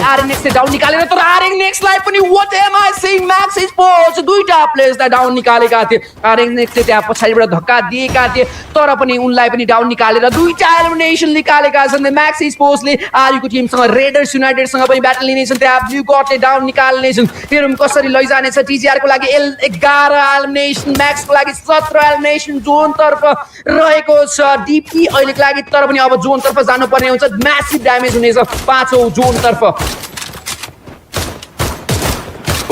आरएनएक्सले डाउन निकालेर तर आरएनएक्सलाई पनि what am I saying max sports दुईटा प्लेयर्सलाई डाउन निकालेका थिए आरएनएक्सले त्यहाँ पछाडिबाट धक्का दिएका थिए तर पनि उनलाई पनि डाउन निकालेर दुईटा एलिमिनेसन निकालेका छन् म्याक्स स्पोर्ट्सले आर्युको टिमसँग रेडर्स युनाइटेडसँग पनि ब्याटल लिनेछन् त्यहाँ ब्लू कटले डाउन निकाल्नेछन् हेरौँ कसरी लैजानेछ टिजिआरको लागि 11 एलिमिनेसन म्याक्सको लागि 17 एलिमिनेसन जोनतर्फ रहेको छ डिपी अहिलेको लागि तर पनि अब जोनतर्फ जानुपर्ने हुन्छ म्यासिभ ड्यामेज हुनेछ 5औं जोनतर्फ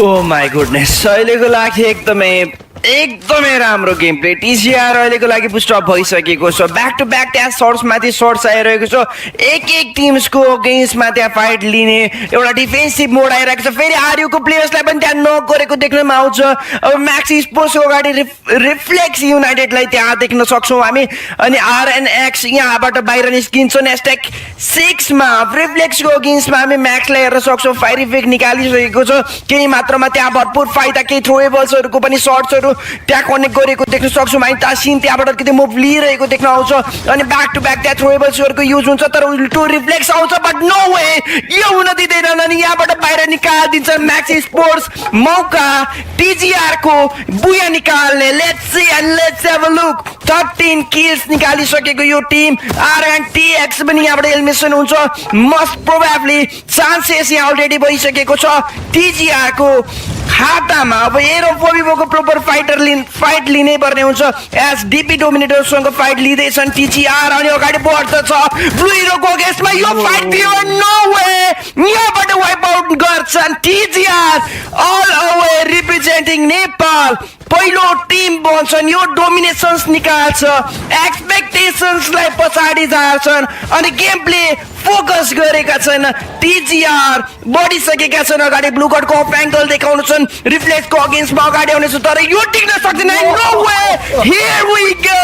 ओ माई गुडनेस अहिलेको लागि एकदमै राम्रो गेम प्ले टिसिआर अहिलेको लागि पुस्टअप भइसकेको छ ब्याक टु ब्याक त्यहाँ सर्ट्समाथि सर्ट्स आइरहेको छ एक टिम्सको अगेन्स्टमा त्यहाँ फाइट लिने एउटा डिफेन्सिभ मोड आइरहेको छ फेरि आर्युको प्लेयर्सलाई पनि त्यहाँ नक गरेको देख्नमा आउँछ अब म्याक्स स्पोर्ट्सको अगाडि रिफ्लेक्स युनाइटेडलाई त्यहाँ देख्न सक्छौँ हामी अनि आरएनएक्स यहाँबाट बाहिर निस्किन्छन् #6 रिफ्लेक्सको अगेन्स्टमा हामी म्याक्सलाई हेर्न सक्छौँ फायर इफेक्ट निकालिसकेको छ केही मात्रामा त्यहाँ भरपुर फाइट केही थ्रोएबल्सहरूको पनि सर्ट्सहरू त्यहाँ कनेक्ट गरेको देख्न सक्छौँ हामी तासिम त्यहाँबाट किती मुभ लिइरहेको देख्न आउँछ अनि ब्याक टु ब्याक त्यहाँ थ्रोएबल्सहरूको युज हुन्छ तर उल्टो रिफ्लेक्स आउँछ बट नो वे यो हुन दिँदैन अनि यहाँबाट बाहिर निकालिदिन्छ म्याक्स स्पोर्ट्स मौका टिजिआरको बुया निकाल्ने let's see and let's have a look 13 kills निकालिसकेको यो टिम RNX पनि यहाँबाट एलिमिनेसन हुन्छ मोस्ट प्रोबेबली चान्सेस यहाँ अलरेडी भइसकेको छ टिजिआरको खातामा अब एरोफोबिबोको प्रोपर फाइट लिनै पर्ने हुन्छ एज डिपी डोमिनेटर्ससँग फाइट लिँदैछन् टिजिआर अनि अगाडि बढ्दछ ब्लू हिरोको अगेन्स्टमा यो फाइट थियो नो वे यहाँबाट वाइप आउट गर्छन् टिजिआर अल अवे रिप्रेजेन्टिङ नेपाल पहिलो टिम बन्छन् यो डोमिनेसन्स निकाल्छ एक्सपेक्टेसन्सलाई पछाडि झार्छन् अनि गेम प्ले फोकस गरेका छन् टिजिआर बढिसकेका छन् अगाडि ब्लू कटको अफ एङ्गल देखाउनु छन् रिफ्लेक्सको अगेन्स्टमा अगाडि आउनेछ तर यो टिक्न सक्दैन no way here we go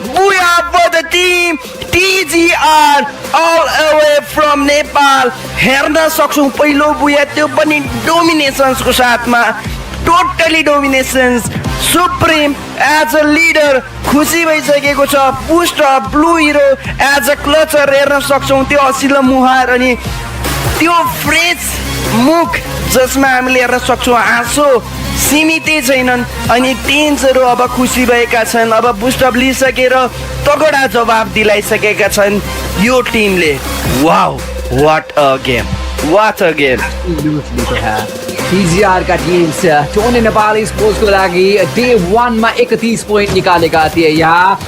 booyah for the team TGR all away from Nepal हेर्न सक्छौँ पहिलो बुया त्यो पनि डोमिनेसन्सको साथमा totally dominations supreme as a leader खुसी भइसकेको छ पुस्ट blue hero as a clutcher हेर्न सक्छौँ त्यो असिलो मुहार अनि त्यो फ्रेस मुख जसमा हामीले हेर्न सक्छौँ आँसो सीमितै छैनन् अनि टिम्सहरू अब खुसी भएका छन् अब बुस्टअप लिइसकेर तगडा जवाब दिलाइसकेका छन् यो टिमले वाउ वाट अ गेम टिजिआर का टिम्स टोन्डे नेपाल स्पोर्ट्सको लागि डे 1 मा 31 पोइन्ट निकालेका थिए यहाँ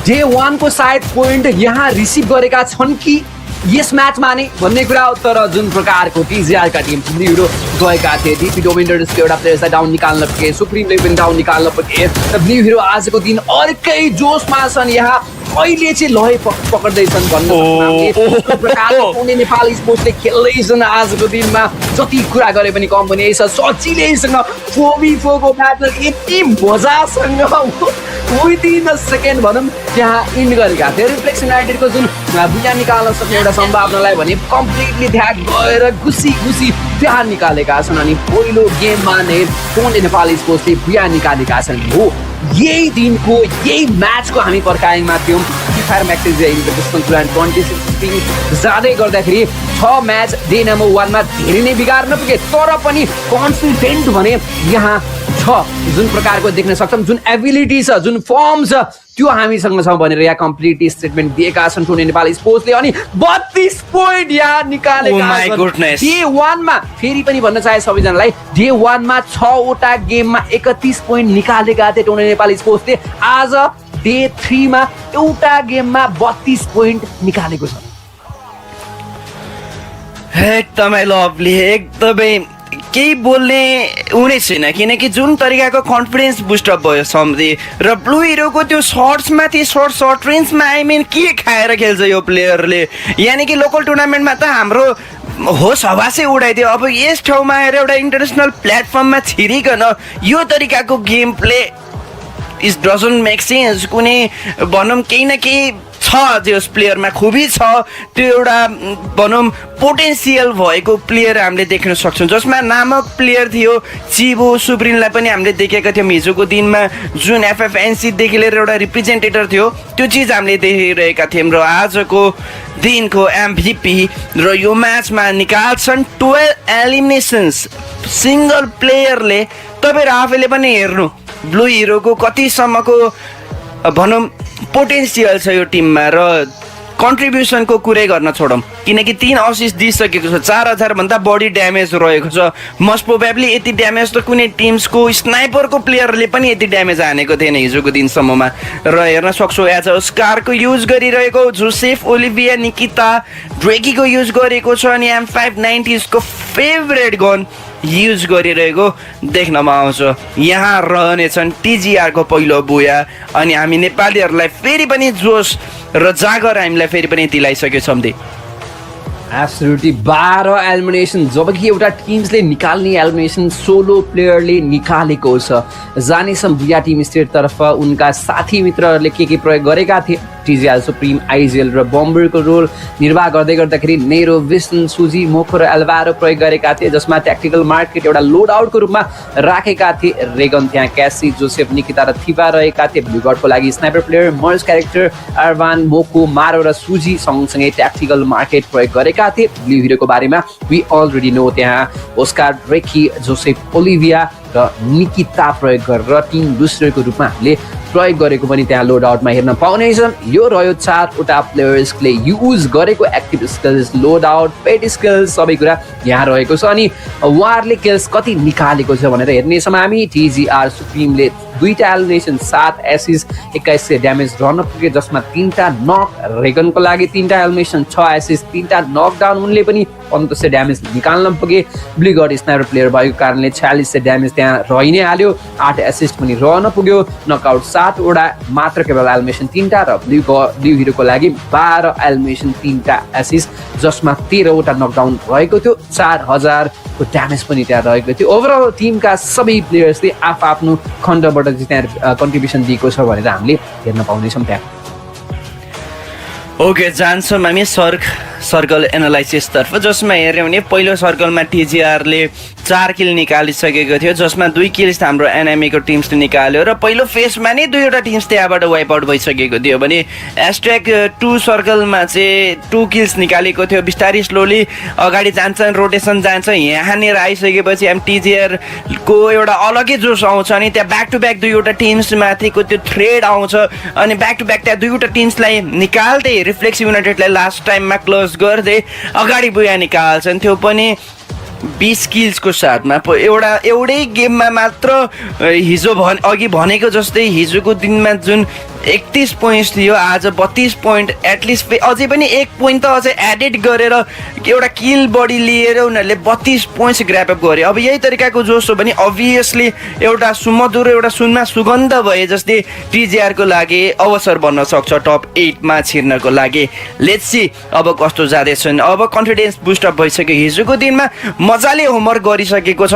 डे 1 को सायद पोइन्ट यहाँ रिसिभ गरेका छन् कि यस म्याचमा नै भन्ने कुरा हो तर जुन प्रकारको टिजिआर का टिम ब्लू गएका थिए डिपी डोमिनेटर्सको एउटा प्लेयर्सलाई डाउन निकाल्न पुगे सुप्रिमले पनि डाउन निकाल्न पुगे ब्लू हिरो आजको दिन अर्कै जोसमा छन् यहाँ अहिले चाहिँ लय पक्र्दैछन् भन्नु टोन्डे नेपाल स्पोर्ट्सले खेल्दैछन् आजको दिनमा जति कुरा गरे पनि कम पनि छ सजिलैसँग 4v4 को ब्याटल यति मजासँग विदिन अ सेकेन्ड भनौँ त्यहाँ इन्ड गरेका थिए रिफ्लेक्स युनाइटेडको जुन बुया निकाल्न सक्ने एउटा सम्भावनालाई भने कम्प्लिटली त्यहाँ गएर खुसी त्यहाँ निकालेका छन् अनि पहिलो गेममा नै टोन्डे नेपाल स्पोर्ट्सले बुया निकालेका छन् हो यही दिनको यही म्याचको हामी पर्खाइङमा थियौँ फायर म्याक्स एसिया इन्भिटेसनल 2016 जाँदै गर्दाखेरि 6 म्याच डे नम्बर 1 मा धेरै नै बिगार्न पुगे तर पनि कन्फिडेन्ट भने यहाँ छ जुन प्रकारको देख्न सक्छौँ जुन एबिलिटी छ जुन फर्म छ त्यो हामीसँग छ भनेर यहाँ कम्प्लिट स्टेटमेन्ट दिएका छन् टोन्डे नेपाल स्पोर्ट्सले अनि 32 पोइन्ट यहाँ निकालेका छन् डे 1 मा फेरि पनि भन्न चाहे सबैजनालाई डे 1 मा 6 वटा गेममा 31 पोइन्ट निकालेका थिए टोन्डे नेपाल स्पोर्ट्सले आज डे 3 मा एउटा गेममा 32 पोइन्ट निकालेको छ एकदमै लभली एकदमै केही बोल्ने हुने छैन किनकि जुन तरिकाको कन्फिडेन्स बुस्टअप भयो सम्झे र ब्लू हिरोको त्यो सर्ट्समाथि सर्ट रेन्जमा आई मिन के खाएर खेल्छ यो प्लेयरले यानि कि लोकल टुर्नामेन्टमा त हाम्रो होस हवासै उडाइदियो अब यस ठाउँमा आएर एउटा इन्टरनेसनल प्लेटफर्ममा छिरिकन यो तरिकाको game play is doesn't make sense कुनै भनौँ केही न केही छ त्यो प्लेयरमा खुबी छ, त्यो एउटा भनौँ पोटेन्सियल भएको प्लेयर हामीले देख्न सक्छौँ, जसमा नामक प्लेयर थियो चिबो सुप्रिमलाई पनि हामीले देखेका थियौँ हिजोको दिनमा, जुन एफएफएनसीदेखि लिएर एउटा रिप्रेजेन्टेटर थियो, त्यो चिज हामीले देखिरहेका थियौँ। र आजको दिनको एमभिपी र यो म्याचमा निकाल्छन् 12 एलिमिनेसन्स सिङ्गल प्लेयरले। तपाईँहरू आफैले पनि हेर्नु ब्लू हिरोको कतिसम्मको भनौँ पोटेन्सियल छ यो टिममा, र कन्ट्रिब्युसनको कुरै गर्न छोडौँ, किनकि 3 असिस्ट दिइसकेको छ, 4000 भन्दा बढी ड्यामेज रहेको छ। मोस्ट प्रोबेबली यति ड्यामेज त कुनै टिम्सको स्नाइपरको प्लेयरले पनि यति ड्यामेज हानेको थिएन हिजोको दिनसम्ममा। र हेर्न सक्छौँ एज अ स्कारको युज गरिरहेको जोसेफ ओलिभिया निकिता ड्रेकीको युज गरेको छ, अनि M590 को फेभरेट गन युज गरिरहेको देख्नमा आउँछ। यहाँ रहनेछन् टिजिआरको पहिलो बुया, अनि हामी नेपालीहरूलाई फेरि पनि जोस र जागर हामीलाई फेरि पनि दिलाइसकेको छौँ। एब्सोल्युटली 12 एलिमिनेसन, जबकि एउटा टिम्सले निकाल्ने एलिमिनेसन सोलो प्लेयरले निकालेको छ। जानेछौँ भुया टिम स्टेटतर्फ उनका साथी मित्रहरूले के प्रयोग गरेका थिए। टिजिआर सुप्रिम आइजिएल र बम्बरको रोल निर्वाह गर्दै गर्दाखेरि नेरो विस्न सुजी मोखो र एल्भारो प्रयोग गरेका थिए, जसमा ट्याक्टिकल मार्केट एउटा लोड आउटको रूपमा राखेका थिए। रेगन त्यहाँ क्यासी जोसेफ निकिता र थिपा रहेका थिए। ब्लुगडको लागि स्नाइपर प्लेयर मर्ज क्यारेक्टर अर्वान मोको मारो र सुजी सँगसँगै ट्याक्टिकल मार्केट प्रयोग गरेका थिए। ब्लू हिरोको बारेमा वी अलरेडी नो, त्यहाँ ओस्कार ड्रेकी जोसेफ ओलिभिया र निकिता प्रयोग गरेर टिम बुस्टरको रूपमा हामीले प्रयोग गरेको पनि त्यहाँ लोड आउटमा हेर्न पाउनेछन्। यो रह्यो 4वटा प्लेयर्सले युज गरेको एक्टिभ स्किल्स, लोड आउट, पेट स्किल्स सबै कुरा यहाँ रहेको छ। अनि उहाँहरूले किल्स कति निकालेको छ भनेर हेर्नेछौँ हामी। टिजिआर सुप्रिमले 2टा एलिमिनेसन 7 एसिस 2100 ड्यामेज रहन पुगे, जसमा 3टा नक, रेगनको लागि 3टा एलिमिनेसन 6 एसिस 3टा नकडाउन, उनले पनि 1500 ड्यामेज निकाल्न पुगे। ब्लुगड स्नाइपर प्लेयर भएको कारणले 4600 ड्यामेज त्यहाँ रहि नै हाल्यो, 8 एसिस्ट पनि रहन पुग्यो। नकआउट 7वटा मात्र केवल एलिमिनेसन 3टा, र ब्लू हिरोको लागि 12 एलिमिनेसन 3टा एसिस्ट, जसमा 13वटा नकडाउन रहेको थियो, 4000 को ड्यामेज पनि त्यहाँ रहेको थियो। ओभरअल टिमका सबै प्लेयर्सले आफ्नो खण्डबाट चाहिँ त्यहाँ कन्ट्रिब्युसन दिएको छ भनेर हामीले हेर्न पाउनेछौँ त्यहाँ। ओके, जान्छौँ हामी सर्कल एनालाइसिसतर्फ, जसमा हेऱ्यौँ भने पहिलो सर्कलमा टिजिआरले 4 किल निकालिसकेको थियो, जसमा 2 किल्स हाम्रो एनएमईको टिम्सले निकाल्यो, र पहिलो फेसमा नै 2वटा टिम्स त्यहाँबाट वाइप आउट भइसकेको थियो भने एस्ट्रेक 2 सर्कलमा चाहिँ 2 किल्स निकालेको थियो। बिस्तारै स्लोली अगाडि जान्छन्, रोटेसन जान्छ, यहाँनिर आइसकेपछि टिजिआरको एउटा अलग्गै जोस आउँछ, अनि त्यहाँ ब्याक टु ब्याक 2वटा टिम्समाथिको त्यो थ्रेड आउँछ, अनि ब्याक टु ब्याक त्यहाँ 2वटा टिम्सलाई निकाल्दै रिफ्लेक्स युनाइटेडलाई लास्ट टाइममा क्लोज गर्दै अगाडि बुया निकाल्छन्, त्यो पनि 20 किल्सको साथमा। एउटै गेममा मात्र हिजो अघि भनेको जस्तै हिजोको दिनमा जुन 31 पोइन्ट्स थियो, आज 32 पोइन्ट, एटलिस्ट अझै पनि 1 पोइन्ट त अझै एडेड गरेर एउटा किल बढी लिएर उनीहरूले 32 पोइन्ट्स ग्र्यापअप गरे। अब यही तरिकाको जोस हो भने अभियसली एउटा सुमधुर, एउटा सुनमा सुगन्ध भए जस्तै टिजिआरको लागि अवसर बन्न सक्छ टप 8 मा छिर्नको लागि। लेट्स सी अब कस्तो जाँदैछन्। अब कन्फिडेन्स बुस्टअप भइसक्यो, हिजोको दिनमा मजाले होमवर्क गरिसकेको छ।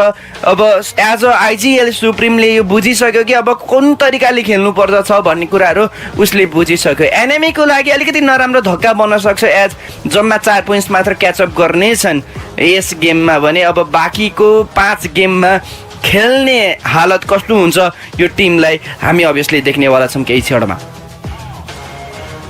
अब एज अ आइजिएल सुप्रिमले यो बुझिसक्यो कि अब कुन तरिकाले खेल्नु पर्दछ भन्ने कुरा उसले बुझिसक्यो। एनएमईको लागि अलिकति नराम्रो धक्का बन्न सक्छ, एज जम्मा 4 पोइन्ट्स मात्र क्याचअप गर्नेछन् यस गेममा भने अब बाँकीको 5 गेममा खेल्ने हालत कस्तो हुन्छ यो टिमलाई हामी अभियसली देख्नेवाला छौँ केही क्षणमा।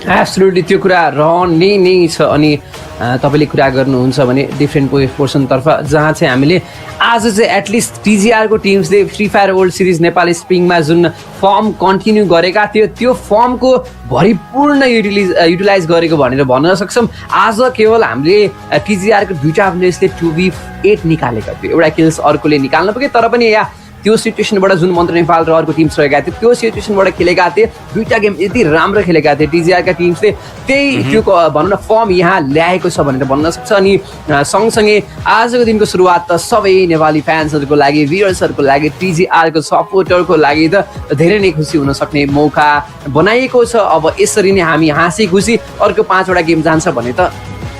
एब्सोल्युटली त्यो कुरा रहने नै छ। अनि तपाईँले कुरा गर्नुहुन्छ भने डिफ्रेन्ट पोर्सनतर्फ, जहाँ चाहिँ हामीले आज चाहिँ एटलिस्ट टिजिआरको टिम्सले free fire world series Nepal स्प्रिङमा जुन फर्म कन्टिन्यू गरेका थियो त्यो फर्मको भरिपूर्ण युटिलाइज गरेको भनेर भन्न सक्छौँ। आज केवल हामीले टिजिआरको 2टा प्लेयर्सले 2v8 निकालेका थियो, एउटा किल्स अर्कोले निकाल्न पुगे, तर पनि यहाँ त्यो सिचुएसनबाट जुन मन्त्र नेपाल र अर्को टिम्स रहेका थिए त्यो सिचुएसनबाट खेलेका थिए, 2टा गेम यति राम्रो खेलेका थिए टिजिआरका टिम्सले, त्यही त्यो भनौँ न फर्म यहाँ ल्याएको छ भनेर भन्न सक्छ। अनि सँगसँगै आजको दिनको सुरुवात त सबै नेपाली फ्यान्सहरूको लागि, भ्युअर्सहरूको लागि, टिजिआरको सपोर्टरको लागि त धेरै नै खुसी हुन सक्ने मौका बनाइएको छ। अब यसरी नै हामी हाँसी खुसी अर्को 5वटा गेम जान्छ भने त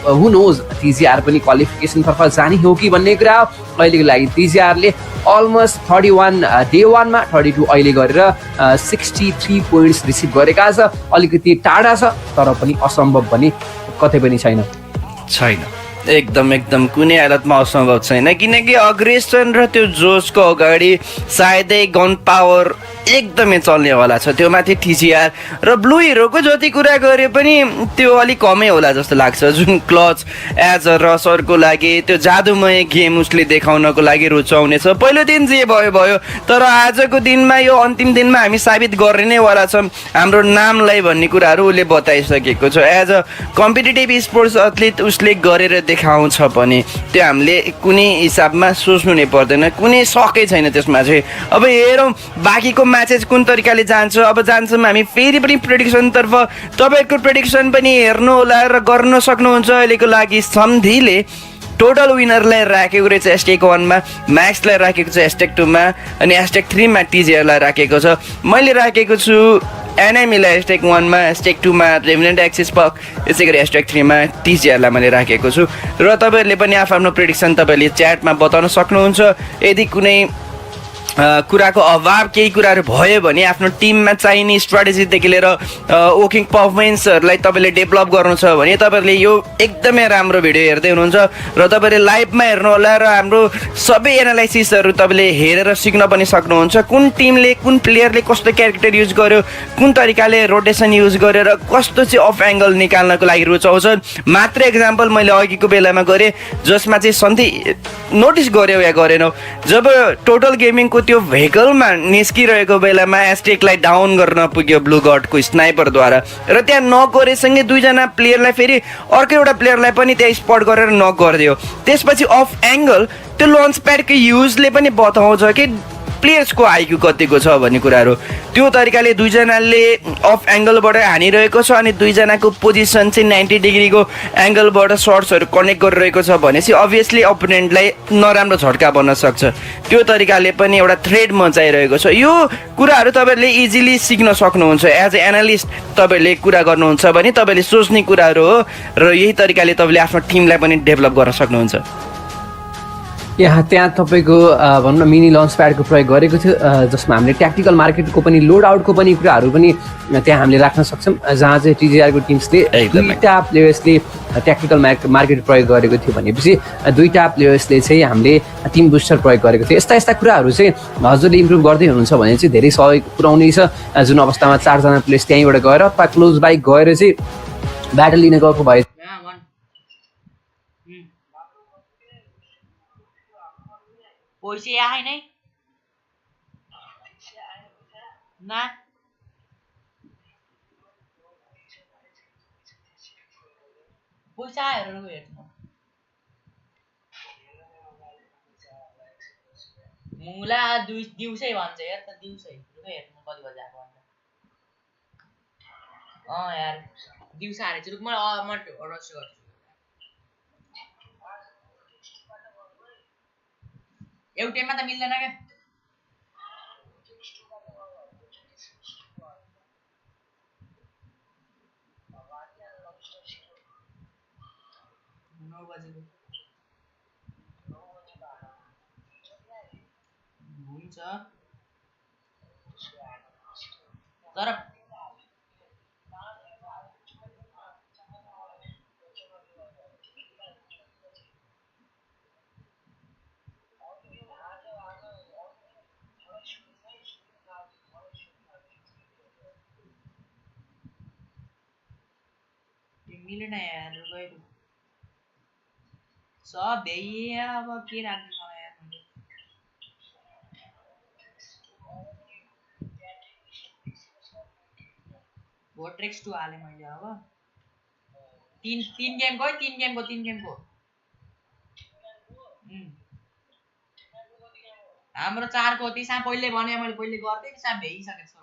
हु नोज टिजिआर पनि क्वालिफिकेसनतर्फ जाने हो कि भन्ने कुरा हो। अहिलेको लागि टिजिआरले अलमोस्ट 31 डे 1मा 32 अहिले गरेर 63 पोइन्ट्स रिसिभ गरेका छ। अलिकति टाढा छ तर पनि असम्भव भने कतै पनि छैन। एकदम कुनै हालतमा असम्भव छैन, किनकि अग्रेसन र त्यो जोसको अगाडि सायदै गन पावर एकदमै चल्नेवाला छ। त्यो माथि टिजिआर र ब्लू हिरोको जति कुरा गरे पनि त्यो अलिक कमै होला जस्तो लाग्छ। जुन क्लच एज अ रसरको लागि त्यो जादुमय गेम उसले देखाउनको लागि रुचाउनेछ। पहिलो दिन जे भयो, तर आजको दिनमा यो अन्तिम दिनमा हामी साबित गर्ने नै वाला छौँ हाम्रो नामलाई भन्ने कुराहरू उसले बताइसकेको छ। As a competitive sports athlete उसले गरेर देखाउँछ पनि त्यो हामीले कुनै हिसाबमा सोच्नु नै पर्दैन, कुनै सकै छैन त्यसमा चाहिँ। अब हेरौँ बाँकीको म्याचेस कुन तरिकाले जान्छ। अब जान्छौँ हामी फेरि पनि प्रेडिक्सनतर्फ। तपाईँहरूको प्रेडिक्सन पनि हेर्नु होला र गर्न सक्नुहुन्छ। अहिलेको लागि सम्धिले टोटल विनरलाई राखेको रहेछ एस्टेक 1मा, म्याक्सलाई राखेको छ एस्टेक 2मा अनि एस्टेक 3मा टिजिआरलाई राखेको छ। मैले राखेको छु एनएमईलाई एस्टेक 1मा, एस्टेक 2मा रेभेनेन्ट एक्सस्पार्क, यसै गरी एस्टेक 3मा टिजिआरलाई मैले राखेको छु। र तपाईँहरूले पनि आफ्नो प्रेडिक्सन तपाईँहरूले च्याटमा बताउन सक्नुहुन्छ। यदि कुनै कुराको अभाव केही कुराहरू भयो भने आफ्नो टिममा चाहिने स्ट्राटेजीदेखि लिएर वर्किङ पर्फर्मेन्सहरूलाई तपाईँले डेभलप गर्नु छ भने तपाईँहरूले यो एकदमै राम्रो भिडियो हेर्दै हुनुहुन्छ र तपाईँले लाइभमा हेर्नु होला र हाम्रो सबै एनालाइसिसहरू तपाईँले हेरेर सिक्न पनि सक्नुहुन्छ। कुन टिमले कुन प्लेयरले कस्तो क्यारेक्टर युज गर्यो, कुन तरिकाले रोटेसन युज गरेर कस्तो चाहिँ अफ एङ्गल निकाल्नको लागि रुचाउँछ। मात्र एक्जाम्पल मैले अघिको बेलामा गरेँ जसमा चाहिँ सन्धि नोटिस गर्यो या गरेनौ, जब टोटल गेमिङको त्यो भेहिकलमा निस्किरहेको बेलामा एस्टेकलाई डाउन गर्न पुग्यो ब्लू गडको स्नाइपरद्वारा र त्यहाँ नक गरेसँगै दुईजना प्लेयरलाई फेरि अर्को एउटा प्लेयरलाई पनि त्यहाँ स्पट गरेर नक गरिदियो। त्यसपछि अफ एङ्गल त्यो लन्च प्याडको युजले पनि बताउँछ कि प्लेयर्सको आइक्यू कतिको छ भन्ने कुराहरू। त्यो तरिकाले दुईजनाले अफ एङ्गलबाट हानिरहेको छ अनि दुईजनाको पोजिसन चाहिँ 90 डिग्रीको एङ्गलबाट सर्ट्सहरू कनेक्ट गरिरहेको छ भनेपछि अभियसली अपोनेन्टलाई नराम्रो झट्का बन्न सक्छ। त्यो तरिकाले पनि एउटा थ्रेड मचाइरहेको छ। यो कुराहरू तपाईँहरूले इजिली सिक्न सक्नुहुन्छ। एज ए एनालिस्ट तपाईँहरूले कुरा गर्नुहुन्छ भने तपाईँले सोच्ने कुराहरू हो र यही तरिकाले तपाईँले आफ्नो टिमलाई पनि डेभलप गर्न सक्नुहुन्छ। त्यहाँ तपाईँको भनौँ न मिनी लन्च प्याडको प्रयोग गरेको थियो जसमा हामीले ट्याक्टिकल मार्केटको पनि लोड आउटको पनि कुराहरू पनि त्यहाँ हामीले राख्न सक्छौँ, जहाँ चाहिँ टिजिआरको टिम्सले दुईवटा प्लेयर्सले ट्याक्टिकल मार्केट प्रयोग गरेको थियो भनेपछि दुईवटा प्लेयर्सले चाहिँ हामीले टिम बुस्टर प्रयोग गरेको थियो। यस्ता कुराहरू चाहिँ हजुरले इम्प्रुभ गर्दै हुनुहुन्छ भने चाहिँ धेरै सहयोग पुऱ्याउनेछ। जुन अवस्थामा 4 जना प्लेयर्स त्यहीँबाट गएर अथवा क्लोज बाइक गएर चाहिँ ब्याटल लिन गएको भए पैसे आए नहीं ना पैसा आएर हेर्नु मुला दिउँसै भन्छ यार त दिउँसै हेर्नु कति बजे आएको भन्छ। यार दिउँसै आएर चाहिँ म रस गर्छु। एउटैमा त मिल्दैन क्या। हुन्छ तर मिलेन यार गयो सब भ्याइए अब के राख्नु छ यार मैले। भोट्रेक्स 2 हालेँ मैले। अब तीन गेमको हाम्रो 4 को त्यसमा पहिले भने मैले पहिले गर्दै त्यसमा भ्याइसकेको छु।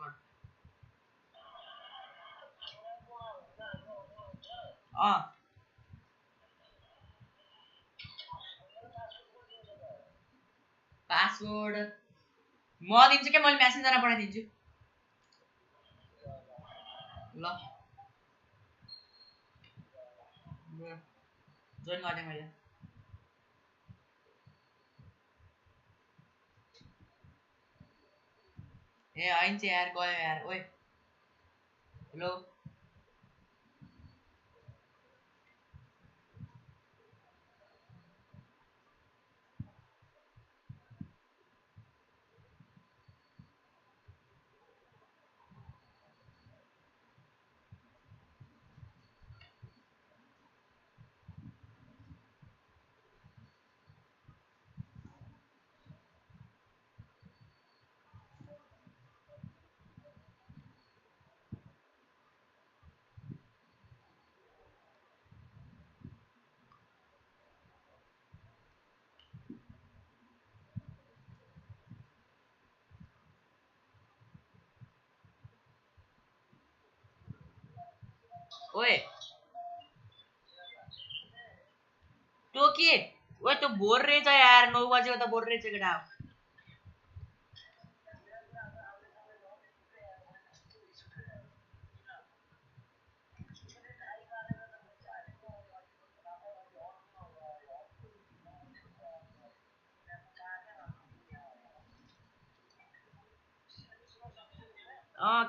पासवर्ड म दिन्छु के, मैले मेसेन्जरमा पठाइदिन्छु ल। जोइन गरेँ मैले ए होइन चाहिँ यार गयो यार ओए हेलो ओए त्यो के ओए त्यो बोर रहेछ यार 9 बजेको त बोर रहेछ केटा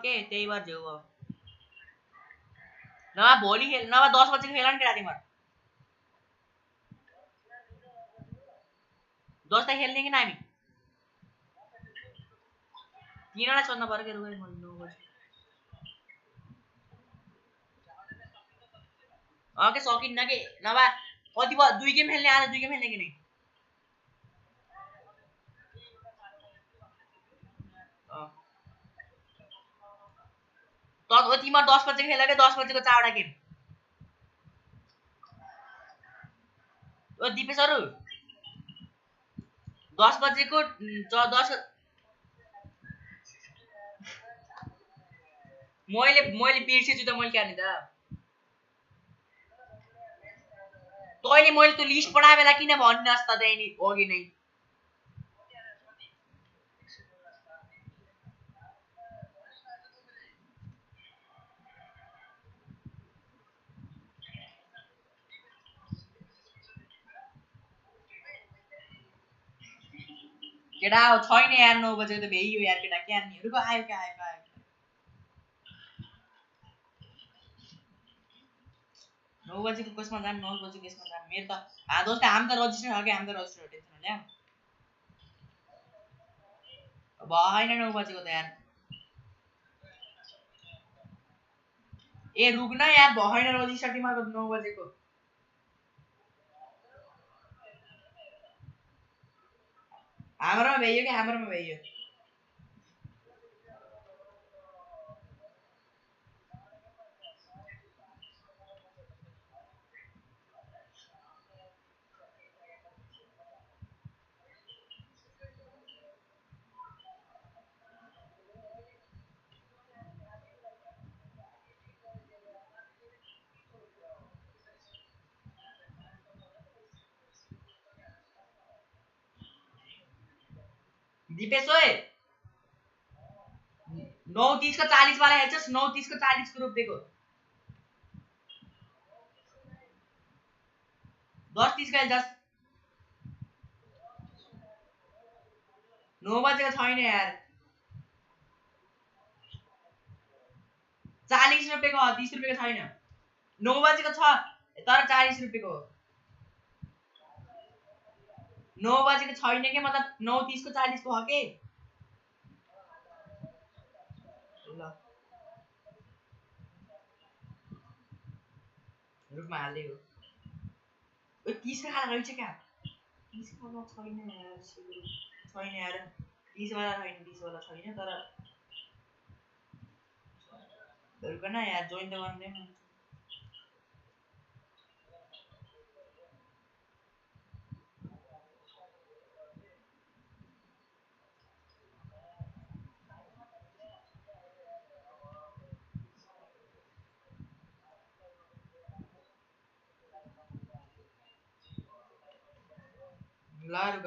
के त्यही बार झेउ अब नभए भोलि खेल नभए 10 बजेको खेला नि केटा तिमीहरू 10 त खेल्ने कि ना हामी तिनीहरूलाई सोध्न पर्यो के रुगै 9 बजे के सकिन्न कि नभए कति 2 गेम खेल्ने आज 2 गेम खेल्ने कि नै 10 बजेको खेल के 10 बजेको 4 वटा गेम ओ दिपेशहरु 10 बजेको 10 मैले बिर्सेछु त मैले के गर्ने त तैँले मैले त्यो लिस्ट पढाए बेला किन भन्नस् त त्यही अघि नै केटा छैन यार 9 बजेको त भ्याइयो यार केटा के हान्नेहरुको आयो के आयो 9 बजेको कसमा जाम 9 बजेको यसमा जाम मेरो त दोस्त हामी त रजिस्टर हो कि हामी त रजिस्टर टेन्सन नल्या अब हैन 9 बजेको त यार ए रुक्न यार भएन रजिस्टर तिमीहरुको 9 बजेको हाम्रोमा भ्याइयो कि हाम्रोमा भ्याइयो दिपेश ओए 9:30 को 40 वाला हेर्छस् 9:30 को 40 को रूप देखो 10:30 का हेर्छस् 9 बजेको छैन यार 40 रुपैयाँको 30 रुपैयाँको छैन 9 बजेको छ तर 40 रुपैयाँको 9 बजेको छैन के मतलब 9:30 को 40 को हो के ल रुपमा हाल्दियो ओ 30 का खाला रहेछ क्या 30 वाला छैन यार छैन यार 30 वाला छैन 30 वाला छैन तर रुक न यार जोइन त गर्दैन ल रुक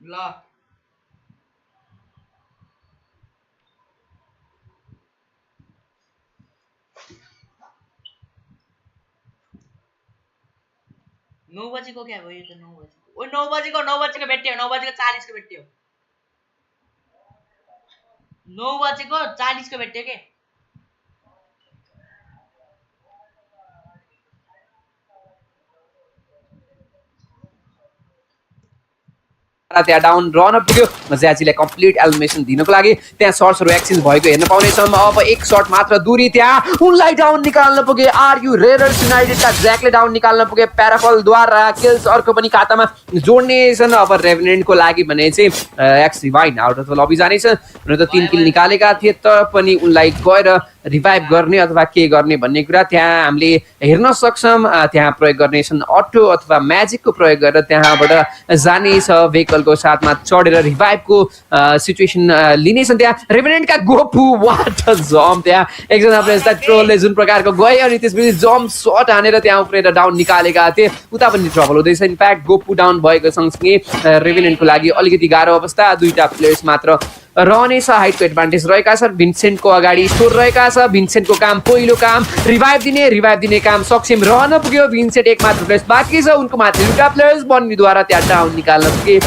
ल 9 बजेको क्या हो यो त 9 बजेको ओ 9 बजेको भेट्यो 9 बजेको 40 को भेट्यो 9 बजेको 40 को भेट्यो के त्यहाँ डाउन रहन पुग्यो ज्याजीलाई कम्प्लिट एलिमिनेसन दिनको लागि त्यहाँ सर्ट्सहरु एक्सचेन्ज भएको हेर्न पाउनेछौँ अब एक सर्ट मात्र दूरी त्यहाँ उनलाई डाउन निकाल्न पुगे आरयु रेभेनेन्ट युनाइटेडका ज्याकले डाउन निकाल्न पुगे प्याराफलद्वारा किल्स अर्को पनि खातामा जोड्नेछन् अब रेभेनेन्टको लागि भने चाहिँ एक्स रिभाइन आउट अफ लबी जानेछ हुन त 3 किल निकालेका थिए त पनि उनलाई गएर रिभाइभ गर्ने अथवा के गर्ने भन्ने कुरा त्यहाँ हामीले हेर्न सक्छौं त्यहाँ प्रयोग गर्नेछन् अटो अथवा म्याजिकको प्रयोग गरेर त्यहाँबाट जानेछ भेहिकलको साथमा चढेर रिभाइभको सिचुएसन लिनेछन् त्यहाँ रेभेनेन्टका गोपु वाट अ जम्प त्यहाँ एकजना प्लेयर्सलाई ट्रोलले जुन प्रकारको गयो अनि त्यसपछि जम्प शट हानेर त्यहाँ उफ्रेर डाउन निकालेका थिए उता पनि ट्रबल हुँदैछ इनफ्याक्ट गोपु डाउन भएको सँगसँगै रेभेनेन्टको लागि अलिकति गाह्रो अवस्था दुईटा प्लेयर्स मात्र रहनेछ हाइटको एडभान्टेज रहेका छ भिन्सेन्टको अगाडि स्कोर रहेका छ भिन्सेन्टको काम पहिलो काम रिभाइभ दिने काम सक्षम रहन पुग्यो भिन्सेन्ट एक मात्र प्लेयर्स बाँकी छ उनको मात्र दुईटा प्लेयर्स बन्नीद्वारा त्यहाँ डाउन निकाल्न पुगे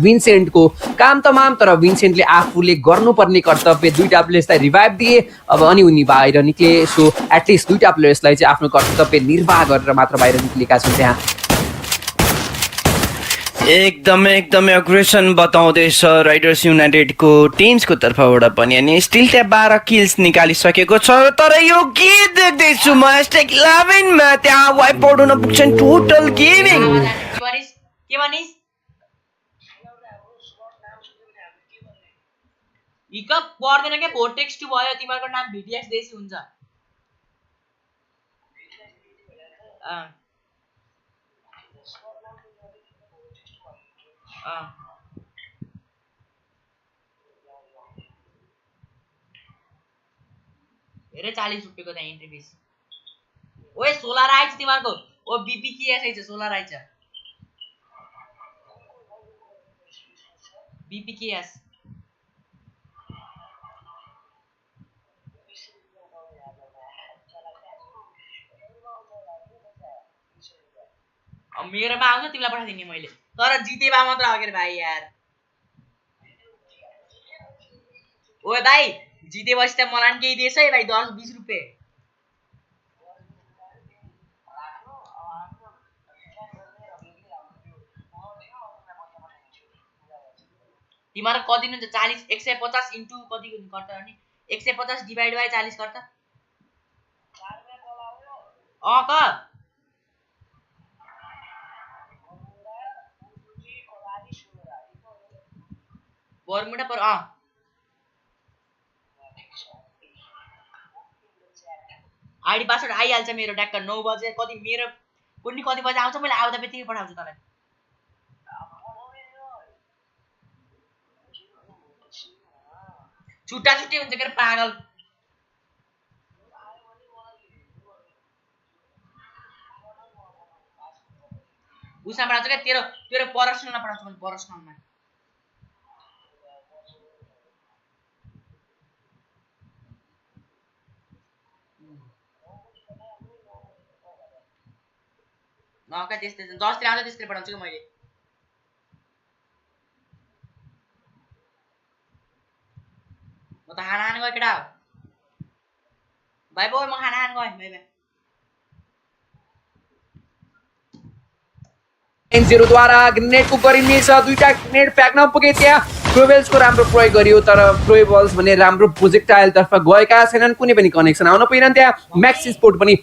भिन्सेन्टको काम तमाम तर भिन्सेन्टले आफूले गर्नुपर्ने कर्तव्य दुईटा प्लेयर्सलाई रिभाइभ दिए अब अनि उनी बाहिर निक्ले सो एटलिस्ट दुईटा प्लेयर्सलाई चाहिँ आफ्नो कर्तव्य निर्वाह गरेर मात्र बाहिर निक्लेका छन् त्यहाँ एकदमै अग्रेसन बताउँदैछ राइडर्स युनाइटेडको टिम्सको तर्फबाट पनि अनि स्टिल त्यहाँ 12 किल्स निकालिसकेको छ तर यो के देख्दैछु म #11 मा त्यहाँ वाइप आउट हुन पुग्छन् टोटल गेमिङ के भनिस हिकअप पर्दैन के भोर्टेक्स 2 भयो तिमीहरुको नाम VTX देशी हुन्छ हेरे 40 रुपैयाँको त्यहाँ एन्ट्री फिस ओए 16 आइछ तिमीहरुको ओ बीपी के आइछ 16 आइछ बीपी के एस अब मेरोमा आउँछ तिमीलाई पठाइदिने मैले तर जितेबा मात्र आउ के भाइ यार ओए भाइ जितेपछि त मलाई केही देछ है भाइ 10-20 रुपैयाँ तिम्रो कति हुन्छ 40 150 इन्टु कति गर्छ अनि 150 डिवाइड बाइ 40 गर्छ क बर्मुडा पर आइडी पासवर्ड आइहाल्छ मेरो ट्याक्क 9 बजे कति मेरो कुन्नी कति बजे आउँछ मैले आउँदा बित्तिकै पठाउँछु तपाईलाई छुट्टा छुट्टी हुन्छ के पागल उसा पठाउँछु के तेरो पर्सनलमा पठाउँछु मैले पर्सनलमा नका त्यस्तै जसले आउँछ त्यसले पठाउँछु के मैले म त खाना खान गए केटा भाइ बोल म खाना खान गए भाइ भाइ 0 द्वारा ग्रेनेडको गरिनेछ दुईटा ग्रेनेड फ्याक्न पुगे त्यहाँ प्रोवेल्सको राम्रो प्रयोग गरियो तर प्रोवेल्स भने राम्रो प्रोजेक्टाइल तर्फ गएका छैनन् कुनै पनि कनेक्सन आउन पाइनन् त्यहाँ म्याक्स स्पोर्ट पनि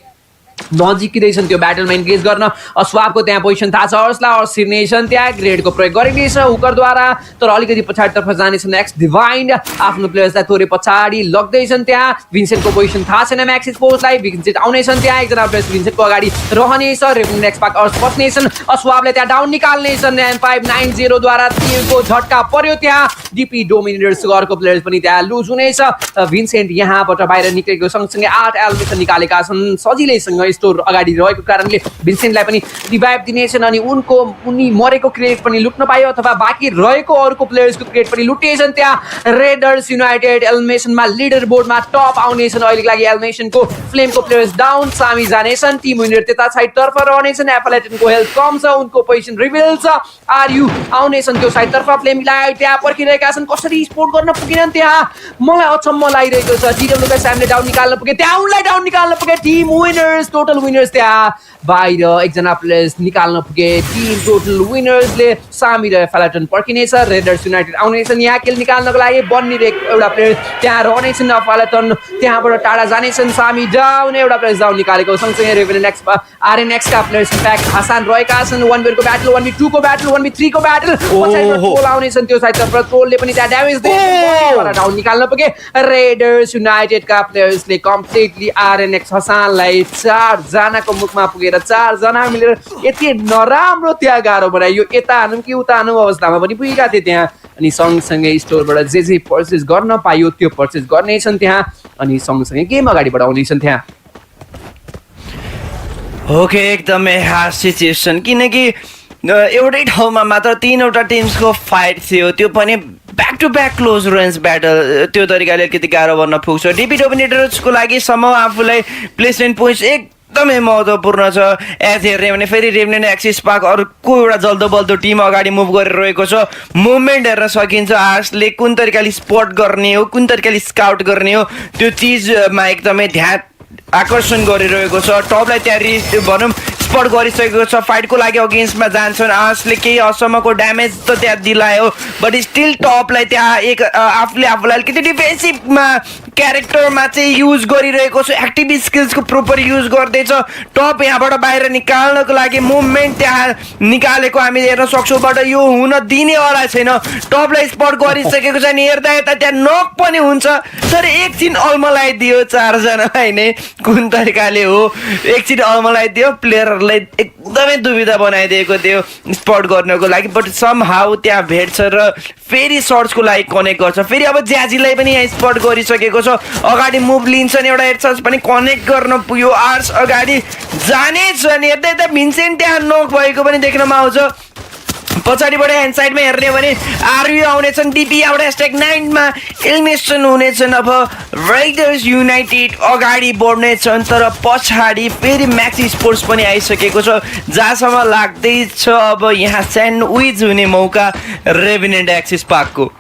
नजिकै त्यो ब्याटलमा इन्गेज गर्न अस्वाबको त्यहाँ पोजिसन थाहा छ अर्सलाई अर्स सिर्नेछन् त्यहाँ ग्रेडको प्रयोग गरिनेछ हुकरद्वारा तर अलिकति पछाडितर्फ जानेछन् एक्स डिभाइन आफ्नो प्लेयर्सलाई थोरै पछाडि लग्दैछन् त्यहाँ भिन्सेन्टको पोजिसन थाहा छैन म्याक्स स्पोर्ट्सलाई भिन्सेन्ट आउनेछन् त्यहाँ एकजना प्लेयर्स भिन्सेन्टको अगाडि रहनेछ रेभेनेन्ट एक्सपार्क अर्स बस्नेछन् अस्वाबले त्यहाँ डाउन निकाल्नेछन् 590 द्वारा तीरको झट्का पर्यो त्यहाँ डीपी डोमिनेटर्सको अर्को प्लेयर्स पनि त्यहाँ लुज हुनेछ भिन्सेन्ट यहाँबाट बाहिर निक्लेको सँगसँगै 8 एलिमिनेसन निकालेका छन् सजिलैसँग स्टोर अगाडि रहेको कारणले भिन्सेन्टलाई पनि रिभाइभ दिनेछन् अनि उनी मरेको क्रेडिट पनि लुट्न पायो अथवा बाँकी रहेको अरूको प्लेयर्सको क्रेडिट पनि लुटिएछन्। त्यहाँ रेडर्स युनाइटेड एलिमिनेसनमा लिडर बोर्डमा टप आउनेछन्। अहिलेको लागि एलिमिनेसनको फ्लेमको प्लेयर्स डाउन, सामी जानेछन्। टिम विनर त्यता साइडतर्फ रहनेछन्। एफएलएटनको हेल्थ कम छ, उनको पोजिसन रिभिल छ। आरयु आउनेछन् त्यो साइडतर्फ, फ्लेमलाई त्यहाँ पर्खिरहेका छन्। कसरी स्पोर्ट गर्न पुगेनन् त्यहाँ, मलाई अचम्म लागिरहेको छ। जिडब्ल्यूका सामले डाउन निकाल्न पुगे, त्यहाँ उनलाई डाउन निकाल्न पुगे। टिम विनर्स, टोटल विनर्स त्यहाँ बाहिर एकजना प्लेयर्स निकाल्न पुगे। टिम टोटल विनर्सले सामी र एफएलएटन पर्खिनेछ। रेडर्स युनाइटेड आउनेछन् यहाँ किल निकाल्नको लागि। बन्निरहेको एउटा प्लेयर त्यहाँ रहनेछन्। एफएलएटन त्यहाँबाट टाढा जानेछन्। सामी डाउन, एउटा प्लेयर्स डाउन निकालेको। सँगसँगै रेभेनेन्ट RNX का प्लेयर्स इम्प्याक्ट हासान रहेका छन्। 1v को ब्याटल, 1v2 को ब्याटल, 1v3 को ब्याटल। पछाडिबाट ट्रोल आउनेछन् त्यो साइडतर्फ। ट्रोलले पनि त्यहाँ ड्यामेज दिएर डाउन निकाल्न पुगे। रेडर्स युनाइटेडका प्लेयर्सले कम्प्लिटली RNX हसानलाई 4 जनाको मुखमा पुगेर 4 जना मिलेर यति नराम्रो त्यहाँ गाह्रो बनायो। यता हानौँ कि उता हानौँ अवस्थामा पनि पुगेका थिए त्यहाँ। अनि सँगसँगै स्टोरबाट जे पर्चेस गर्न पायो त्यो पर्चेस गर्नेछन् त्यहाँ। अनि सँगसँगै गेम अगाडि बढाउनेछन् त्यहाँ। ओके, एकदमै हार्ड सिचुएसन, किनकि एउटै ठाउँमा मात्र 3वटा टिम्सको फाइट थियो, त्यो पनि back to back close range battle. त्यो तरिकाले अलिकति गाह्रो बन्न पुग्छ। डिबी डोमिनेटर्सको लागि आफूलाई प्लेसमेन्ट पोइन्ट्स एकदमै महत्त्वपूर्ण छ। एज हेर्ने भने फेरि रेभनेन्ट एक्सस्पार्क अर्को एउटा जल्दो बल्दो टिम अगाडि मुभ गरिरहेको छ। मुभमेन्ट हेर्न सकिन्छ। आर्ट्सले कुन तरिकाले स्पट गर्ने हो, कुन तरिकाले स्काउट गर्ने हो, त्यो चिजमा एकदमै ध्यान आकर्षण गरिरहेको छ। टपलाई त्यहाँ भनौँ स्पट गरिसकेको छ। फाइटको लागि अगेन्स्टमा जान्छन्। आर्ट्सले केही असम्मको ड्यामेज त त्यहाँ दिलायो, बट स्टिल टपलाई त्यहाँ आफूले आफूलाई अलिकति डिफेन्सिभमा क्यारेक्टरमा चाहिँ युज गरिरहेको छ। एक्टिभ स्किल्सको प्रोपर युज गर्दैछ। टप यहाँबाट बाहिर निकाल्नको लागि मुभमेन्ट त्यहाँ निकालेको हामी हेर्न सक्छौँ। बट यो हुन दिनेवाला छैन। टपलाई स्पट गरिसकेको छ नि, हेर्दा यता त्यहाँ नक पनि हुन्छ। तर एकछिन अल्मलाइदियो 4 जनालाई नै, कुन तरिकाले हो एकछिन अल्मलाइदियो। प्लेयरहरूलाई एकदमै दुविधा बनाइदिएको थियो स्पट गर्नको लागि। बट सम हाउ त्यहाँ भेट्छ र फेरि सर्ट्सको लागि कनेक्ट गर्छ। फेरि अब ज्याजीलाई पनि यहाँ स्पट गरिसकेको छ। अगाडि मुभ लिन्छन्, एउटा हेडसट पनि कनेक्ट गर्न पुग्यो। आर्ट्स अगाडि जानेछ नि, हेर्दा यता भिन्सेन्ट त्यहाँ नक भएको पनि देख्नमा आउँछ। पछाडिबाट ह्यान्ड साइडमा हेर्ने भने आरयु आउनेछन्। डिपी एउटा #9मा एलिमिनेसन हुनेछन्। अब रेडर्स युनाइटेड अगाडि बढ्नेछन्, तर पछाडि फेरि म्याक्स स्पोर्ट्स पनि आइसकेको छ, जहाँसम्म लाग्दैछ अब यहाँ स्यान्डविच हुने मौका रेभेनेन्ट एक्सस्पार्कको।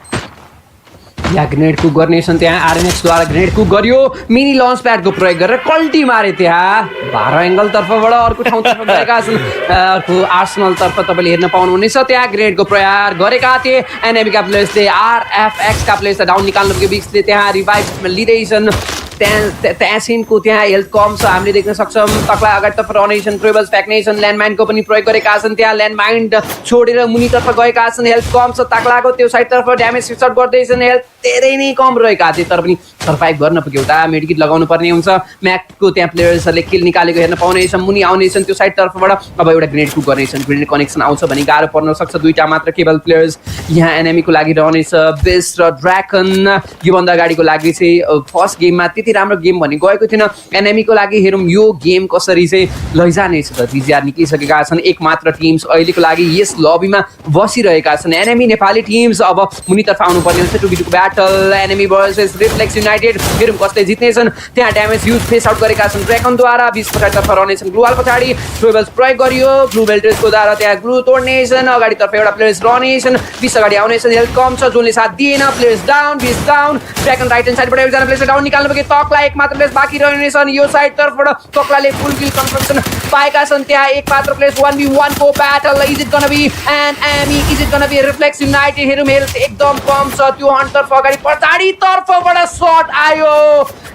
यहाँ ग्रेनेड कुक गर्नेछन्। त्यहाँ आरएनएक्सद्वारा ग्रेनेड कुक गरियो। मिनी लन्च प्याडको प्रयोग गरेर कल्टी मारे त्यहाँ 12 एङ्गलतर्फबाट अर्को ठाउँतर्फ गएका छन्। अर्को आर्सनलतर्फ तपाईँले हेर्न पाउनुहुनेछ। त्यहाँ ग्रेनेडको प्रहार गरेका थिए एनएमीका प्लेयर्सले। आरएफएक्सका प्लेयर्सलाई डाउन निकाल्नु पुगे बिचले त्यहाँ रिभाइभ लिँदैछन्। त्यहाँसिनको त्यहाँ हेल्थ कम छ, हामीले देख्न सक्छौँ। तक्ला अगाडितर्फ रहनेछन्। ट्रेबल्स फ्याक्नेछन्। ल्यान्डमाइनको पनि प्रयोग गरेका छन्। त्यहाँ ल्यान्डमाइन छोडेर मुनितर्फ गएका छन्। हेल्थ कम छ तक्लाको। त्यो साइडतर्फ ड्यामेज रिसर्ट गर्दैछन्। हेल्थ धेरै नै कम रहेका थिए, तर पनि सर्भाइभ गर्न पुग्यो। उता मेडिकिट लगाउनु पर्ने हुन्छ। म्याकको त्यहाँ प्लेयर्सहरूले किल निकालेको हेर्न पाउनेछ। मुनि आउनेछन् त्यो साइडतर्फबाट। अब एउटा ग्रेनेड कुक गर्नेछन्। ग्रेनेड कनेक्सन आउँछ भने गाह्रो पर्न सक्छ। 2टा मात्र केवल प्लेयर्स यहाँ एनएमीको लागि रहनेछ, बेस्ट र ड्रागन। योभन्दा अगाडिको लागि चाहिँ फर्स्ट गेममा त्यति राम्रो गेम भन्ने गएको थिएन। एनएमीको लागि हेरौँ यो गेम कसरी चाहिँ लैजानेछ त। बिजिआर निक्लिसकेका छन्। एक मात्र टिम्स अहिलेको लागि यस लबीमा बसिरहेका छन्। एनएमी नेपाली टिम्स अब मुनितर्फ आउनु पर्ने हुन्छ। 2v2 battle NME versus reflex united. हेरौँ कसले जित्नेछन्। त्यहाँ ड्यामेज युज फेस आउट गरेका छन् ड्रागनद्वारा। 20 पछाडितर्फ रहनेछन्। ग्लुवाल पछाडि ट्रेबल्स प्रयोग गरियो। ग्लु बेल्टर्सको द्वारा त्यहाँ ग्लु तोड्नेछन्। अगाडितर्फ एउटा प्लेयर्स रहनेछन्। 20 अगाडि आउनेछन्। हेल्थ कम छ, जोनले साथ दिएन। Players down, 20 down. Dragon right hand साइडबाट एकजना प्लेयर्स डाउन निकाल्नु पुगे। तक्ला एक मात्र प्लेयर्स बाँकी रहनेछन्। यो साइडतर्फबाट तक्लाले फुल किल कन्फर्मेसन पाएका छन्। त्यहाँ एक मात्र प्लेयर्स 1v1 को battle. Is it gonna be NME, is it gonna be reflex united. हेरौँ हेल्थ एकदम कम छ। त्यो हन्टतर्फ अगाडि पछाडितर्फबाट सर्ट आयो।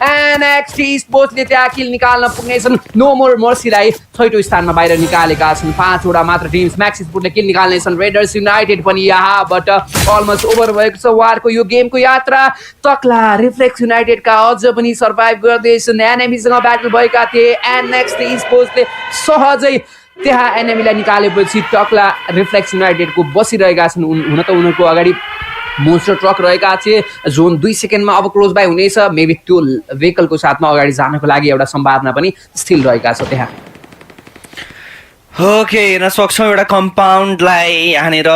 NXT Esportsले त्यहाँ किल निकाल्न पुग्नेछन्। NoMoreMercyलाई 6औं स्थानमा बाहिर निकालेका छन्। 5वटा मात्र टिम्स म्याक्स स्पोर्टले किल निकाल्नेछन्। रेडर्स युनाइटेड पनि यहाँबाट अलमोस्ट ओभर भएको छ उहाँहरूको यो गेमको यात्रा। तक्ला रिफ्लेक्स युनाइटेडका अझ पनि सर्भाइभ गर्दैछन्। एनएमीसँग ब्याटल भएका थिए। NXT Esportsले सहजै त्यहाँ एनएमीलाई निकालेपछि तक्ला रिफ्लेक्स युनाइटेडको बसिरहेका छन्। हुन त उनीहरूको अगाडि मोन्स्टर ट्रक रहेका थिए जोन 2 सेकेन्डमा अब क्लोज बाई हुनेछ मेबी त्यो भेहिकलको साथमा अगाडि जानको लागि एउटा सम्भावना पनि स्थिल रहेका छ त्यहाँ ओके हेर्न सक्छौँ एउटा कम्पाउन्डलाई यहाँनिर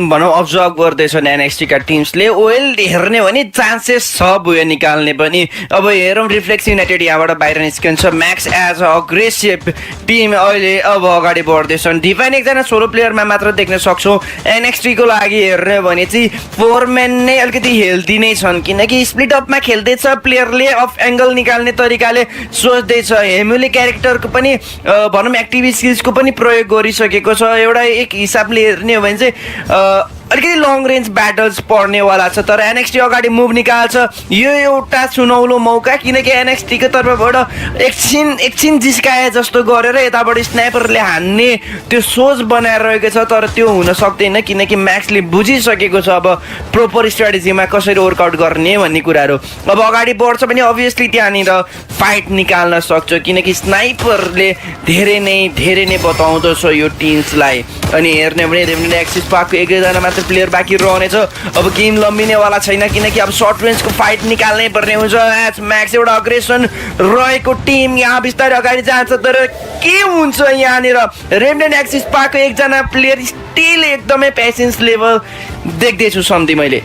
भनौँ अब्जर्भ गर्दैछन् एनएक्सटीका टिम्सले वेल हेर्ने भने चान्सेस छ बुयो निकाल्ने पनि अब हेरौँ रिफ्लेक्स युनाइटेड यहाँबाट बाहिर निस्किन्छ म्याक्स एज अग्रेसिभ टिम अहिले अब अगाडि बढ्दैछन् डिभाइन एकजना सोलो प्लेयरमा मात्र देख्न सक्छौँ एनएक्सटीको लागि हेर्ने भने चाहिँ फोरम्यान नै अलिकति हेल्दी नै छन् किनकि स्प्लिट अपमा खेल्दैछ प्लेयरले अफ एङ्गल निकाल्ने तरिकाले सोच्दैछ हेमुले क्यारेक्टरको पनि भनौँ एक्टिभ स्किल्सको पनि प्रयोग गरिसकेको छ एउटा एक हिसाबले हेर्ने हो भने चाहिँ अलिकति लङ रेन्ज ब्याटल्स पर्नेवाला छ तर एनएक्सटी अगाडि मुभ निकाल्छ यो एउटा सुनौलो मौका किनकि एनएक्सटीको तर्फबाट एकछिन जिस्काए जस्तो गरेर यताबाट स्नाइपरले हान्ने त्यो सोच बनाएर रहेको छ तर त्यो हुन सक्दैन किनकि म्याक्सले बुझिसकेको छ अब प्रोपर स्ट्राटेजीमा कसरी वर्कआउट गर्ने भन्ने कुराहरू अब अगाडि बढ्छ भने अभियसली त्यहाँनिर फाइट निकाल्न सक्छ किनकि स्नाइपरले धेरै नै बताउँदछ यो टिम्सलाई अनि हेर्ने भने रेभेनेन्ट एक्सस्पार्कको एकैजना मात्र प्लेयर बाँकी रहनेछ अब गेम लम्बिनेवाला छैन किनकि अब सर्ट रेन्जको फाइट निकाल्नै पर्ने हुन्छ एज म्याक्स एउटा अग्रेसन रहेको टिम यहाँ बिस्तारै अगाडि जान्छ तर के हुन्छ यहाँनिर रेभेनेन्ट एक्सस्पार्कको एकजना प्लेयर स्टिल एकदमै पेसेन्स लेभल देख्दैछु सम्धि मैले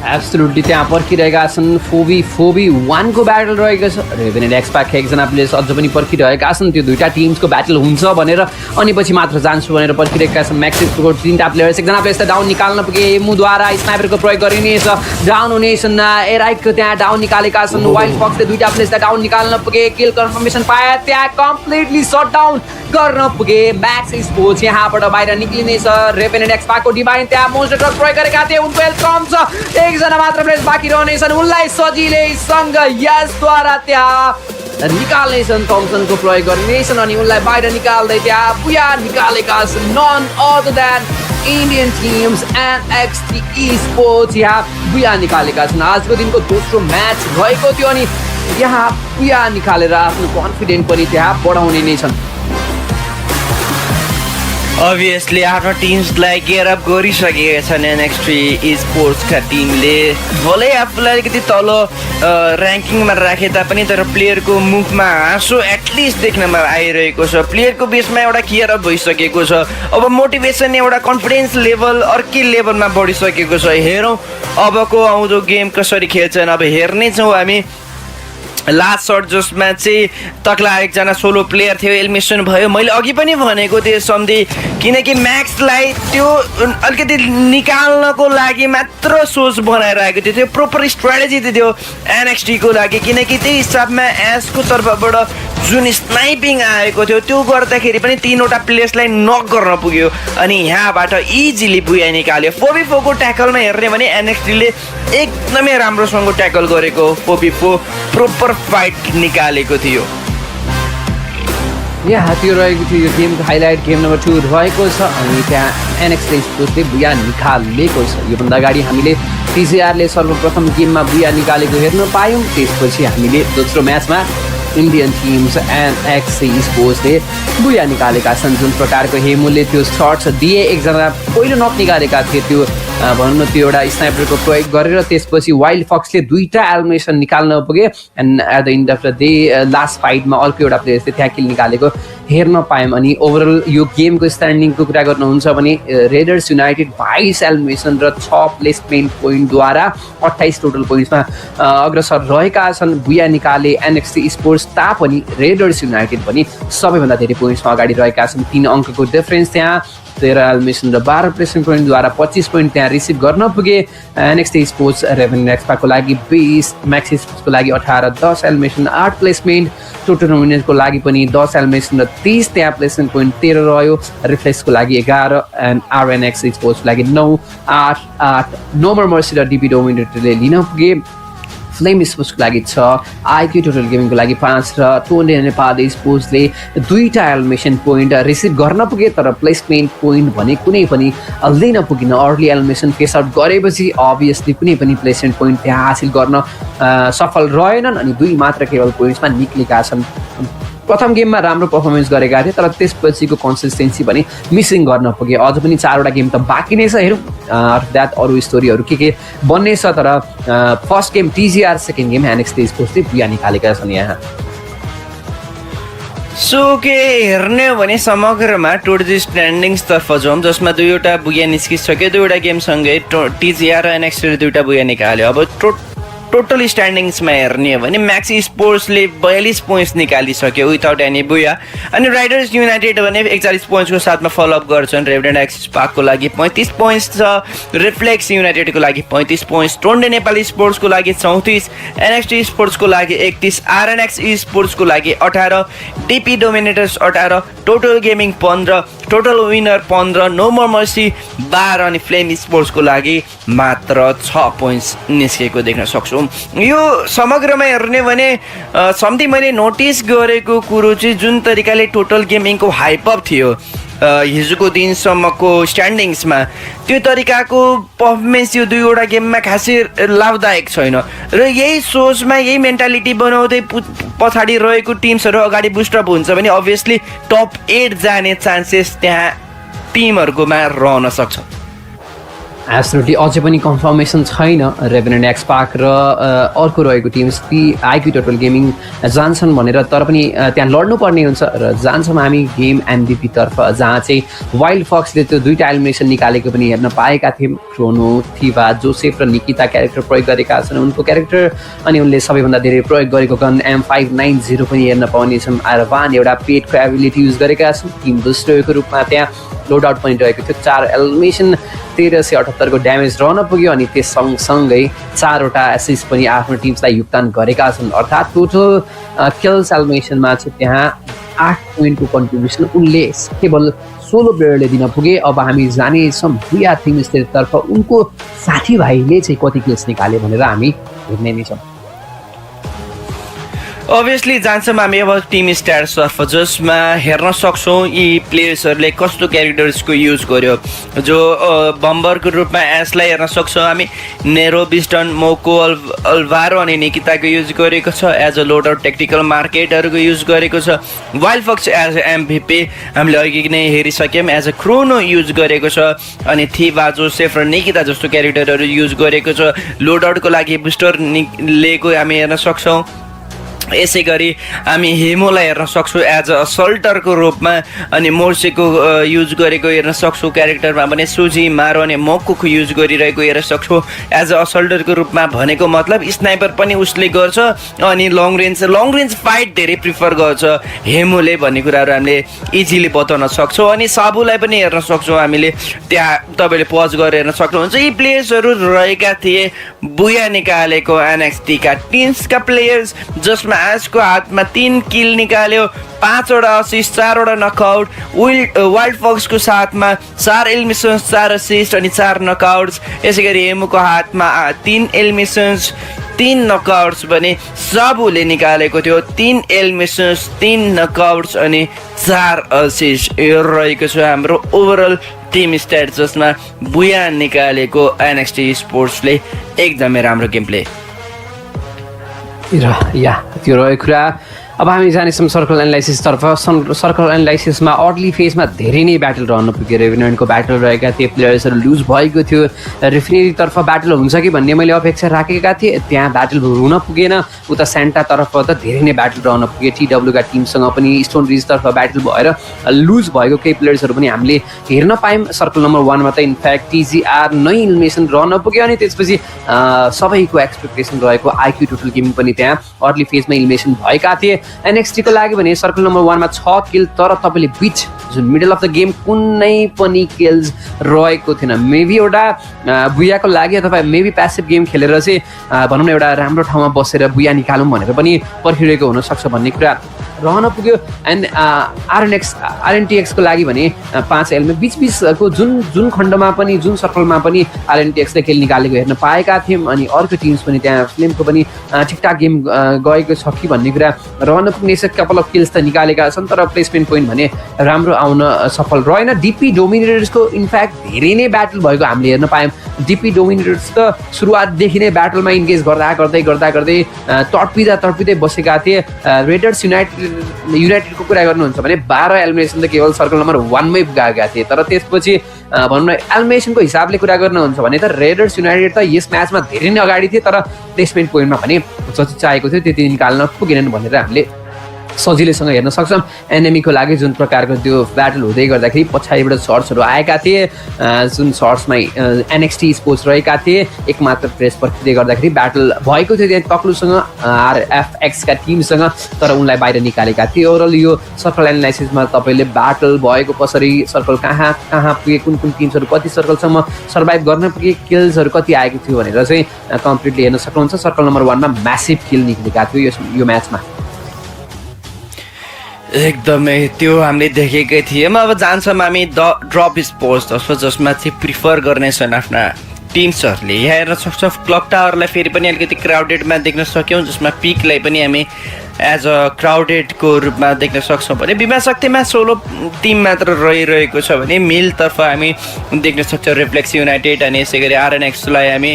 एब्सोल्युटली त्यहाँ पर्खिरहेका छन् 4v1 को ब्याटल रहेको छ रेभेनेन्ट एक्सपार्क एकजना प्लेयर्स अझ पनि पर्खिरहेका छन् त्यो दुईटा टिम्सको ब्याटल हुन्छ भनेर अनि पछि मात्र जान्छु भनेर पर्खिरहेका छन् म्याक्सिसको तीनटा प्लेयर्स एकजना प्लेयर्स त डाउन निकाल्न पुगे एमुद्वारा स्नाइपरको प्रयोग गरिनेछ डाउन हुनेछन् एराइकको त्यहाँ डाउन निकालेका छन् वाइल्ड फक्सले दुईटा प्लेयर्स डाउन निकाल्न पुगे किल कन्फर्मेसन पाए त्यहाँ कम्प्लिटली शट डाउन गर्न पुगे म्याक्स स्पोर्ट्स यहाँबाट बाहिर निक्लिनेछ रेभेनेन्ट एक्सपार्कको डिभाइन त्यहाँ मोन्स्टर ट्रक प्रयोग गरेका थिए उनको हेल्थ कम छ एकजना मात्र प्लेयर्स बाँकी रहनेछन् उनलाई सजिलैसँग यसद्वारा त्यहाँ निकाल्नेछन् थम्सनको प्रयोग गर्नेछन् अनि उनलाई बाहिर निकाल्दै त्यहाँ पुया निकालेका छन् none other than Indian teams NXT Esports यहाँ पुया निकालेका छन् आजको दिनको दोस्रो म्याच रहेको थियो अनि यहाँ पुया निकालेर आफ्नो कन्फिडेन्ट पनि त्यहाँ बढाउने नै छन् अभियसली आफ्नो टिम्सलाई गेयर अप गरिसकेका छन् NXT Esportsका टिमले भलै आफूलाई अलिकति तल ऱ्याङ्किङमा राखे तापनि तर प्लेयरको मुखमा हाँसो एटलिस्ट देख्नमा आइरहेको छ प्लेयरको बेसमा एउटा केयर अप भइसकेको छ अब मोटिभेसन एउटा कन्फिडेन्स लेभल अर्कै लेभलमा बढिसकेको छ हेरौँ अबको आउँदो गेम कसरी खेल्छन् अब हेर्ने छौँ हामी लास्ट सर्ट जसमा चाहिँ तक्ला एकजना सोलो प्लेयर थियो एलिमिनेसन भयो मैले अघि पनि भनेको थिएँ सम्धि किनकि म्याक्सलाई त्यो अलिकति निकाल्नको लागि मात्र सोच बनाइरहेको थियो त्यो प्रोपर स्ट्राटेजी थियो एनएक्सटीको लागि किनकि त्यही हिसाबमा एसको तर्फबाट जुन स्नाइपिङ आएको थियो त्यो गर्दाखेरि पनि तीनवटा प्लेयर्सलाई नक गर्न पुग्यो अनि यहाँबाट इजिली बुया निकाल्यो 4v4 को ट्याकलमा हेर्ने भने एनएक्सटीले एकदमै राम्रोसँग ट्याकल गरेको 4v4 प्रोपर फाइट निकालेको थियो यहाँ त्यो रहेको थियो यो गेमको हाइलाइट गेम नम्बर 2 रहेको छ अनि त्यहाँ NXT Esportsले बुया निकालेको छ योभन्दा अगाडि हामीले TCRले सर्वप्रथम गेममा बुया निकालेको हेर्न पायौँ त्यसपछि हामीले दोस्रो म्याचमा इन्डियन टिम्स NXT Esportsले बुया निकालेका छन् जुन प्रकारको हेमुले त्यो सर्ट्स दिए एकजना पहिलो नक निकालेका थिए त्यो भनौँ न त्यो एउटा स्नाइपरको प्रयोग गरेर त्यसपछि वाइल्ड फक्सले दुईटा एलिमिनेसन निकाल्न पुगे and at the end of the day last फाइटमा अर्को एउटा प्लेयरले त्यहाँ किल निकालेको हेर्न पायौँ अनि ओभरअल यो गेमको स्ट्यान्डिङको कुरा गर्नुहुन्छ भने रेडर्स युनाइटेड 22 एलिमिनेसन र 6 प्लेसमेन्ट पोइन्टद्वारा 28 टोटल पोइन्ट्समा अग्रसर रहेका छन् बुया निकाले NXT Esports तापनि रेडर्स युनाइटेड पनि सबैभन्दा धेरै पोइन्ट्समा अगाडि रहेका छन् 3 अङ्कको डिफरेन्स त्यहाँ 13 एलिमिनेसन र 12 प्लेसमेन्ट पोइन्टद्वारा 25 पोइन्ट त्यहाँ रिसिभ गर्न पुगे NXT Esports रेभेनेन्ट एक्सपार्कको लागि 20 म्याक्स स्पोर्ट्सको लागि 18 10 एलिमिनेसन 8 प्लेसमेन्ट टोटल नोमिनेटको लागि पनि 10 एलिमिनेसन र 30 त्यहाँ प्लेसमेन्ट पोइन्ट 13 रह्यो रिफ्लेक्सको लागि 11 एन्ड RNX Esportsको लागि 9 8 8 NoMoreMercy र DP Dominators लिन पुगे फ्लेम स्पोर्ट्सको लागि 6 iQOO टोटल गेमिङको लागि 5 र टोन्डे नेपाल स्पोर्ट्सले दुईटा एलिमिनेसन पोइन्ट रिसिभ गर्न पुगे तर प्लेसमेन्ट पोइन्ट भने कुनै पनि लिन पुगिन अर्ली एलिमिनेसन फेस आउट गरेपछि अभियसली कुनै पनि प्लेसमेन्ट पोइन्ट त्यहाँ हासिल गर्न सफल रहेनन् अनि दुई मात्र केवल पोइन्ट्समा निक्लेका छन् प्रथम गेममा राम्रो पर्फर्मेन्स गरेका थिए तर त्यसपछिको कन्सिस्टेन्सी पनि मिसिङ गर्न पुगे अझ पनि 4वटा गेम त बाँकी नै छ हेरौँ द्याट अरू स्टोरीहरू के बन्ने छ तर first game TGR second game NXT Esportsले बुया निकालेका छन् यहाँ सो के हेर्ने हो भने समग्रमा टुवर्ड्स स्ट्यान्डिङ्सतर्फ जाउँ जसमा 2वटा बुया निस्किसक्यो 2वटा गेमसँगै TGR र NXT 2वटा बुया निकाल्यो अब टोटल स्ट्यान्डिङ्समा हेर्ने हो भने म्याक्स स्पोर्ट्सले 42 पोइन्ट्स निकालिसक्यो विथआउट एनी बुया अनि राइडर्स युनाइटेड भने 41 पोइन्ट्सको साथमा फलोअप गर्छन् रेभेनेन्ट एक्सस्पार्कको लागि 35 पोइन्ट्स छ रिफ्लेक्स युनाइटेडको लागि 35 पोइन्ट्स टोन्डे नेपाल स्पोर्ट्सको लागि 34 NXT स्पोर्ट्सको लागि 31 RNX Esportsको लागि 18 DP dominators 18 total gaming 15 total winner 15 NoMoreMercy 12 अनि फ्लेम स्पोर्ट्सको लागि मात्र 6 पोइन्ट्स निस्केको देख्न सक्छौँ यो समग्रमा हेर्ने भने सम्झी मैले नोटिस गरेको कुरो चाहिँ जुन तरिकाले टोटल गेमिङको हाइपअप थियो हिजोको दिनसम्मको स्ट्यान्डिङ्समा त्यो तरिकाको पर्फर्मेन्स यो 2वटा गेममा खासै लाभदायक छैन र यही सोचमा यही मेन्टालिटी बनाउँदै पछाडि रहेको टिम्सहरू अगाडि बुस्टअप हुन्छ भने अभियसली टप 8 जाने चान्सेस त्यहाँ टिमहरूकोमा रहन सक्छ एब्सोल्युटली अझै पनि कन्फर्मेसन छैन रेभेनेन्ट एक्सपार्क र अर्को रहेको टिम्स ती iQOO टोटल गेमिङ जान्छन् भनेर तर पनि त्यहाँ लड्नुपर्ने हुन्छ र जान्छौँ हामी गेम MVP तर्फ जहाँ चाहिँ वाइल्ड फक्सले त्यो 2टा एलिमिनेसन निकालेको पनि हेर्न पाएका थियौँ क्रोनो थिवा जोसेफ र निकिता क्यारेक्टर प्रयोग गरेका छन् उनको क्यारेक्टर अनि उनले सबैभन्दा धेरै प्रयोग गरेको गन M590 पनि हेर्न पाउनेछौँ आरवान एउटा पेडको एबिलिटी युज गरेका छन् टिम बुस्टरको रूपमा त्यहाँ लोड आउट पनि रहेको थियो 4 एलिमिनेसन 1378 को ड्यामेज रहन पुग्यो अनि त्यस सँगसँगै 4वटा एसिस्ट पनि आफ्नो टिम्सलाई योगदान गरेका छन् अर्थात् टोटल किल्स एलिमिनेसनमा चाहिँ त्यहाँ 8 पोइन्टको कन्ट्रिब्युसन उनले केवल सोलो प्लेयरले दिन पुगे अब हामी जानेछौँ बुया टिम स्टेटतर्फ उनको साथीभाइले चाहिँ कति किल्स निकाले भनेर हामी हेर्ने नै छौँ अभियसली जान्छौँ हामी अब टिम स्ट्याट्सतर्फ जसमा हेर्न सक्छौँ यी प्लेयर्सहरूले कस्तो क्यारेक्टर्सको युज गर्यो जो बम्बरको रूपमा एसलाई हेर्न सक्छौँ हामी नेरो बिस्टन मोको अल्भारो अनि निकिताको युज गरेको छ एज अ लोडर टेक्टिकल मार्केटहरूको युज गरेको छ wild fox as a MVP हामीले अघि नै हेरिसक्यौँ एज अ क्रोनो युज गरेको छ अनि थिवा जोसेफ र निकिता जस्तो क्यारेक्टरहरू युज गरेको छ लोडआउटको लागि बुस्टर लिएको हामी हेर्न सक्छौँ यसै गरी हामी हेमोलाई हेर्न सक्छौँ एज अ असल्टरको रूपमा अनि मोर्सेको युज गरेको हेर्न सक्छौँ क्यारेक्टरमा भने सुजी मारो अनि मक्कुको युज गरिरहेको हेर्न सक्छौँ एज अ असल्टरको रूपमा भनेको मतलब स्नाइपर पनि उसले गर्छ अनि लङ रेन्ज फाइट धेरै प्रिफर गर्छ हेमोले भन्ने कुराहरू हामीले इजिली बताउन सक्छौँ अनि साबुलाई पनि हेर्न सक्छौँ हामीले त्यहाँ तपाईँले पज गरेर हेर्न सक्नुहुन्छ यी प्लेयर्सहरू रहेका थिए बुया निकालेको NXT का टिम्सका प्लेयर्स जसमा आजको हातमा 3 किल निकाल्यो 5वटा असिस्ट 4वटा नकआउट वाइल्ड फक्सको साथमा 4 एलिमिनेसन्स 4 असिस्ट अनि 4 नकआउट्स यसै गरी हेमुको हातमा 3 एलिमिनेसन्स 3 नकआउट्स भने साबुले निकालेको थियो 3 एलिमिनेसन्स 3 नकआउट्स अनि 4 असिस्ट यो रहेको छ हाम्रो ओभरअल टिम स्ट्याट जसमा बुया निकालेको NXT स्पोर्ट्सले एकदमै राम्रो गेम प्ले त्यो रहेको कुरा अब हामी जानेछौँ सर्कल एनालाइसिसतर्फ सर्कल एनालाइसिसमा अर्ली फेजमा धेरै नै ब्याटल रहन पुग्यो रेभेनेन्टको ब्याटल रहेका थिए प्लेयर्सहरू लुज भएको थियो रेफरीतर्फ ब्याटल हुन्छ कि भन्ने मैले अपेक्षा राखेका थिएँ त्यहाँ ब्याटल हुन पुगेन उता सेन्टातर्फ त धेरै नै ब्याटल रहन पुग्यो TW का टिमसँग पनि स्टोन रिजतर्फ ब्याटल भएर लुज भएको केही प्लेयर्सहरू पनि हामीले हेर्न पायौँ सर्कल नम्बर 1 मा त इनफ्याक्ट TGR नै इलिमिनेसन रहन पुग्यो अनि त्यसपछि सबैको एक्सपेक्टेसन रहेको iQOO टोटल गेमिङ पनि त्यहाँ अर्ली फेजमा इलिमिनेसन भएका थिए NXT को लागि भने सर्कल नम्बर 1 मा 6 किल तर तपाईँले बिच जुन मिडल अफ द गेम कुनै पनि किल्स रहेको थिएन मेबी एउटा बुयाको लागि तपाईँ मेबी प्यासिभ गेम खेलेर चाहिँ भनौँ न एउटा राम्रो ठाउँमा बसेर बुया निकालौँ भनेर पनि पर्खिरहेको हुनसक्छ भन्ने कुरा रहन पुग्यो एन्ड RNTX को लागि भने 5 एलमा बिचको जुन खण्डमा पनि जुन सर्कलमा पनि RNTX ले खेल निकालेको हेर्न पाएका थियौँ अनि अर्को टिम्स पनि त्यहाँ फ्लेमको पनि ठिकठाक गेम गएको छ कि भन्ने कुरा रहन पुग्ने कपाल अफ किल्स त निकालेका छन् तर प्लेसमेन्ट पोइन्ट भने राम्रो आउन सफल रहेन DP डोमिनेटर्सको इनफ्याक्ट धेरै नै ब्याटल भएको हामीले हेर्न पायौँ DP डोमिनेटर्स त सुरुवातदेखि नै ब्याटलमा इन्गेज गर्दै तडपिँदै बसेका थिए रेडर्स युनाइटेडले युनाइटेडको कुरा गर्नुहुन्छ भने 12 एलिमिनेसन त केवल सर्कल नम्बर 1 मै गएका थिए तर त्यसपछि भनौँ न एलिमिनेसनको हिसाबले कुरा गर्नुहुन्छ भने त रेडर्स युनाइटेड त यस म्याचमा धेरै नै अगाडि थिए तर प्लेसमेन्ट पोइन्टमा भने जति चाहेको थियो त्यति निकाल्न पुगेनन् भनेर हामीले सजिलैसँग हेर्न सक्छौँ एनिमीको लागि जुन प्रकारको त्यो ब्याटल हुँदै गर्दाखेरि पछाडिबाट सर्ट्सहरू आएका थिए जुन सर्ट्समा NXT Esports रहेका थिए एकमात्र प्रेस पर्खिँदै गर्दाखेरि ब्याटल भएको थियो त्यहाँ तक्लुसँग RFX का टिमसँग तर उनलाई बाहिर निकालेका थिए ओभरअल यो सर्कल एनालाइसिसमा तपाईँले ब्याटल भएको कसरी सर्कल कहाँ कहाँ पुगे कुन कुन टिम्सहरू कति सर्कलसम्म सर्भाइभ गर्न पुगे किल्सहरू कति आएको थियो भनेर चाहिँ कम्प्लिटली हेर्न सक्नुहुन्छ सर्कल नम्बर 1 मा म्यासिभ किल निक्लेका थियो यो म्याचमा एकदमै त्यो हामीले देखेकै थियौँ अब जान्छौँ हामी ड्रप स्पोर्ट्स जसमा चाहिँ प्रिफर गर्नेछन् आफ्ना टिम्सहरूले यहाँ हेर्न सक्छौँ क्लक टावरलाई फेरि पनि अलिकति क्राउडेडमा देख्न सक्यौँ जसमा पिकलाई पनि हामी एज अ क्राउडेडको रूपमा देख्न सक्छौँ भने बिमा शक्तिमा 16 टिम मात्र रहिरहेको छ भने मिलतर्फ हामी देख्न सक्छौँ रिफ्लेक्स युनाइटेड अनि यसै गरी RNXलाई हामी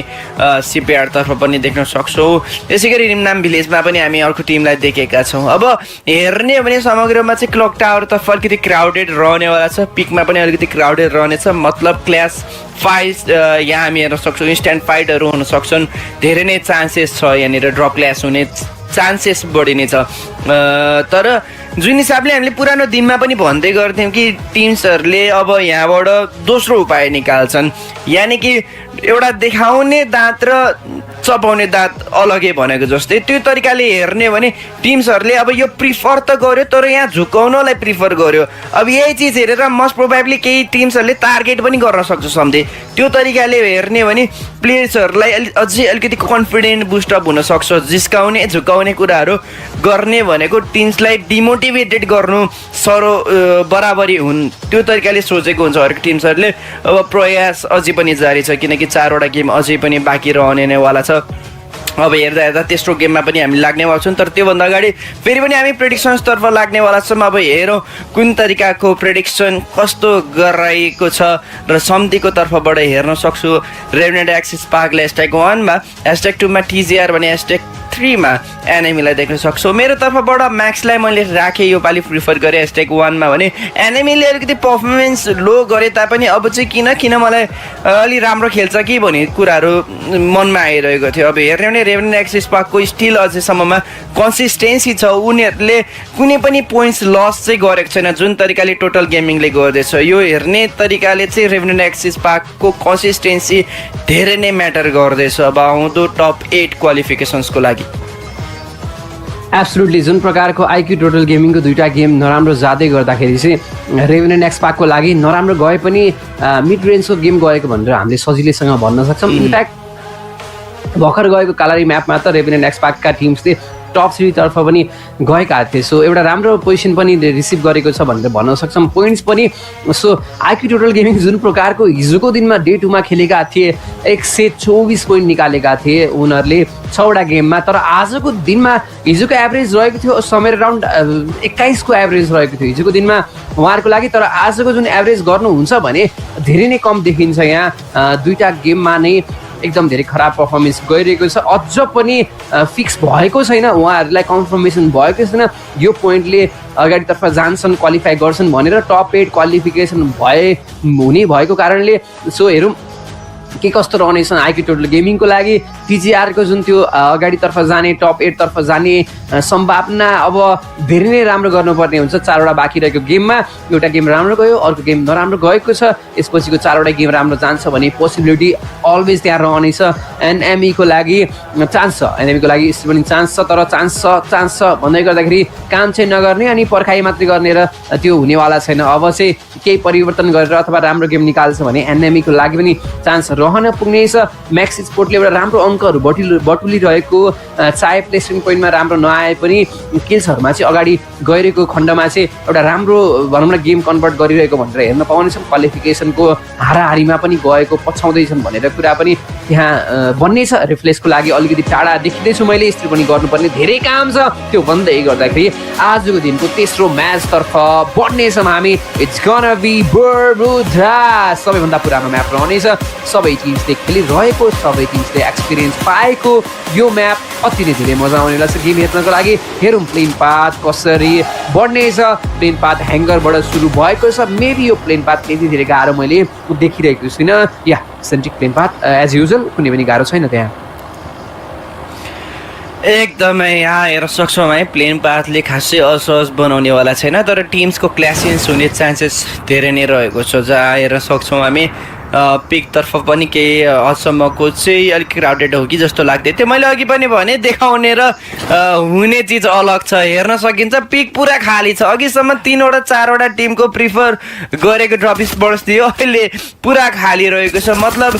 CPR-तर्फ पनि देख्न सक्छौँ यसै गरी रिमनाम भिलेजमा पनि हामी अर्को टिमलाई देखेका छौँ अब हेर्ने हो भने समग्रमा चाहिँ क्लक टावरतर्फ अलिकति क्राउडेड रहनेवाला छ पिकमा पनि अलिकति क्राउडेड रहनेछ मतलब क्ल्यास फाइट यहाँ हामी हेर्न सक्छौँ इन्स्ट्यान्ट फाइटहरू हुन सक्छन् धेरै नै चान्सेस छ यहाँनिर ड्रप क्ल्यास हुने चान्सेस बढी नै छ तर जुन हिसाबले हामीले पुरानो दिनमा पनि भन्दै गर्थ्यौँ कि टिम्सहरूले अब यहाँबाट दोस्रो उपाय निकाल्छन् यानि कि एउटा देखाउने दाँत र चपाउने दाँत अलगै भनेको जस्तै त्यो तरिकाले हेर्ने हो भने टिम्सहरूले अब यो प्रिफर त गर्यो तर यहाँ झुकाउनलाई प्रिफर गर्यो अब यही चिज हेरेर मोस्ट प्रोबेबली केही टिम्सहरूले टार्गेट पनि गर्न सक्छ सम्झे त्यो तरिकाले हेर्ने हो भने प्लेयर्सहरूलाई अझै अलिकति कन्फिडेन्ट बुस्टअप हुनसक्छ जिस्काउने झुकाउने कुराहरू गर्ने भनेको टिम्सलाई डिमोटिभेटेड गर्नु बराबरी हुन् त्यो तरिकाले सोचेको हुन्छ हरेक टिम्सहरूले अब प्रयास अझै पनि जारी छ किनकि 4वटा गेम अझै पनि बाँकी रहने नैवाला छ अब हेर्दा हेर्दा तेस्रो गेममा पनि हामी लाग्नेवाला छौँ तर त्योभन्दा अगाडि फेरि पनि हामी प्रेडिक्सन्सतर्फ लाग्नेवाला छौँ अब हेरौँ कुन तरिकाको प्रेडिक्सन कस्तो गराइएको छ र सम्धिको तर्फबाट हेर्न सक्छु रेभनेन्ट XSparkले #1 मा #2 मा TGR भने #3 मा एनिमीलाई देख्न सक्छु मेरो तर्फबाट म्याक्सलाई मैले राखेँ यो पालि प्रिफर गरेँ #1 मा भने एनिमीले अलिकति पर्फर्मेन्स लो गरे तापनि अब चाहिँ किन मलाई अलि राम्रो खेल्छ कि भन्ने कुराहरू मनमा आइरहेको थियो अब हेर्ने भने रेभनेन्ट XSparkको स्टिल अझैसम्ममा कन्सिस्टेन्सी छ उनीहरूले कुनै पनि पोइन्ट्स लस चाहिँ गरेको छैन जुन तरिकाले टोटल गेमिङले गर्दैछ यो हेर्ने तरिकाले चाहिँ रेभनेन्ट XSparkको कन्सिस्टेन्सी धेरै नै म्याटर गर्दैछ अब आउँदो टप 8 क्वालिफिकेसन्सको लागि एब्सोल्युटली जुन प्रकारको iQOO टोटल गेमिङको 2टा गेम नराम्रो जाँदै गर्दाखेरि चाहिँ रेभनेन्ट XSparkको लागि नराम्रो गए पनि मिड रेन्जको गेम गएको भनेर हामीले सजिलैसँग भन्न सक्छौँ इनफ्याक्ट भर्खर गएको कालारी म्यापमा त रेभनेन्ट XSparkका टिम्सले टप 3 तर्फ पनि गएका थिए सो एउटा राम्रो पोजिसन पनि रिसिभ गरेको छ भनेर भन्न सक्छौँ पोइन्ट्स पनि सो iQOO टोटल गेमिङ जुन प्रकारको हिजोको दिनमा डे 2 मा खेलेका थिए 124 पोइन्ट निकालेका थिए उनीहरूले 6वटा गेममा तर आजको दिनमा हिजोको एभरेज रहेको थियो समवेयर अराउन्ड 21 को एभरेज रहेको थियो हिजोको दिनमा उहाँहरूको लागि तर आजको जुन एभरेज गर्नुहुन्छ भने धेरै नै कम देखिन्छ यहाँ 2टा गेममा नै एकदम धेरै खराब पर्फर्मेन्स गइरहेको छ अझ पनि फिक्स भएको छैन उहाँहरूलाई कन्फर्मेसन भएको छैन यो पोइन्टले अगाडितर्फ जान्छन् क्वालिफाई गर्छन् भनेर टप 8 क्वालिफिकेसन हुने भएको कारणले सो हेरौँ के कस्तो रहनेछ iQOO टोटल गेमिङको लागि TGRको जुन त्यो अगाडितर्फ जाने टप 8 तर्फ जाने सम्भावना अब धेरै नै राम्रो गर्नुपर्ने हुन्छ 4वटा बाँकी रहेको गेममा एउटा गेम राम्रो गयो अर्को गेम नराम्रो गएको छ यसपछिको 4वटा गेम राम्रो जान्छ भने पोसिबिलिटी अलवेज त्यहाँ रहनेछ एनएमईको लागि चान्स छ एनएमईको लागि यस्तो पनि चान्स छ तर चान्स छ भन्दै गर्दाखेरि काम चाहिँ नगर्ने अनि पर्खाइ मात्रै गर्ने र त्यो हुनेवाला छैन अब चाहिँ केही परिवर्तन गरेर अथवा राम्रो गेम निकाल्छ भने एनएमईको लागि पनि चान्स रहन पुग्नेछ म्याक्स स्पोर्टले एउटा राम्रो अङ्कहरू बटुलिरहेको चाहे प्लेसमेन्ट पोइन्टमा राम्रो नआए पनि किल्सहरूमा चाहिँ अगाडि गइरहेको खण्डमा चाहिँ एउटा राम्रो भनौँ न गेम कन्भर्ट गरिरहेको भनेर हेर्न पाउनेछौँ क्वालिफिकेसनको हाराहारीमा पनि गएको पछाउँदैछन् भनेर कुरा पनि त्यहाँ बन्ने छ रिफ्लेक्सको लागि अलिकति टाढा देखिँदैछु मैले यसरी पनि गर्नुपर्ने धेरै काम छ त्यो भन्दै गर्दाखेरि आजको दिनको तेस्रो म्याचतर्फ बढ्नेछौँ हामी इट्स गना बी बर्मुडा सबैभन्दा पुरानो म्याप रहनेछ सबै टिम्सले खेलिरहेको सबै टिम्सले एक्सपिरियन्स पर्फर्मेन्स पाएको यो म्याप अति नै धेरै मजा आउनेवाला छ गेम हेर्नको लागि। हेरौँ प्लेन पाथ कसरी बढ्नेछ। प्लेन पाथ ह्याङ्गरबाट सुरु भएको छ। मेबी यो प्लेन पाथ त्यति धेरै गाह्रो मैले देखिरहेको छुइनँ। या सेन्ट्रिक प्लेन पाथ एज युजल कुनै पनि गाह्रो छैन त्यहाँ। एकदमै यहाँ हेर्न सक्छौँ है प्लेन पाथले खासै असहज बनाउनेवाला छैन, तर टिम्सको क्ल्यासेन्स हुने चान्सेस धेरै नै रहेको छ। जहाँ हेर्न सक्छौँ हामी पिकतर्फ पनि केही हदसम्मको चाहिँ अलिक क्राउडेड हो कि जस्तो लाग्दै थियो। मैले अघि पनि भने देखाउने र हुने चिज अलग छ। हेर्न सकिन्छ पिक पुरा खाली छ। अघिसम्म 3वटा 4वटा टिमको प्रिफर गरेको ड्रप स्पोर्ट्स थियो, अहिले पुरा खाली रहेको छ। मतलब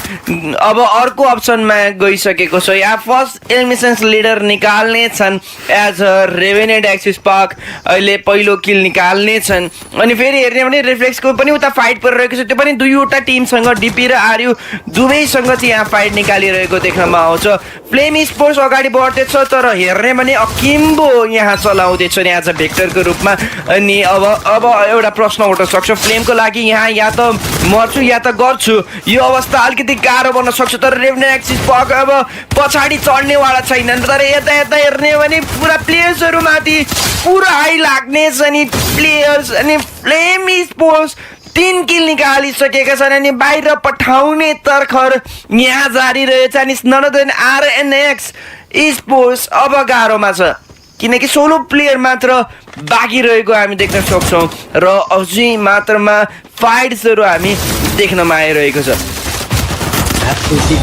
अब अर्को अप्सनमा गइसकेको छ। यहाँ फर्स्ट एलिमिनेसन्स लिडर निकाल्ने छन् एज रेभेनेन्ट एक्सस्पार्क, अहिले पहिलो किल निकाल्ने छन्। अनि फेरि हेर्ने भने रिफ्लेक्सको पनि उता फाइट परिरहेको छ, त्यो पनि 2वटा टिमसँग डिपी र आर्यु दुवैसँग चाहिँ यहाँ फाइट निकालिरहेको देख्नमा आउँछ। फ्लेम स्पोर्ट्स अगाडि बढ्दैछ, तर हेर्ने भने अकिम्बो यहाँ चलाउँदैछ यहाँ चाहिँ भेक्टरको रूपमा। अनि अब एउटा प्रश्न उठ्न सक्छ फ्लेमको लागि, यहाँ या त मर्छु या त गर्छु। यो अवस्था अलिकति गाह्रो बन्न सक्छ, तर रेभेनेन्ट एक्सस्पार्क अब पछाडि चढ्नेवाला छैनन्। तर यता यता हेर्ने भने पुरा प्लेयर्सहरूमाथि पुरा हाई लाग्ने छ नि प्लेयर्स। अनि फ्लेम स्पोर्ट्स 3 किल निकालिसकेका छन् अनि बाहिर पठाउने तर्खर यहाँ जारी रहेछ। अनि ननदन RNX Esports अब गाह्रोमा छ, किनकि 16 प्लेयर मात्र बाँकी रहेको हामी देख्न सक्छौँ र अझै मात्रामा फाइट्सहरू हामी देख्नमा आइरहेको छ।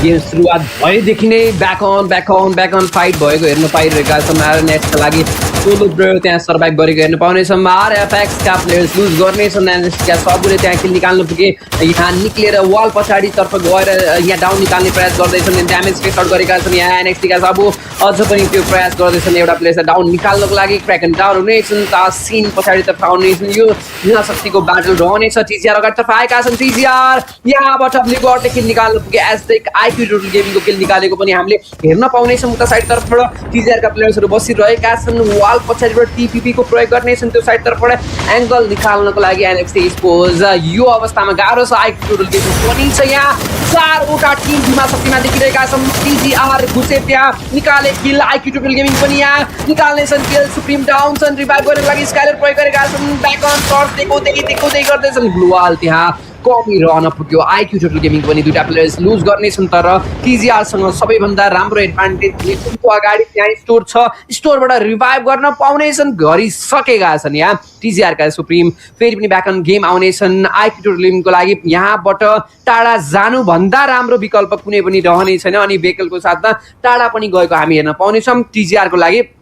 गेम सुरुवात भएदेखि नै ब्याक अन फाइट भएको हेर्न पाइरहेका छौँ। RNX का लागि सोलो प्लेयर त्यहाँ सर्भाइभ गरेको हेर्न पाउनेछौँ। RFX का प्लेयर्स लुज गर्नेछन्। NXT का सबैले त्यहाँ किल निकाल्नु पुगे। यहाँ निक्लेर वाल पछाडितर्फ गएर यहाँ डाउन निकाल्ने प्रयास गर्दैछन्। ड्यामेज टेक आउट गरेका छन् यहाँ NXT का सब अझ पनि त्यो प्रयास गर्दैछन् एउटा प्लेयरलाई डाउन निकाल्नको लागि। क्र्याकन डाउन हुनेछन्, तासिन पछाडितर्फ आउनेछन्। यो यहाँ शक्तिको ब्याटल रहनेछ। TGR अगाडितर्फ आएका छन्। TGR यहाँबाट ब्लुगर्डले किल निकाल्नु पुगे। एजटेक iQOO टोटल गेमिङको किल निकालेको पनि हामीले हेर्न पाउनेछौँ। उता साइडतर्फबाट TGR का प्लेयर्सहरू बसिरहेका छन्। वाल पछाडिबाट TPP को प्रयोग गर्नेछन्। त्यो साइडतर्फबाट एङ्गल निकाल्नको लागि NXT Esports यो अवस्थामा गाह्रो छ। iQOO टोटल गेमिङ पनि छ यहाँ। 4वटा टिम भीमा शक्तिमा देखिरहेका छन्। TGR घुसे त्यहाँ निकाले किल। iQOO टोटल गेमिङ पनि यहाँ निकाल्नेछन् किल। सुप्रिम डाउन छन्, रिभाइभ गर्नको लागि स्काइलर प्रयोग गरेका छन्। ब्याक अन टर्च देखाउँदै गर्दैछन्। ग्लुवाल त्यहाँ कमी रहन पुग्यो। iQOO टोटल गेमिङ पनि 2टा प्लेयर्स लुज गर्नेछन्, तर TGR सँग सबैभन्दा राम्रो एडभान्टेज लेसनको अगाडि त्यहाँ स्टोर छ। स्टोरबाट रिभाइभ गर्न पाउनेछन्, गरिसकेका छन् यहाँ TGR का सुप्रिम। फेरि पनि ब्याक अन गेम आउनेछन् iQOO टोटल गेमिङको लागि। यहाँबाट टाढा जानुभन्दा राम्रो विकल्प कुनै पनि रहने छैन। अनि भेकलको साथमा टाढा पनि गएको हामी हेर्न पाउनेछौँ। TGR को लागि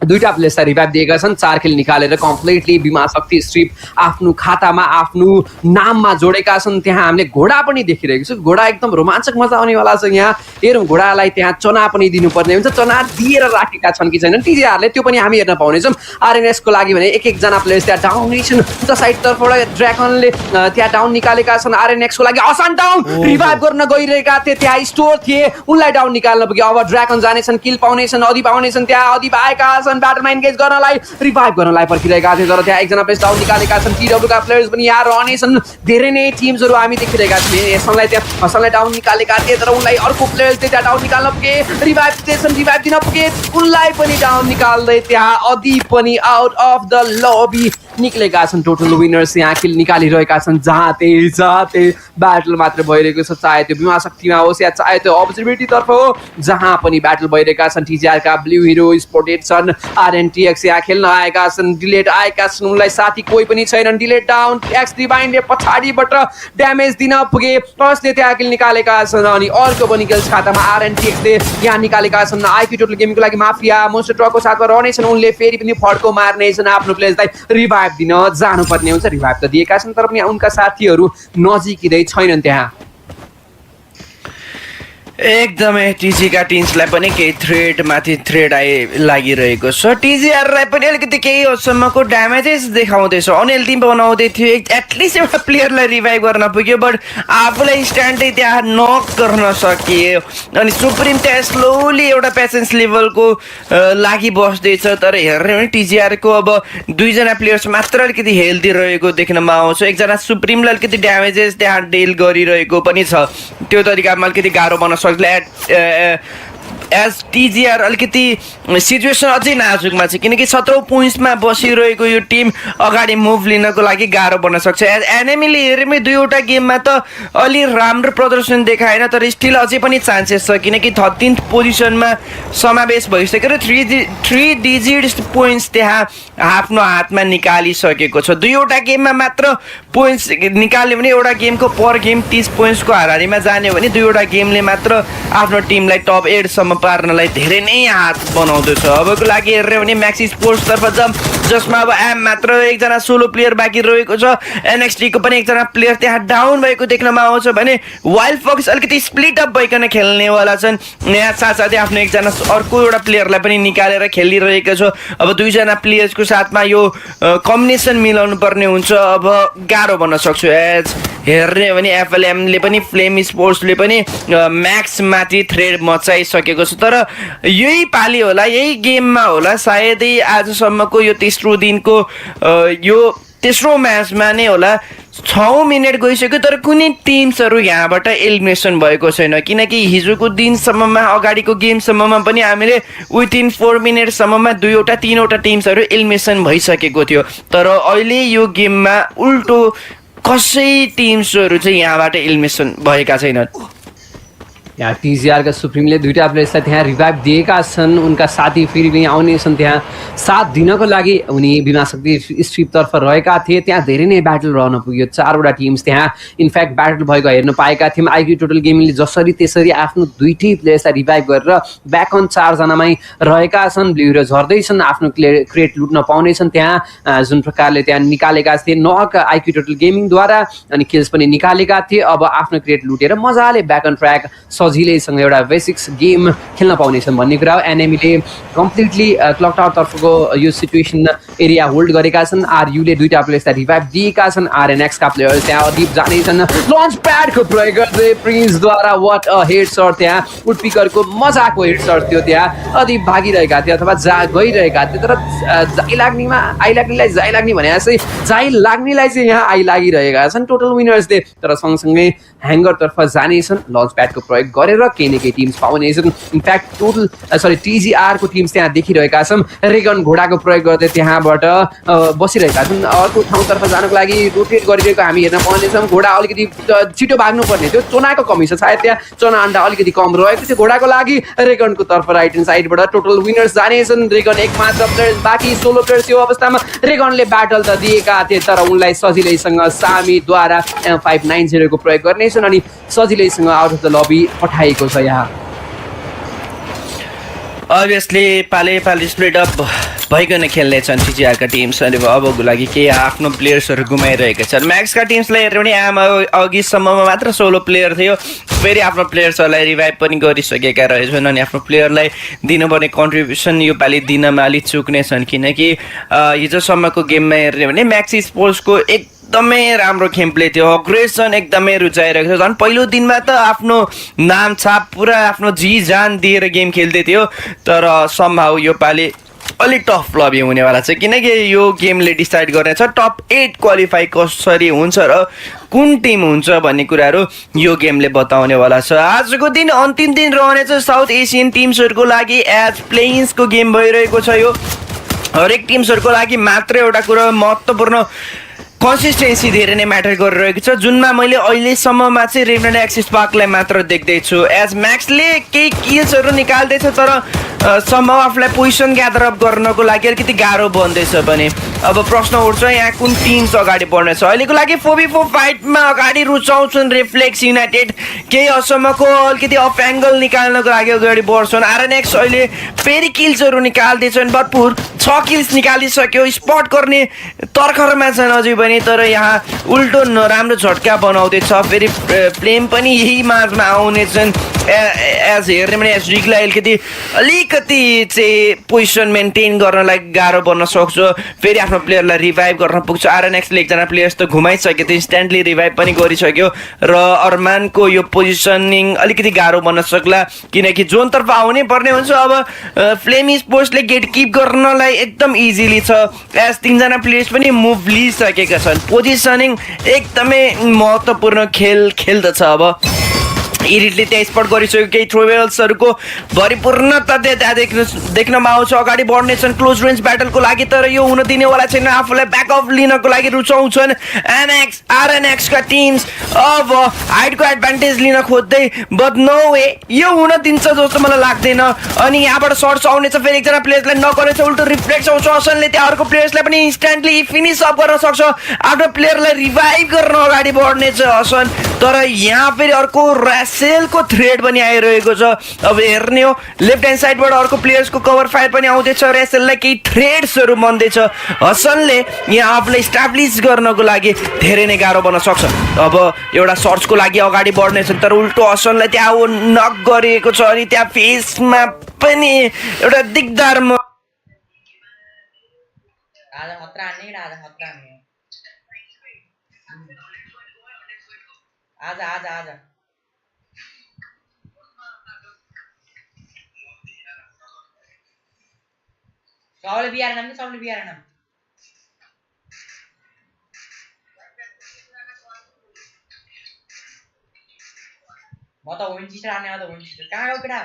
2टा प्लेयर्सलाई रिभाइभ दिएका छन्। 4 किल निकालेर कम्प्लिटली बिमा शक्ति स्ट्रिप आफ्नो खातामा आफ्नो नाममा जोडेका छन्। त्यहाँ हामीले घोडा पनि देखिरहेको छ। घोडा एकदम रोमाञ्चक मजा आउनेवाला छ। यहाँ हेरौँ घोडालाई त्यहाँ चना पनि दिनुपर्ने हुन्छ। चना दिएर राखेका छन् कि छैनन् TGRले त्यो पनि हामी हेर्न पाउनेछौँ। RNX को लागि भने एकजना प्लेयर्स त्यहाँ डाउन छन्। उता साइडतर्फबाट ड्रागनले त्यहाँ डाउन निकालेका छन्। RNX को लागि असान डाउन रिभाइभ गर्न गइरहेका थिए। त्यहाँ स्टोर थिए, उनलाई डाउन निकाल्न पुग्यो। अब ड्रागन जानेछन्, किल पाउनेछन्, अदिप आउनेछन्। त्यहाँ अदिप आएका छन् ब्याटलमा एन्गेज गर्नलाई, रिभाइभ गर्नलाई पर्खिरहेका थिए, तर त्यहाँ एकजना प्लेयर्स डाउन निकालेका छन्। TW का प्लेयर्स पनि यहाँ रहनेछन्। धेरै नै टिम्सहरू हामी देखिरहेका थियौँ। हसनलाई त्यहाँ हसनलाई डाउन निकालेका थिए, तर उनलाई अर्को प्लेयर्सले त्यहाँ डाउन निकाल्न पुगे। रिभाइभ दिन पुगे, उनलाई पनि डाउन निकाल्दै त्यहाँ अदिप पनि आउट अफ द लबी निक्लेका छन्। टोटल विनर्स यहाँ किल निकालिरहेका छन्। जहाँ त्यही ब्याटल मात्र भइरहेको छ, चाहे त्यो बिमा शक्तिमा होस् या चाहे त्यो अब्जर्भेटरी तर्फ हो, जहाँ पनि ब्याटल भइरहेका छन्। TGR का ब्लू हिरो स्पोर्टेड छन्। RNTX यहाँ खेल्न आएका छन्। डिलेट आएका छन्, उनलाई साथी कोही पनि छैनन्। Delete down. एक्स डिभाइनले पछाडिबाट ड्यामेज दिन पुगे। कसले त्यहाँ किल निकालेका छन् अनि अर्को पनि किल्स खातामा RNTXले यहाँ निकालेका छन्। iQOO टोटल गेमिङको लागि माफिया मोन्स्टर ट्रकको साथमा रहनेछन्। उनले फेरि पनि फड्को मार्नेछन्। आफ्नो प्लेयर्सलाई रिभाइभ दिन जानुपर्ने हुन्छ। रिभाइभ त दिएका छन्, तर पनि उनका साथीहरू नजिकै छैनन् त्यहाँ। एकदमै TG का टिम्सलाई पनि केही थ्रेड लागिरहेको छ। TGRलाई पनि अलिकति केही हदसम्मको ड्यामेजेस देखाउँदैछ। अनहेल्दी बनाउँदै थियो, एटलिस्ट एउटा प्लेयरलाई रिभाइभ गर्न पुग्यो, बट आफूलाई इन्स्ट्यान्टै त्यहाँ नक गर्न सकियो। अनि सुप्रिम त्यहाँ स्लोली एउटा पेसेन्स लेभलको लागि बस्दैछ, तर हेर्ने भने TGR को अब 2जना प्लेयर्स मात्र अलिकति हेल्दी रहेको देख्नमा आउँछ। एकजना सुप्रिमलाई अलिकति ड्यामेजेस त्यहाँ डिल गरिरहेको पनि छ। त्यो तरिकामा अलिकति गाह्रो बन्न सक्छ। एज टिजिआर अलिकति सिचुएसन अझै नाजुकमा छ किनकि 17 पोइन्ट्समा बसिरहेको यो टिम अगाडि मुभ लिनको लागि गाह्रो बन्न सक्छ। एज एनएमले हेरेमै 2वटा गेममा त अलि राम्रो प्रदर्शन देखाएन तर स्टिल अझै पनि चान्सेस छ किनकि 13th पोजिसनमा समावेश भइसक्यो र 3 डिजिट पोइन्ट्स त्यहाँ आफ्नो हातमा निकालिसकेको छ। 2वटा गेममा मात्र पोइन्ट्स निकाल्यो भने एउटा गेमको पर गेम 30 पोइन्ट्सको हाराहारीमा जाने हो भने 2वटा गेमले मात्र आफ्नो टिमलाई टप 8 सम्म पार्नलाई धेरै नै हात बनाउँदछ। अबको लागि हेर्ने भने म्याक्स स्पोर्ट्स तर्फ जम्प जसमा अब एम मात्र एकजना सोलो प्लेयर बाँकी रहेको छ। एनएक्सटी को पनि एकजना प्लेयर त्यहाँ डाउन भएको देख्नमा आउँछ भने वाइल्ड फक्स अलिकति स्प्लिट अप भइकन खेल्नेवाला छन्। यहाँ साथसाथै आफ्नो एकजना अर्को एउटा प्लेयरलाई पनि निकालेर खेलिरहेको छ। अब 2जना प्लेयर्सको साथमा यो कम्बिनेसन मिलाउनु पर्ने हुन्छ। अब गाह्रो बन्न सक्छ। एज हेर्ने भने एफएलएमले पनि फ्लेम स्पोर्ट्सले पनि म्याक्समाथि थ्रेड मचाइसकेको छ तर यही पालि होला यही गेममा होला सायदै आजसम्मको यो तेस्रो दिनको यो तेस्रो म्याचमा नै होला 6 मिनेट गइसक्यो तर कुनै टिम्सहरू यहाँबाट एलिमिनेसन भएको छैन किनकि हिजोको दिनसम्ममा अगाडिको गेमसम्ममा पनि हामीले विथिन 4 मिनेटसम्ममा 2वटा 3वटा टिम्सहरू एलिमिनेसन भइसकेको थियो तर अहिले यो गेममा उल्टो कसै टिम्सहरू चाहिँ यहाँबाट एलिमिनेसन भएका छैनन्। यहाँ टिजिआरका सुप्रिमले 2टा प्लेयर्सलाई त्यहाँ रिभाइभ दिएका छन्। उनका साथी फेरि पनि आउने छन् त्यहाँ साथ दिनको लागि। उनी बिमा शक्ति स्ट्रिपतर्फ रहेका थिए। त्यहाँ धेरै नै ब्याटल रहन पुग्यो। 4वटा टिम्स त्यहाँ इनफ्याक्ट ब्याटल भएको हेर्न पाएका थियौँ। आइक्यू टोटल गेमिङले जसरी त्यसरी आफ्नो 2टी प्लेयर्सलाई रिभाइभ गरेर ब्याक अन 4 जनामै रहेका छन्। ब्लु हिरो झर्दैछन् आफ्नो क्रेट लुट्न पाउनेछन् त्यहाँ जुन प्रकारले त्यहाँ निकालेका थिए नक आइक्यू टोटल गेमिङद्वारा अनि किल्स पनि निकालेका थिए। अब आफ्नो क्रेट लुटेर मजाले ब्याक अन ट्र्याक सजिलैसँग एउटा बेसिक्स गेम खेल्न पाउनेछन् भन्ने कुरा हो। एनएमले कम्प्लिटली क्लक टावर तर्फको यो सिचुएसन एरिया होल्ड गरेका छन्। आरयुले 2टा प्लेयर्सलाई रिभाइभ दिएका छन्। आरएनएक्सका प्लेयर्स त्यहाँ अडिप जानेछन्। लन्च प्याडको प्रयोग गर्दै प्रिन्सद्वारा वाट अ हेड सर्ट त्यहाँ वुडपिकरको मजाको हेड सर्ट थियो। त्यहाँ अडिप भागिरहेका थिए अथवा गइरहेका थिए तर आइलाग्नेमा आइलाग्नेलाई जाइ लाग्ने भने जस्तै जाइ लाग्नेलाई चाहिँ यहाँ आइलागिरहेका छन् टोटल विनर्सले। तर सँगसँगै ह्याङ्गरतर्फ जानेछन्। लन्च प्याडको प्रयोग गरेर केही न केही टिम्स पाउनेछन्। इनफ्याक्ट टिजिआरको टिम्स त्यहाँ देखिरहेका छन्। रेगन घोडाको प्रयोग गर्दै त्यहाँबाट बसिरहेका छन्। अर्को ठाउँतर्फ जानको लागि रोटेट गरिरहेको हामी हेर्न पाउनेछौँ। घोडा अलिकति छिटो भाग्नुपर्ने थियो। चोनाको कमी छ सायद त्यहाँ चना अन्डा अलिकति कम रहेको थियो घोडाको लागि। रेगनको तर्फ राइट ह्यान्ड साइडबाट टोटल विनर्स जानेछन्। रेगन एक मात्र प्लेयर बाँकी सोलो प्लेयर्स यो अवस्थामा रेगनले ब्याटल त दिएका थिए तर उनलाई सजिलैसँग सामीद्वारा M590 को प्रयोग गर्नेछन् अनि सजिलैसँग आउट अफ द लबी पठाएको छ। यहाँ अभियसली पाले स्प्लिट अप भइकन खेल्नेछन् टिजिआरका टिम्स अनि अबको लागि केही आफ्नो प्लेयर्सहरू गुमाइरहेका छन्। म्याक्सका टिम्सलाई हेर्यो भने आमा अघिसम्ममा मात्र सोलो प्लेयर थियो फेरि आफ्नो प्लेयर्सहरूलाई रिभाइभ पनि गरिसकेका रहेछन् अनि आफ्नो प्लेयरलाई दिनुपर्ने कन्ट्रिब्युसन यो पालि दिनमा अलिक चुक्नेछन् किनकि हिजोसम्मको गेममा हेर्ने भने म्याक्स स्पोर्ट्सको एकदमै राम्रो गेम प्ले थियो। अग्रेसन एकदमै रुचाइरहेको छ। झन् पहिलो दिनमा त आफ्नो नाम छाप पुरा आफ्नो जी जान दिएर गेम खेल्दै थियो तर सम्भाव यो पालि अलिक टफ लबी हुनेवाला छ किनकि यो गेमले डिसाइड गर्नेछ टप 8 क्वालिफाई कसरी हुन्छ र कुन टिम हुन्छ भन्ने कुराहरू यो गेमले बताउनेवाला छ। आजको दिन अन्तिम दिन रहनेछ साउथ एसियन टिम्सहरूको लागि एज प्लेइन्सको गेम भइरहेको छ। यो हरेक टिम्सहरूको लागि मात्र एउटा कुरा महत्त्वपूर्ण कन्सिस्टेन्सी धेरै नै म्याटर गरिरहेको छ जुनमा मैले अहिलेसम्ममा चाहिँ रेभेनेन्ट एक्सस्पार्कलाई मात्र देख्दैछु। एज म्याक्सले केही किल्सहरू निकाल्दैछ तर सम्भव आफूलाई पोजिसन ग्यादर अप गर्नको लागि अलिकति गाह्रो बन्दैछ पनि। अब प्रश्न उठ्छ यहाँ कुन टिम्स अगाडि बढ्नेछ। अहिलेको लागि 4v4 फाइटमा अगाडि रुचाउँछन् रिफ्लेक्स युनाइटेड। केही हदसम्मको अलिकति अफ एङ्गल निकाल्नको लागि अगाडि बढ्छन्। आरएनएक्स अहिले फेरि किल्सहरू निकाल्दैछन्। भरपुर 6 किल्स निकालिसक्यो। स्पट गर्ने तर्खरमा छन् अझै पनि तर यहाँ उल्टो नराम्रो झट्का बनाउँदैछ। फेरि फ्लेम पनि यही माझमा आउनेछन्। एज हेर्ने भने एसडीलाई अलिकति चाहिँ पोजिसन मेन्टेन गर्नलाई गाह्रो बन्न सक्छ। फेरि आफ्नो प्लेयरलाई रिभाइभ गर्न पुग्छ। आरएनएक्सले एकजना प्लेयर्स त घुमाइसक्यो थियो इन्स्ट्यान्टली रिभाइभ पनि गरिसक्यो र अरमानको यो पोजिसनिङ अलिकति गाह्रो बन्न सक्ला किनकि जोनतर्फ आउनै पर्ने हुन्छ। अब फ्लेम स्पोर्ट्सले गेट किप गर्नलाई एकदम इजिली छ। एज 3जना प्लेयर्स पनि मुभ लिइसकेका छन्। पोजिसनिङ एकदमै महत्त्वपूर्ण खेल खेल्दछ। अब इरिटले त्यहाँ स्पट गरिसक्यो केही थ्रोवेल्सहरूको भरिपूर्णता त्यहाँ देख्नमा आउँछ अगाडि बढ्नेछन् क्लोज रेन्ज ब्याटलको लागि तर यो हुन दिनेवाला छैन आफूलाई ब्याकअप लिनको लागि रुचाउँछन् आरएनएक्सका टिम्स अब हाइटको एडभान्टेज लिन खोज्दै बट नो वे यो हुन दिन्छ जस्तो मलाई लाग्दैन अनि यहाँबाट सर्ट्स आउनेछ फेरि एकजना प्लेयर्सलाई नगर्नेछ उल्टो रिफ्लेक्स आउँछ असनले त्यहाँ अर्को प्लेयर्सलाई पनि इन्स्ट्यान्टली फिनिस अप गर्न सक्छ आफ्नो प्लेयरलाई रिभाइभ गर्न अगाडि बढ्नेछ असन तर यहाँ फेरि अर्को ऱ्यासेलको थ्रेड पनि आइरहेको छ अब हेर्ने हो लेफ्ट ह्यान्ड साइडबाट अर्को प्लेयर्सको कभर फायर पनि आउँदैछ ऱ्यासेललाई केही थ्रेड्सहरू बन्दैछ हसनले यहाँ आफूलाई इस्टाब्लिस गर्नको लागि धेरै नै गाह्रो बन्न सक्छ अब एउटा सर्चको लागि अगाडि बढ्नेछ तर उल्टो हसनलाई त्यहाँ नक गरिएको छ अनि त्यहाँ फेसमा पनि एउटा दिगदार आजा सबले बिहार नाम म त विन्चिस्टर आने हो त विन्चिस्टर कहाँ गयो केटा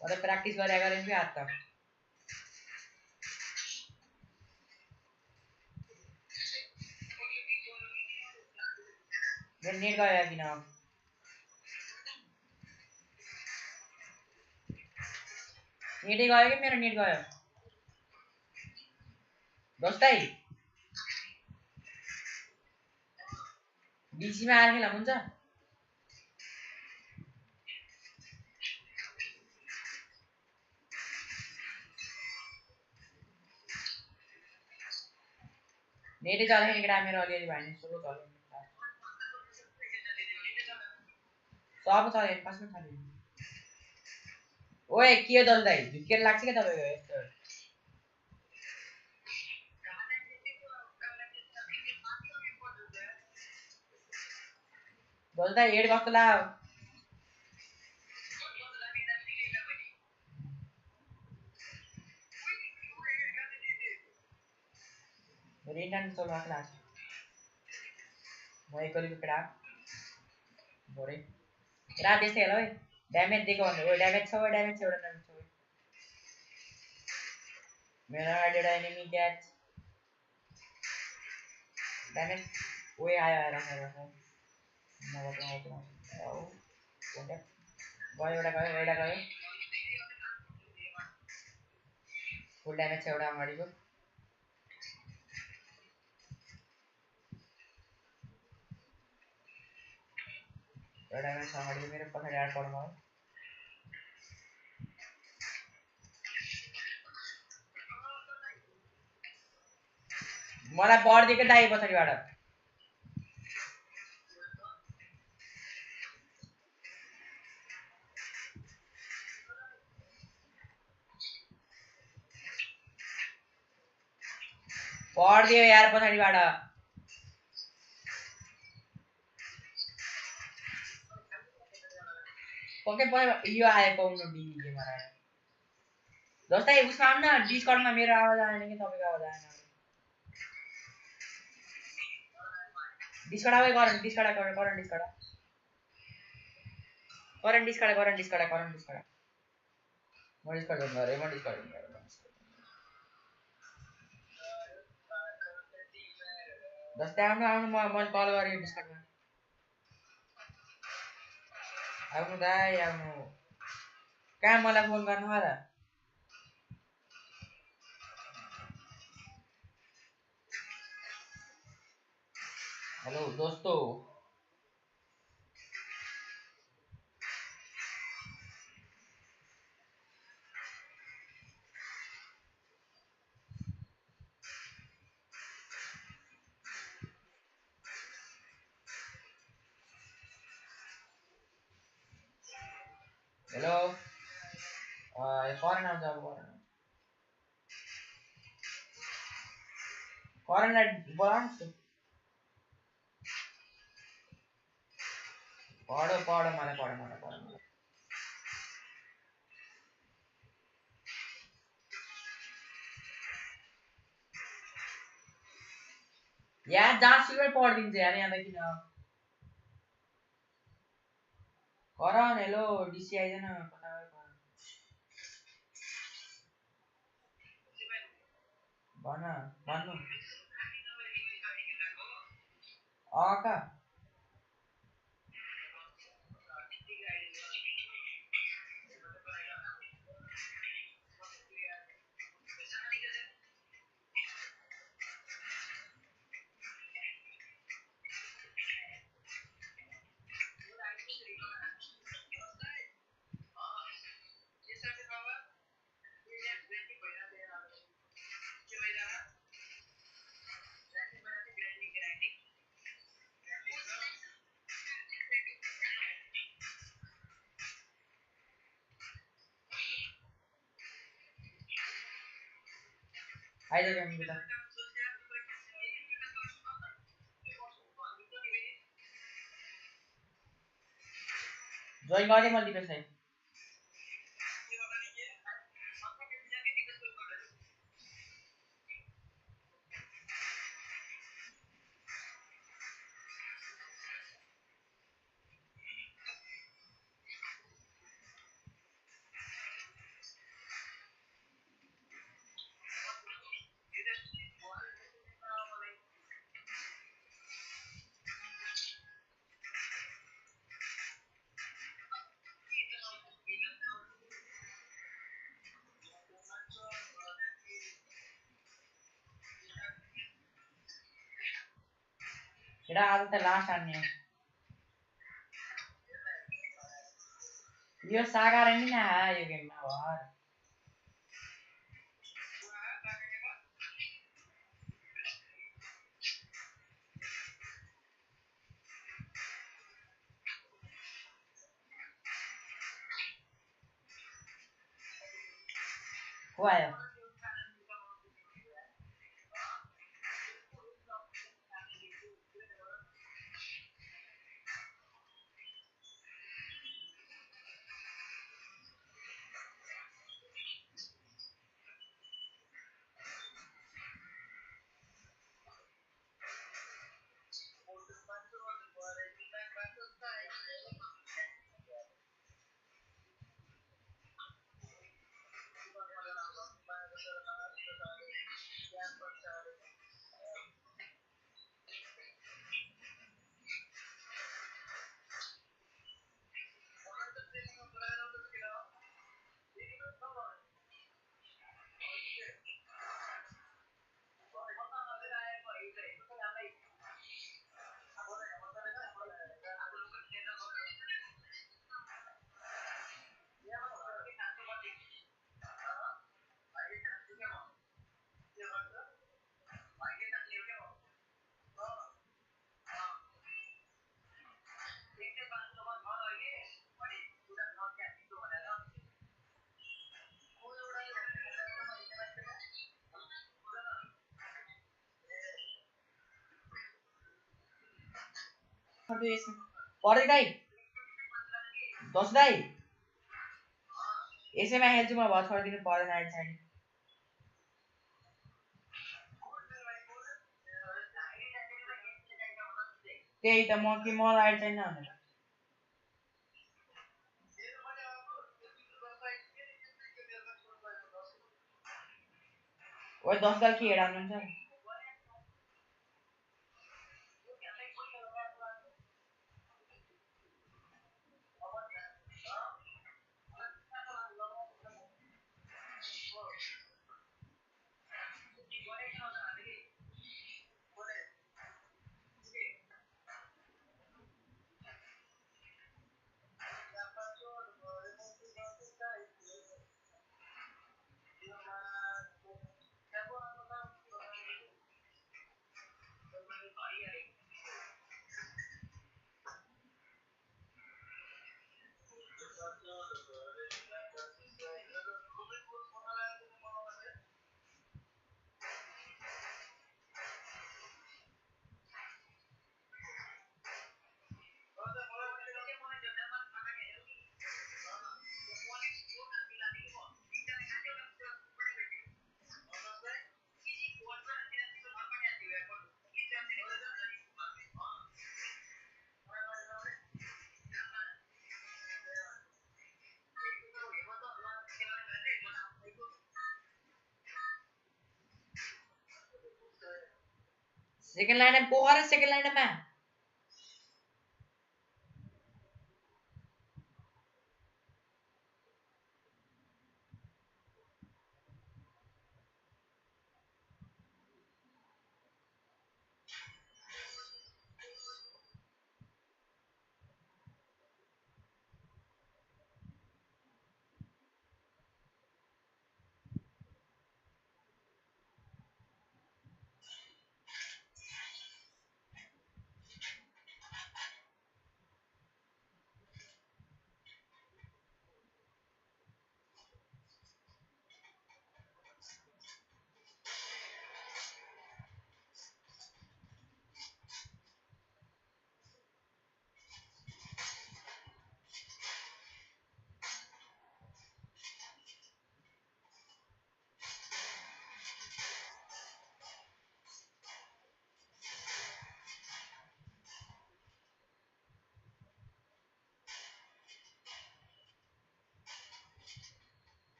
अरे प्रैक्टिस गरेगा भी आता मेरा नेट गया कि ना नेट गयो कि मेरो नेट गयो दोस्तै डीसी मा आएर खेला हुन्छ नेटै चलेको केटा मेरो अलिअलि भयो नि सोलो चल्यो सब चल्यो कसमा चल्यो ओए के दल्दै झुकेर लाग्छ के तपाईको यस्तो दल्दै हेड कस्तो लाग्यो रेन्डन चल्नु आछ लाग्छ म एकली केटा भरे रात यस्तै हेर है ड्यामेज दिएको भन्दा ओ ड्यामेज छ एउटा ड्यामेज छ मेरो आइडेड एनिमी क्याच ड्यामेज ओए आयो आएर गयो फुल ड्यामेज छ एउटा अगाडिको एउटा ड्यामेज छ अगाडिको मेरो पछाडि याड पर्नु हो मलाई पर्दिएको दाइ पछाडिबाट पर्दियो यार पछाडिबाट पक्कै पर्यो यो आएको उनी डिनी गेम आयो दोस्तै उसमा आउन न डिस्कर्डमा मेरो आवाज आएन कि तपाईको आवाज आएन डिस्कर्ड आवे गरन डिस्कर्ड म डिस्कर्ड गरे दोस्तै आउनु म कल गरे डिस्कर्डमा आउनु दाइ आउनु कहाँ मलाई फोन गर्नु हो र हेलो दोस्तों Hello. Foreign out job. Foreign at bonds. Pada mana. Yeah, dance you were poding there. Yeah, like Foreign hello. DCI na. Bana. Aka. Hi there, Gamita. Join गाड़ी मल्टी पे सही. Kita ada the last one. Yo saga ini na yo game na war. Why? पढ्दै दाइ 10 दाइ यसैमा हेल्छु म भयो छोडिदिनु पर्दैन आइड साइड त्यही त म कि मलाई आइड छैन भनेर ओइ 10 दाल के हेडाउनुहुन्छ Second lineup போற second lineup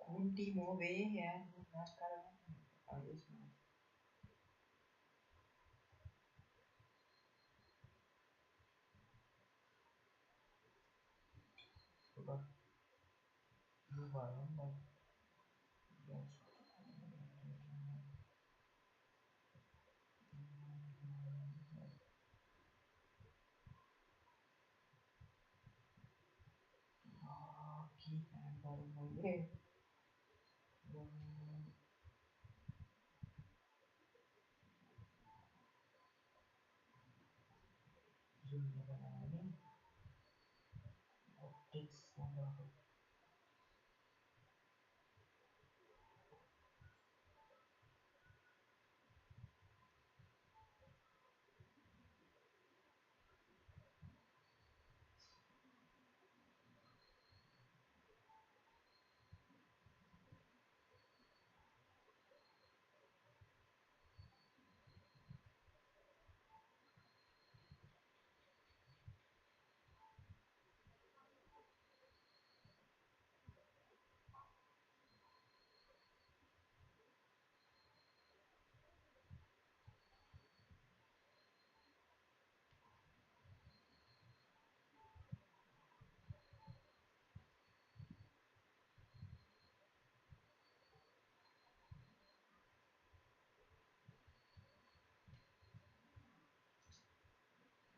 कौन टीम हो बे यार मैच कर रहा हूं आगे इसमें सुपर ये बार की बार होंगे जो बनाने optics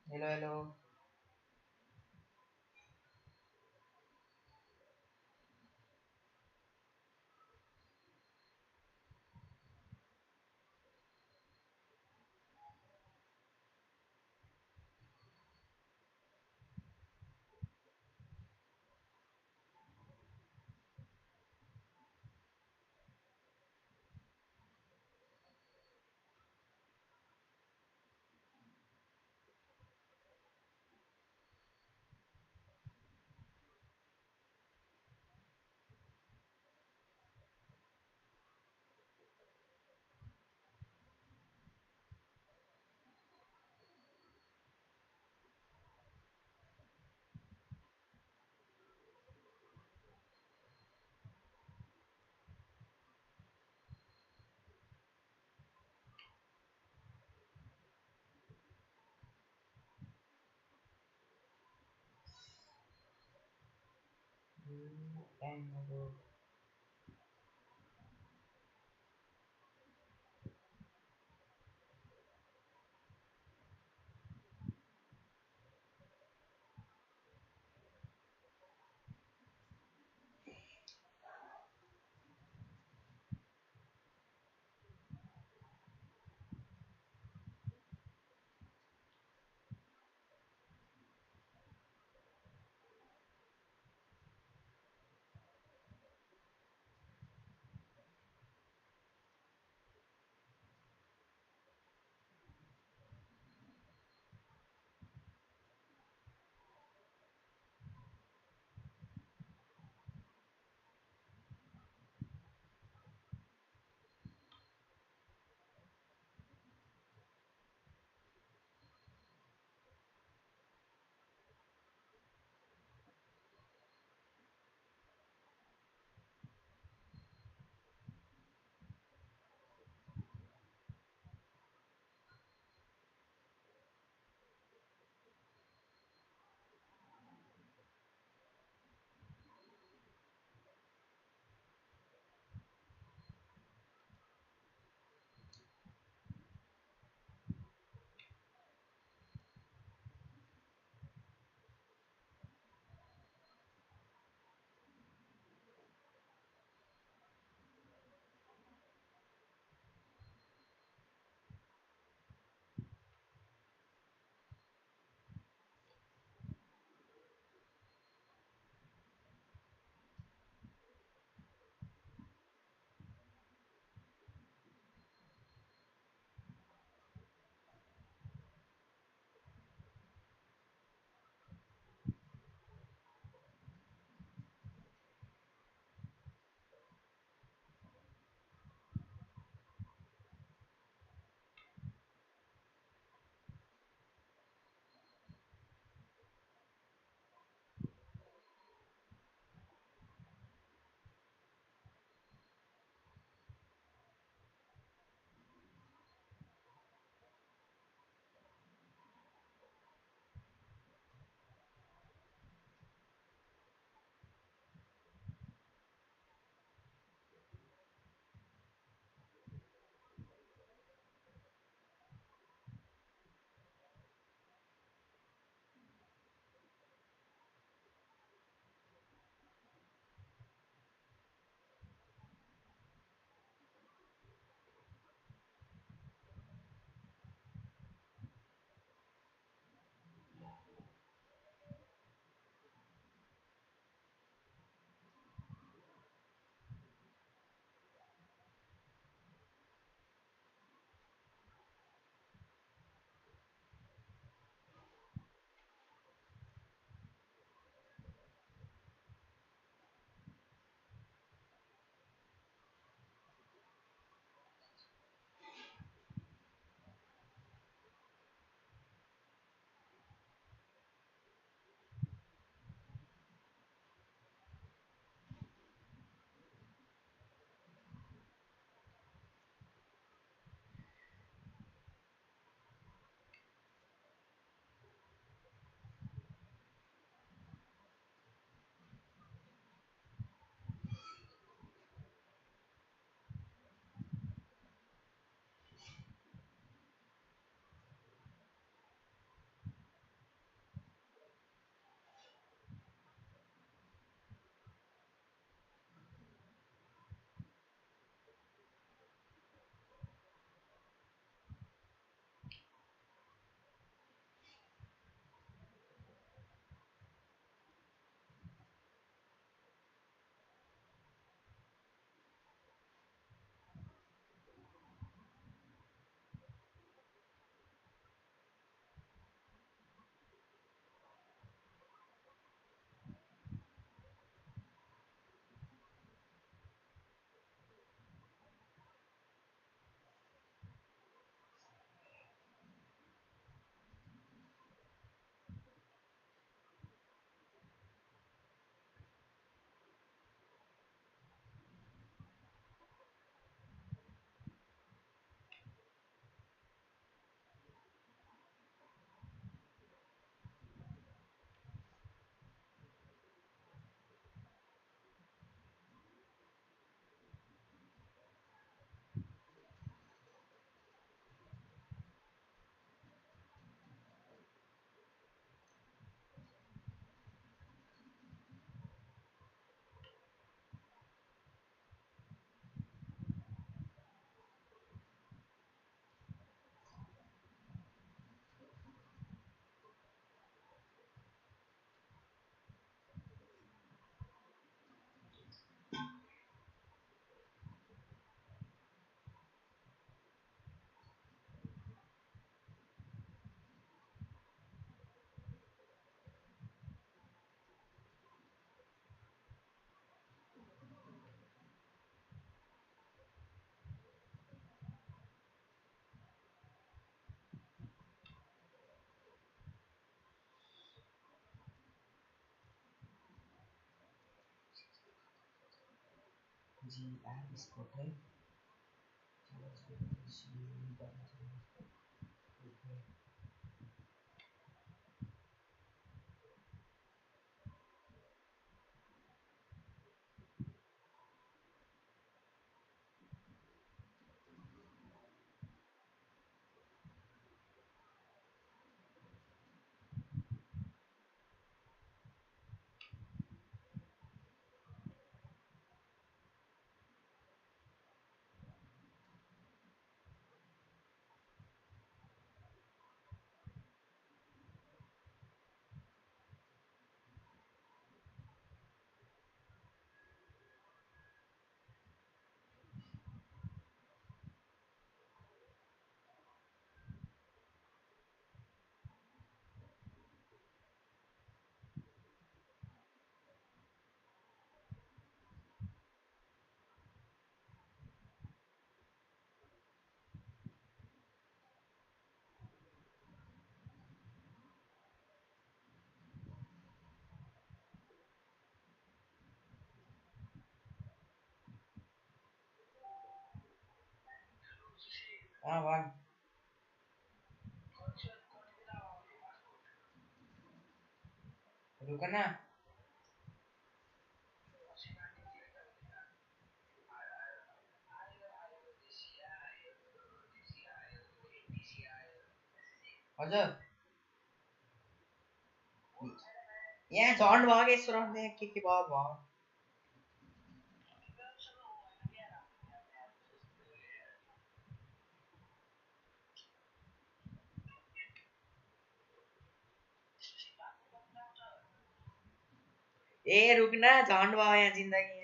Hello, hello. GR Esport है चलो इसको नहीं करना चाहिए भाग रुक ना हजुर यहाँ झन्ड भयो यसो के भयो ए रुकना झन्ड भयो यहाँ जिन्दगी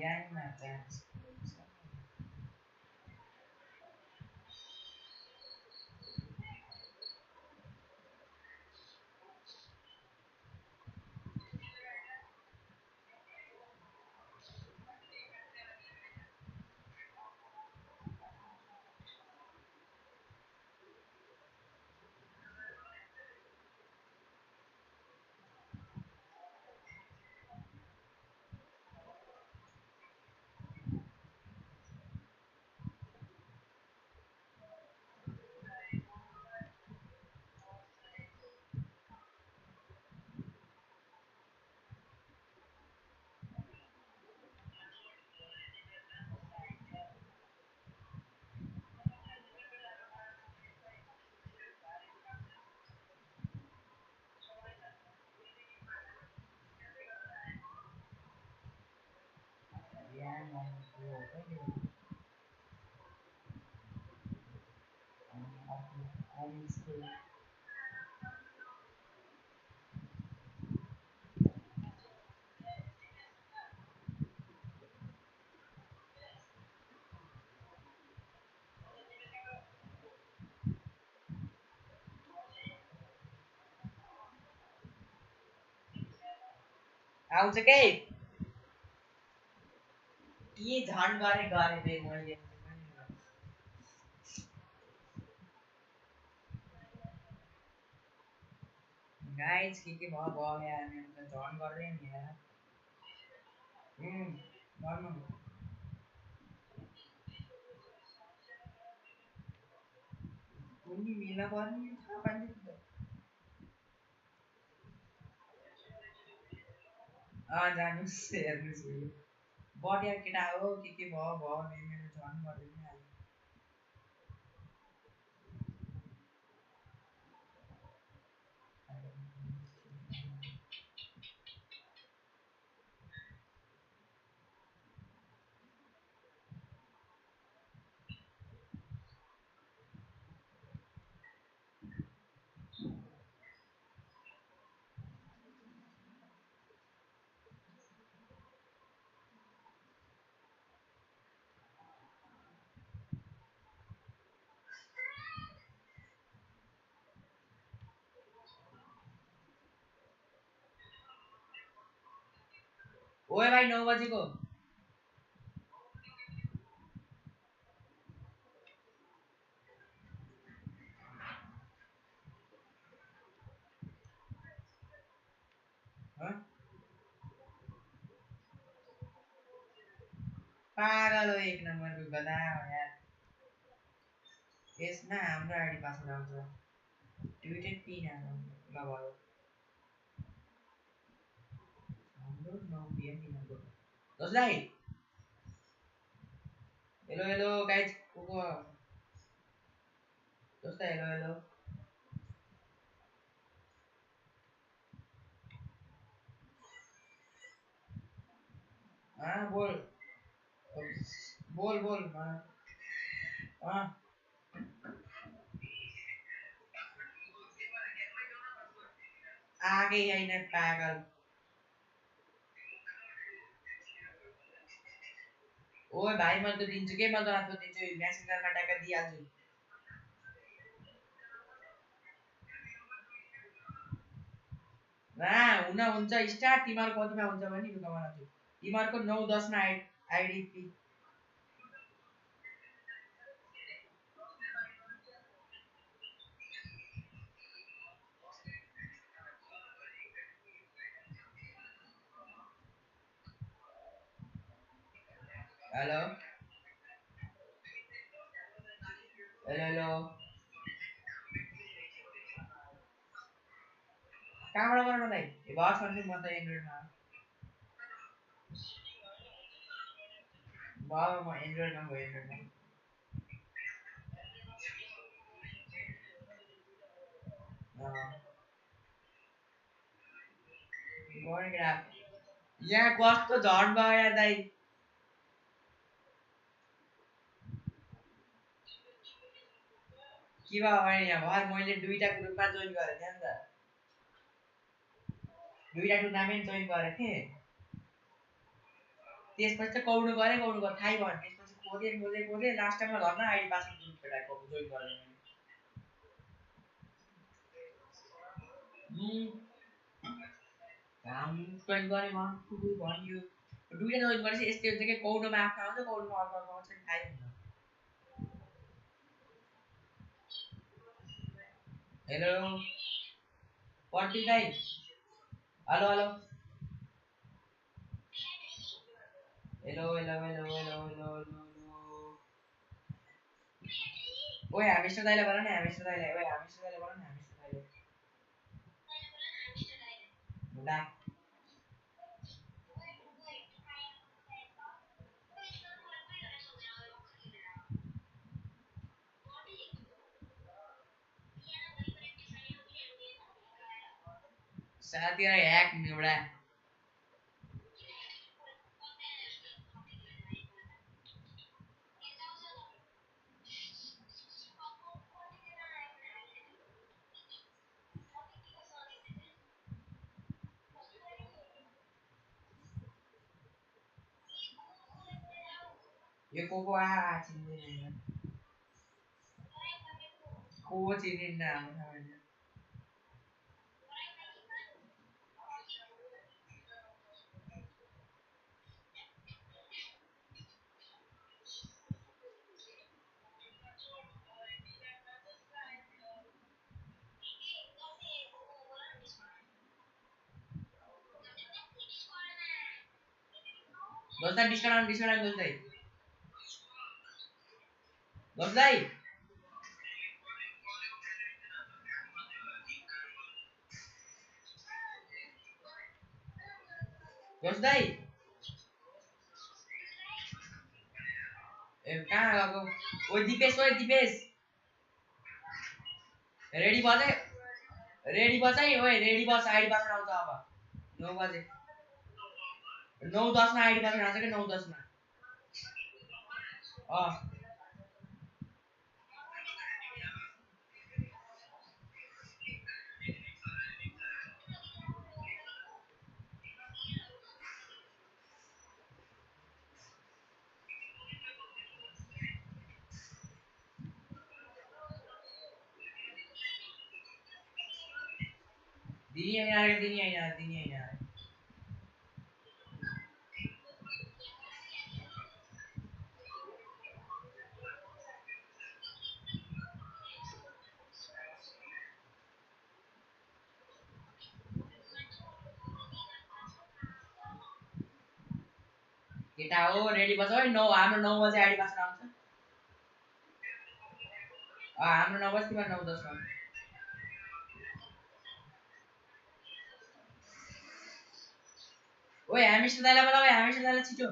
ग्याङमा चान्स आउँछ के झन् गरे बे मैले गाइस के भयो यार मैले त झन् गर्दै नि यार गर्नु कुनी मिला पर्ने थाहा पाइन्छ जानुस् हेर्नुस् बढिया केटा हो के भयो नि मेरो झन् गर्दै नि ओए भाइ 9 बजेको पागल हो एक नम्बरको गधा हो यार यसमा हाम्रो आइडी पासवर्ड आउँछ ट्विटेड पिन ल भयो हाम्रो 9 PM दिनको दोस्लाई हेलो गाइस को दोस्ता हेलो बोल आगे होइन पागल ओए भाइ मैले त दिन्छु के म जनात दिन्छु मेसेन्जरमा टाका दिइहाल्छु हुन्छ स्टार्ट तिमीहरु कतिमा हुन्छ भने लुगा बनाउँछु तिमीहरुको 9-10 मा आइडी पी हेलो कहाँबाट गर्न भाइ भर छन् म त एन्ड्रोइडमा म एन्ड्रोइडमा गयो एन्ड्रोइडमा यहाँ कस्तो झन् भयो यार दाइ के भयो भने यहाँ भर मैले दुईटा ग्रुपमा जोइन गरेको थिएँ नि त दुईटा टुर्नामेन्ट जोइन गरेको थिएँ त्यसपछि चाहिँ कौडु गरे थाहै भयो त्यसपछि खोजे लास्ट टाइममा घरमा आइडी पासवर्ड जुन फेडाको जोइन गरेँ काम जोइन गरेँ भन्यो दुईटा जोइन गरेपछि यस्तै हुन्छ कि कौडुमा आफ्नो आउँछ कौडुमा अर्को आउँछ थाहै हुँदैन हेलो प्रदीप दाइ हेलो हेलो ओए हामीस्टर दाइले भन न हामीस्टर दाइले भन न हामीस्टर दाइले साथीहरु ह्याक एउटा यो को चिन्दैन को चिनिन्न हाम्रो दोस्ता डिस्काउन्ट दोस्ता दोस्ता दोस्ता ए कहाँ गएको ओइ दिपेश रेडी बस है ओए रेडी बस आइडी पासवर्ड आउँछ अब 9 बजे 9:10 मा आइडी पासवर्ड आउँछ के 9:10 मा दिनी आइना केटा हो रेडी बस ओइ हाम्रो 9 बजे आइडी पासवर्ड आउँछ हाम्रो 9 बजे तिम्रो 9:10 मा ओए हामीस्टर दाइलाई बोला ओए हामीस्टर दाइलाई छिटो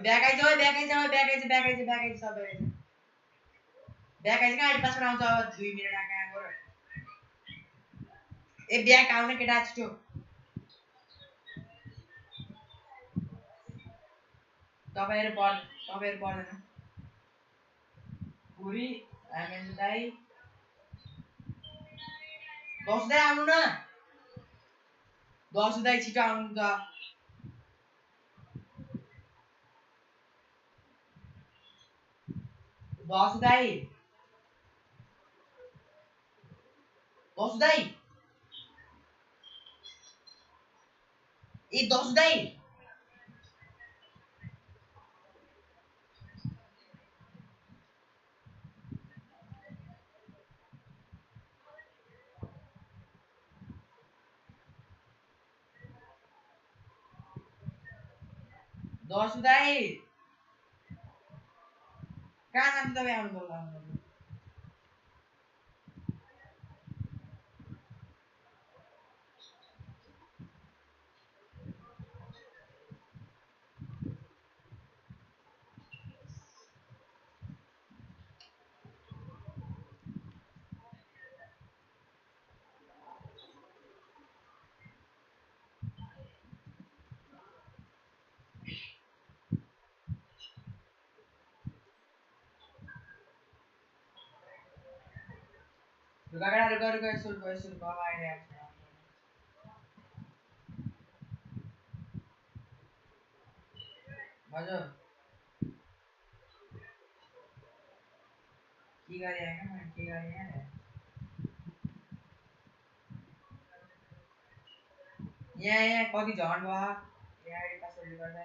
ब्याक आइज सब ब्याक आइज का आइडी पासवर्ड आउँछ अब 2 मिनेट कहाँ गयो ए ब्याक आउने केटा छिटो तपाईहरु पर्दैन पुरी आमेन दाई 10 दाई आउनु न 10 दाई छिटो आउनु त 10 दाई 10 दाई ए 10 दाई 10 दाई कहाँ जान्छ तपाईँ आउनु पर्ला रुका सुन बाबा आइले हजुर के गरे हैन मैले के गरे यहाँ कति झन् भयो यहाँ आइडी पासवर्डले गर्दा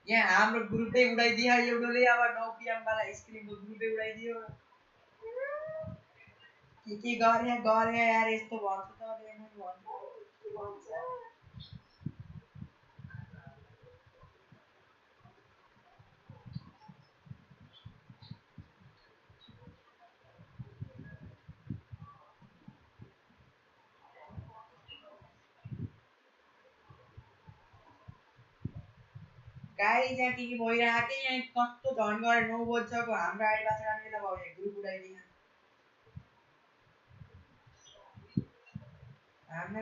यहाँ हाम्रो ग्रुपै उडाइदियो एउटाले अब 9 PM वाला स्क्रिनको ग्रुपै उडाइदियो के गरे यार यस्तो भन्छ त देख्नु भन्छ के भन्छ गाडी चाहिँ के भइरहेको यहाँ कस्तो झन् गरे 9 बज्छको हाम्रो आइडी पासवर्ड आउने बेला भयो यहाँ ग्रुप उडाइदियो हाम्रो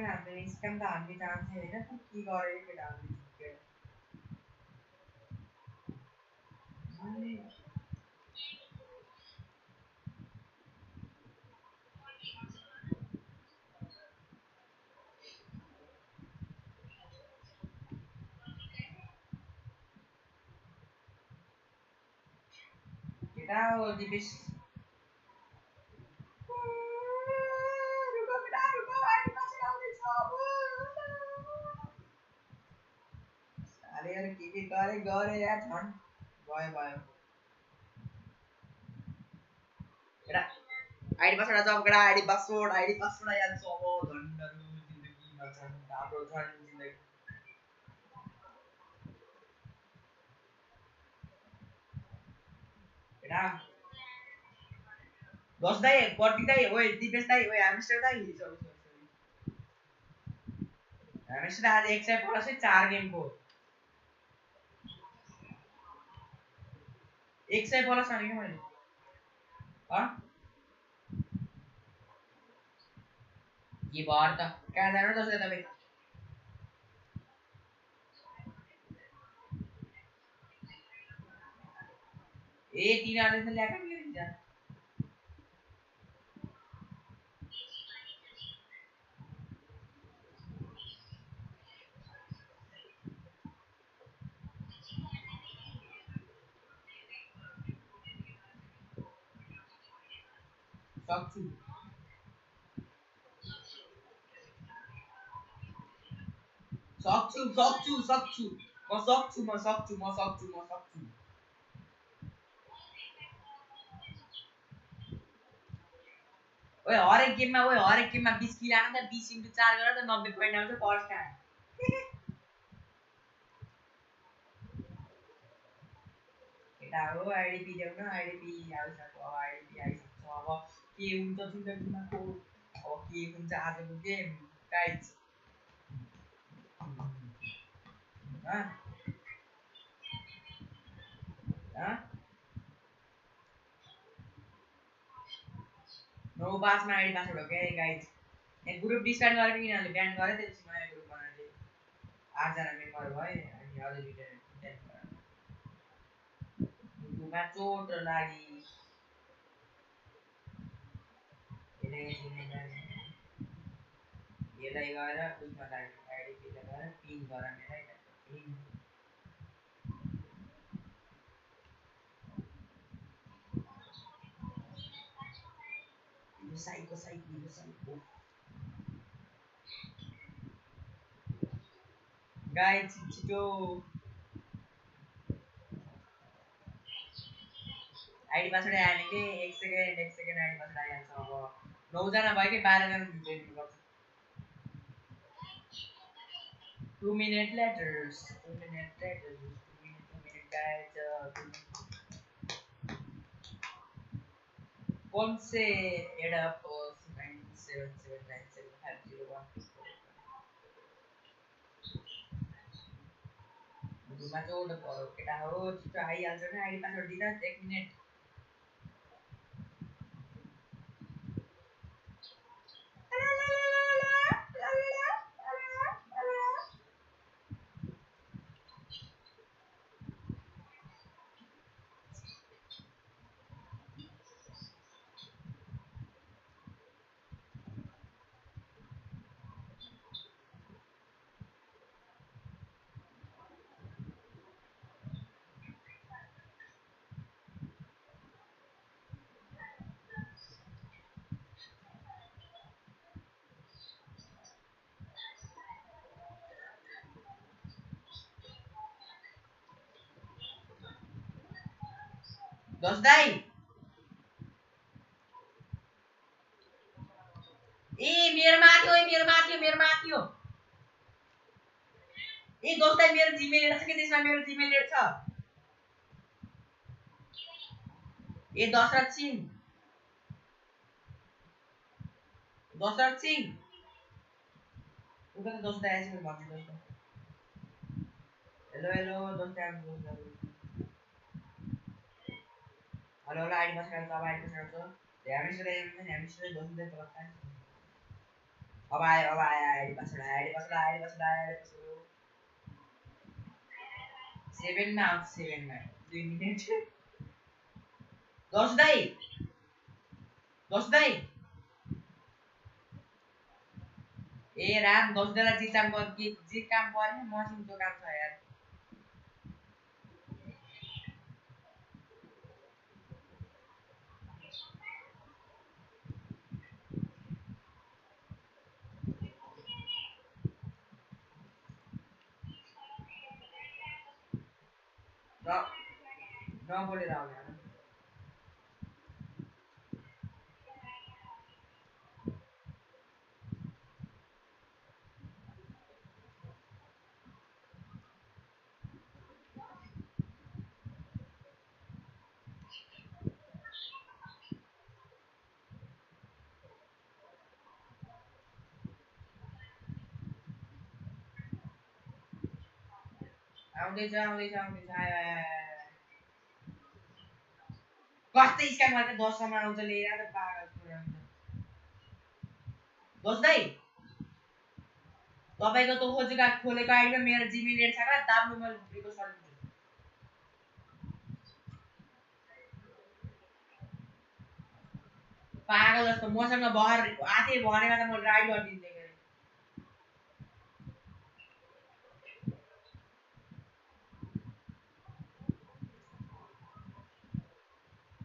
स्क्याम त हान्ने चान्स छैन के गरे केटाहरूले केटा हो दिपेश रुको आइडी पासवर्ड आउँदैछ अरे यार के गरे यार झन् भयो केटा आइडी पासवर्ड आउँछ अब केटा आइडी पासवर्ड आइहाल्छ अब झन्डहरू जिन्दगीमा छन् हाम्रो छन् जिन्दगी केटा 10 दाई कति दाई ओए दिपेश दाई ओए हामिस्टर दाई हामिस्टर आज 100 प्लस 4 गेमको 100 प्लस आने के मैले ये बार त कहाँ जानु त तपाईँ ए 300 त ल्याएको नि जा सक्छु म सक्छु ओए हरेक गेममा 20 किल आउँछ 20 × 4 गरेर त 90 पोइन्ट आउँछ फर्स्ट टाइम केटा हो आइडी ल्याउन आइडी आइसक्यो अब आइडी आइसक्छ अब के हुन्छ जिन्दगीमा अब के हुन्छ आजको गेम गाइज नो पासमा आइडी पासवर्ड हो क्या गाइज यहाँ ग्रुप डिस्काउन्ट गरेर किनभने ब्यान गरे त्यसपछि नयाँ ग्रुप बनाएर 8 जना मेम्बर भए अनि अझै 2 जना मुखमा चोट लागि यसलाई गएर उयसमा लाग्यो आइडिपीलाई गएर पिन गर मेरै पिन साइको गाई छिटो आइडी पासवर्ड हाल्ने के एक सेकेन्ड आइडी पासवर्ड आइहाल्छ अब 9 जना भयो कि 12 जना जोइन गर्छ 2 minute later guys कौन से एड अप 7797501 मुखमा चोट पर्यो केटा हो छिटो आइहाल्छ नि आइडी पासवर्ड दिँदा 1 मिनेट दोस्त दाई ए मेरो माथि हो ए दोस्त दाई मेरो जीमेल एड छ के त्यसमा मेरो जीमेल एड छ ए दशरथ सिंह उता त दोस्त दाई आइसक्यो भन्छु दोस्त हेलो दोस्त दाई हेलो आइडी पासवर्ड अब आइडी पासवर्ड छ ध्यान से दोस्त दाई तरफ अब आयो आइडी पासवर्ड 7 मा आउँछ 7 मा 2 मिनेट दोस्त दाई ए राम दोस्त दाईलाई जी काम पर्ने मसिन जो काम छ यार नबोलेर आउने आउँदैछ कस्तै स्क्याम गरेर 10 सम्म आउँछ लिएर पागल दोस्त दाई तपाईको त्यो खोलेको आइडीमा मेरो जीमेल एड छ र दाब्नु मैले रिक्वेस्ट गरिदिन्छु पागल जस्तो मसँग बहर आथे भनेमा त म राइड गरिदिन्थे के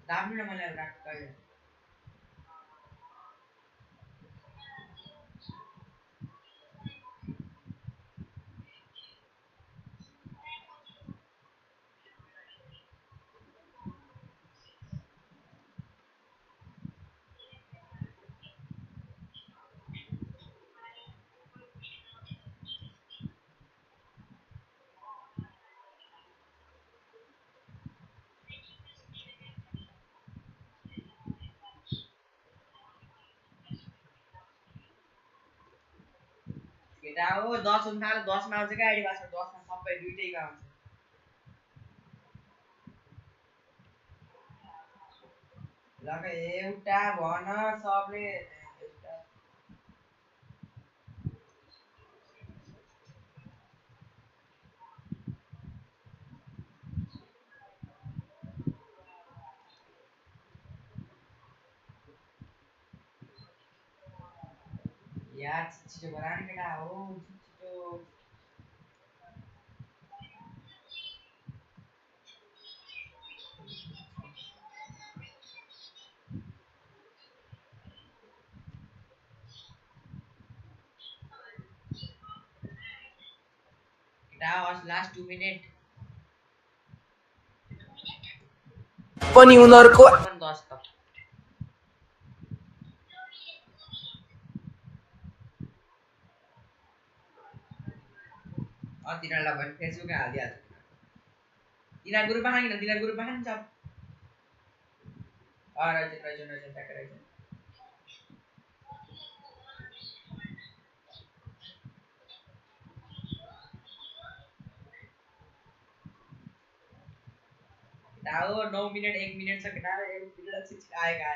दाब्नु न मैले राइड गरिदिन्छु केटा हो 10 हुन थाल्यो 10 मा आउँछ के आइडी पासवर्ड 10 मा सबै दुईटैको आउँछ ल एउटा भन सबले यार छिटो गर न केटा हो छिटो केटा होस् लास्ट 2 मिनेट पनि उनीहरूको 10 त तिनीहरूलाई भने फेसबुकमा हालिदिइहाल्छु तिनीहरू ग्रुपमा खान तिनीहरू ग्रुपमा खान्छ रहेछ ट्याक रहेछ केटा हो 9 मिनेट 1 मिनेट छ केटा 1 मिनेट आएका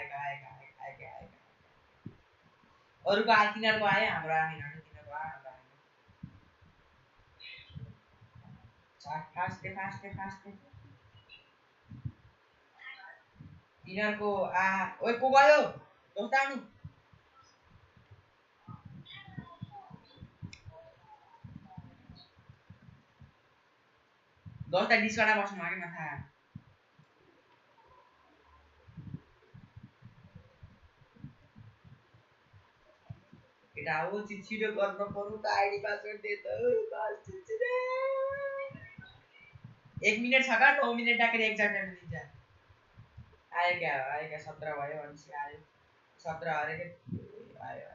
अरूको आए तिनीहरूको आयो हाम्रो आएन तिनीहरूको आयो हाम्रो आएन फास्टे तिनीहरूको ओइ को गयो दोस्ता आउनु दोस्ता डिस्कर्डमा बस्नु आके माथा केटा हो छिटो गर्न पर्नु त आइडी पासवर्ड दे त बस छिटो 1 मिनेट छ का 9 मिनेट टाकेर एक्जाम टाइम दिन्छ आयो क्या 17 भयो अनि आयो 17 अरे के आयो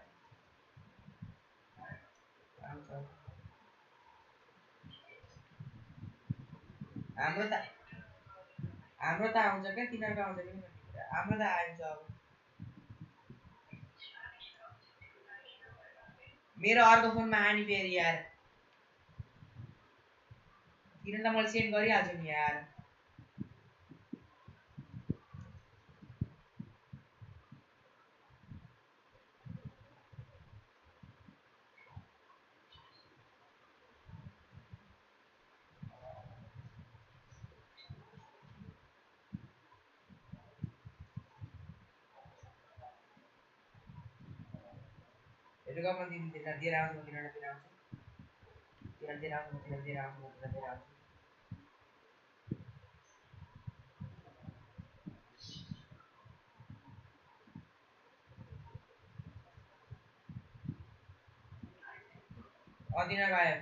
हाम्रो त आउँछ क्या तिनीहरूको आउँछ कि हाम्रो त आउँछ अब मेरो अर्को फोनमा आनी फेरि यार किन त मैले सेन्ड गरिहाल्छु नि यार Itu kan dia langsung Odina gaya.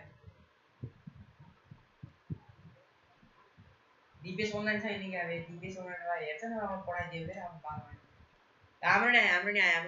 DPS online छ नि क्या DPS online लाई हेर्छ न अब पढाइदियो भने अब बाबा हाम्रो नि आयो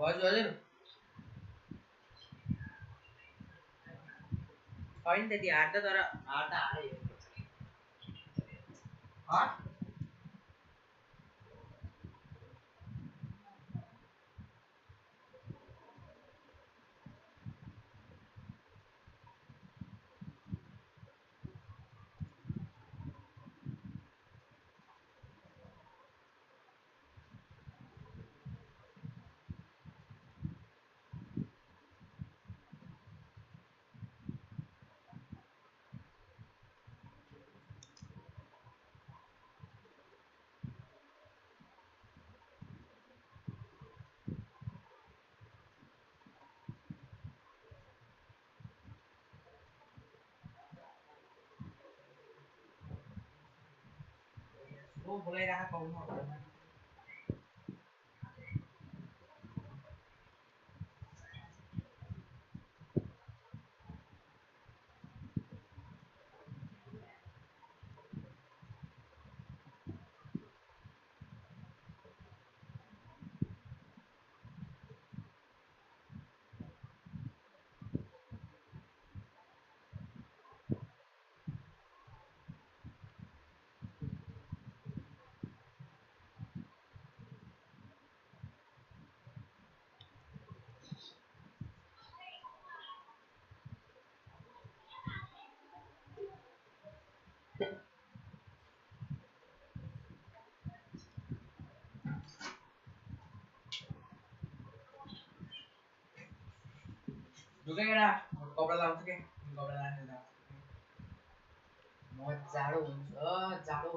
हजुर होइन त्यति हार्दा तर हार्दा हारे वो बोलाइरहेको पाउनु ढुके केटा कपडा लाउँछु के कपडा लाएर जान्छु म जाडो हुन्छ जाडो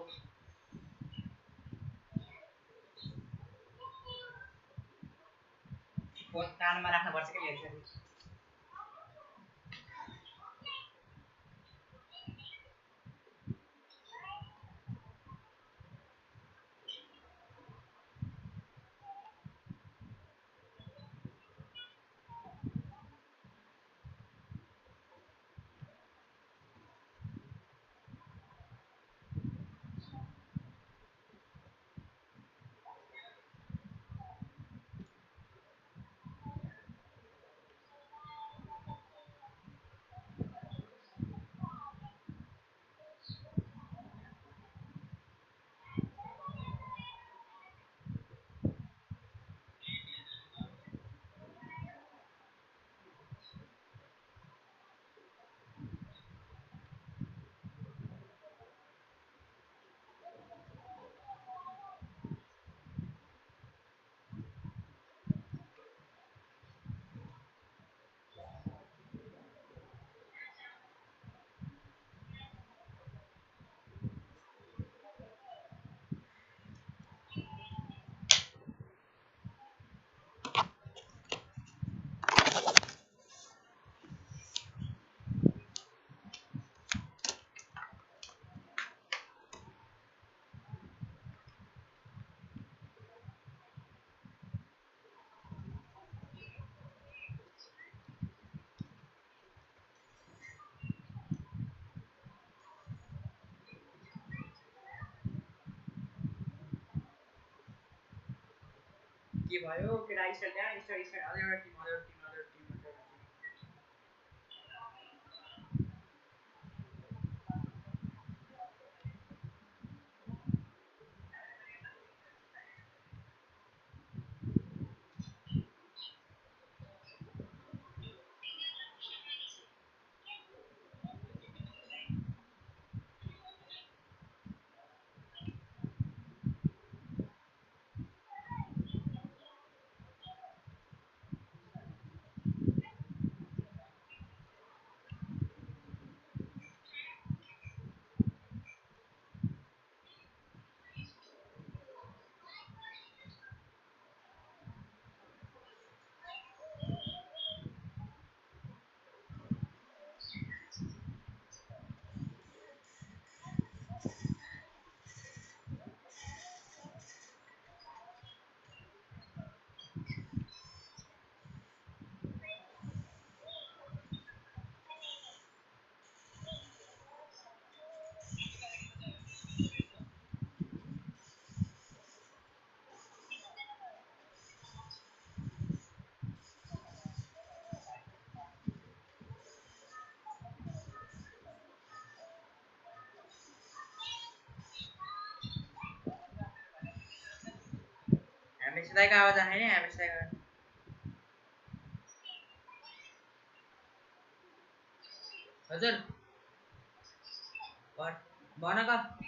फोन कानमा राख्नुपर्छ के हेर्छ के भयो केटा स्टार त्यहाँ स्टार अदर टिम हामीसितैको आवाज आएन हामीसितैको हजुर भन क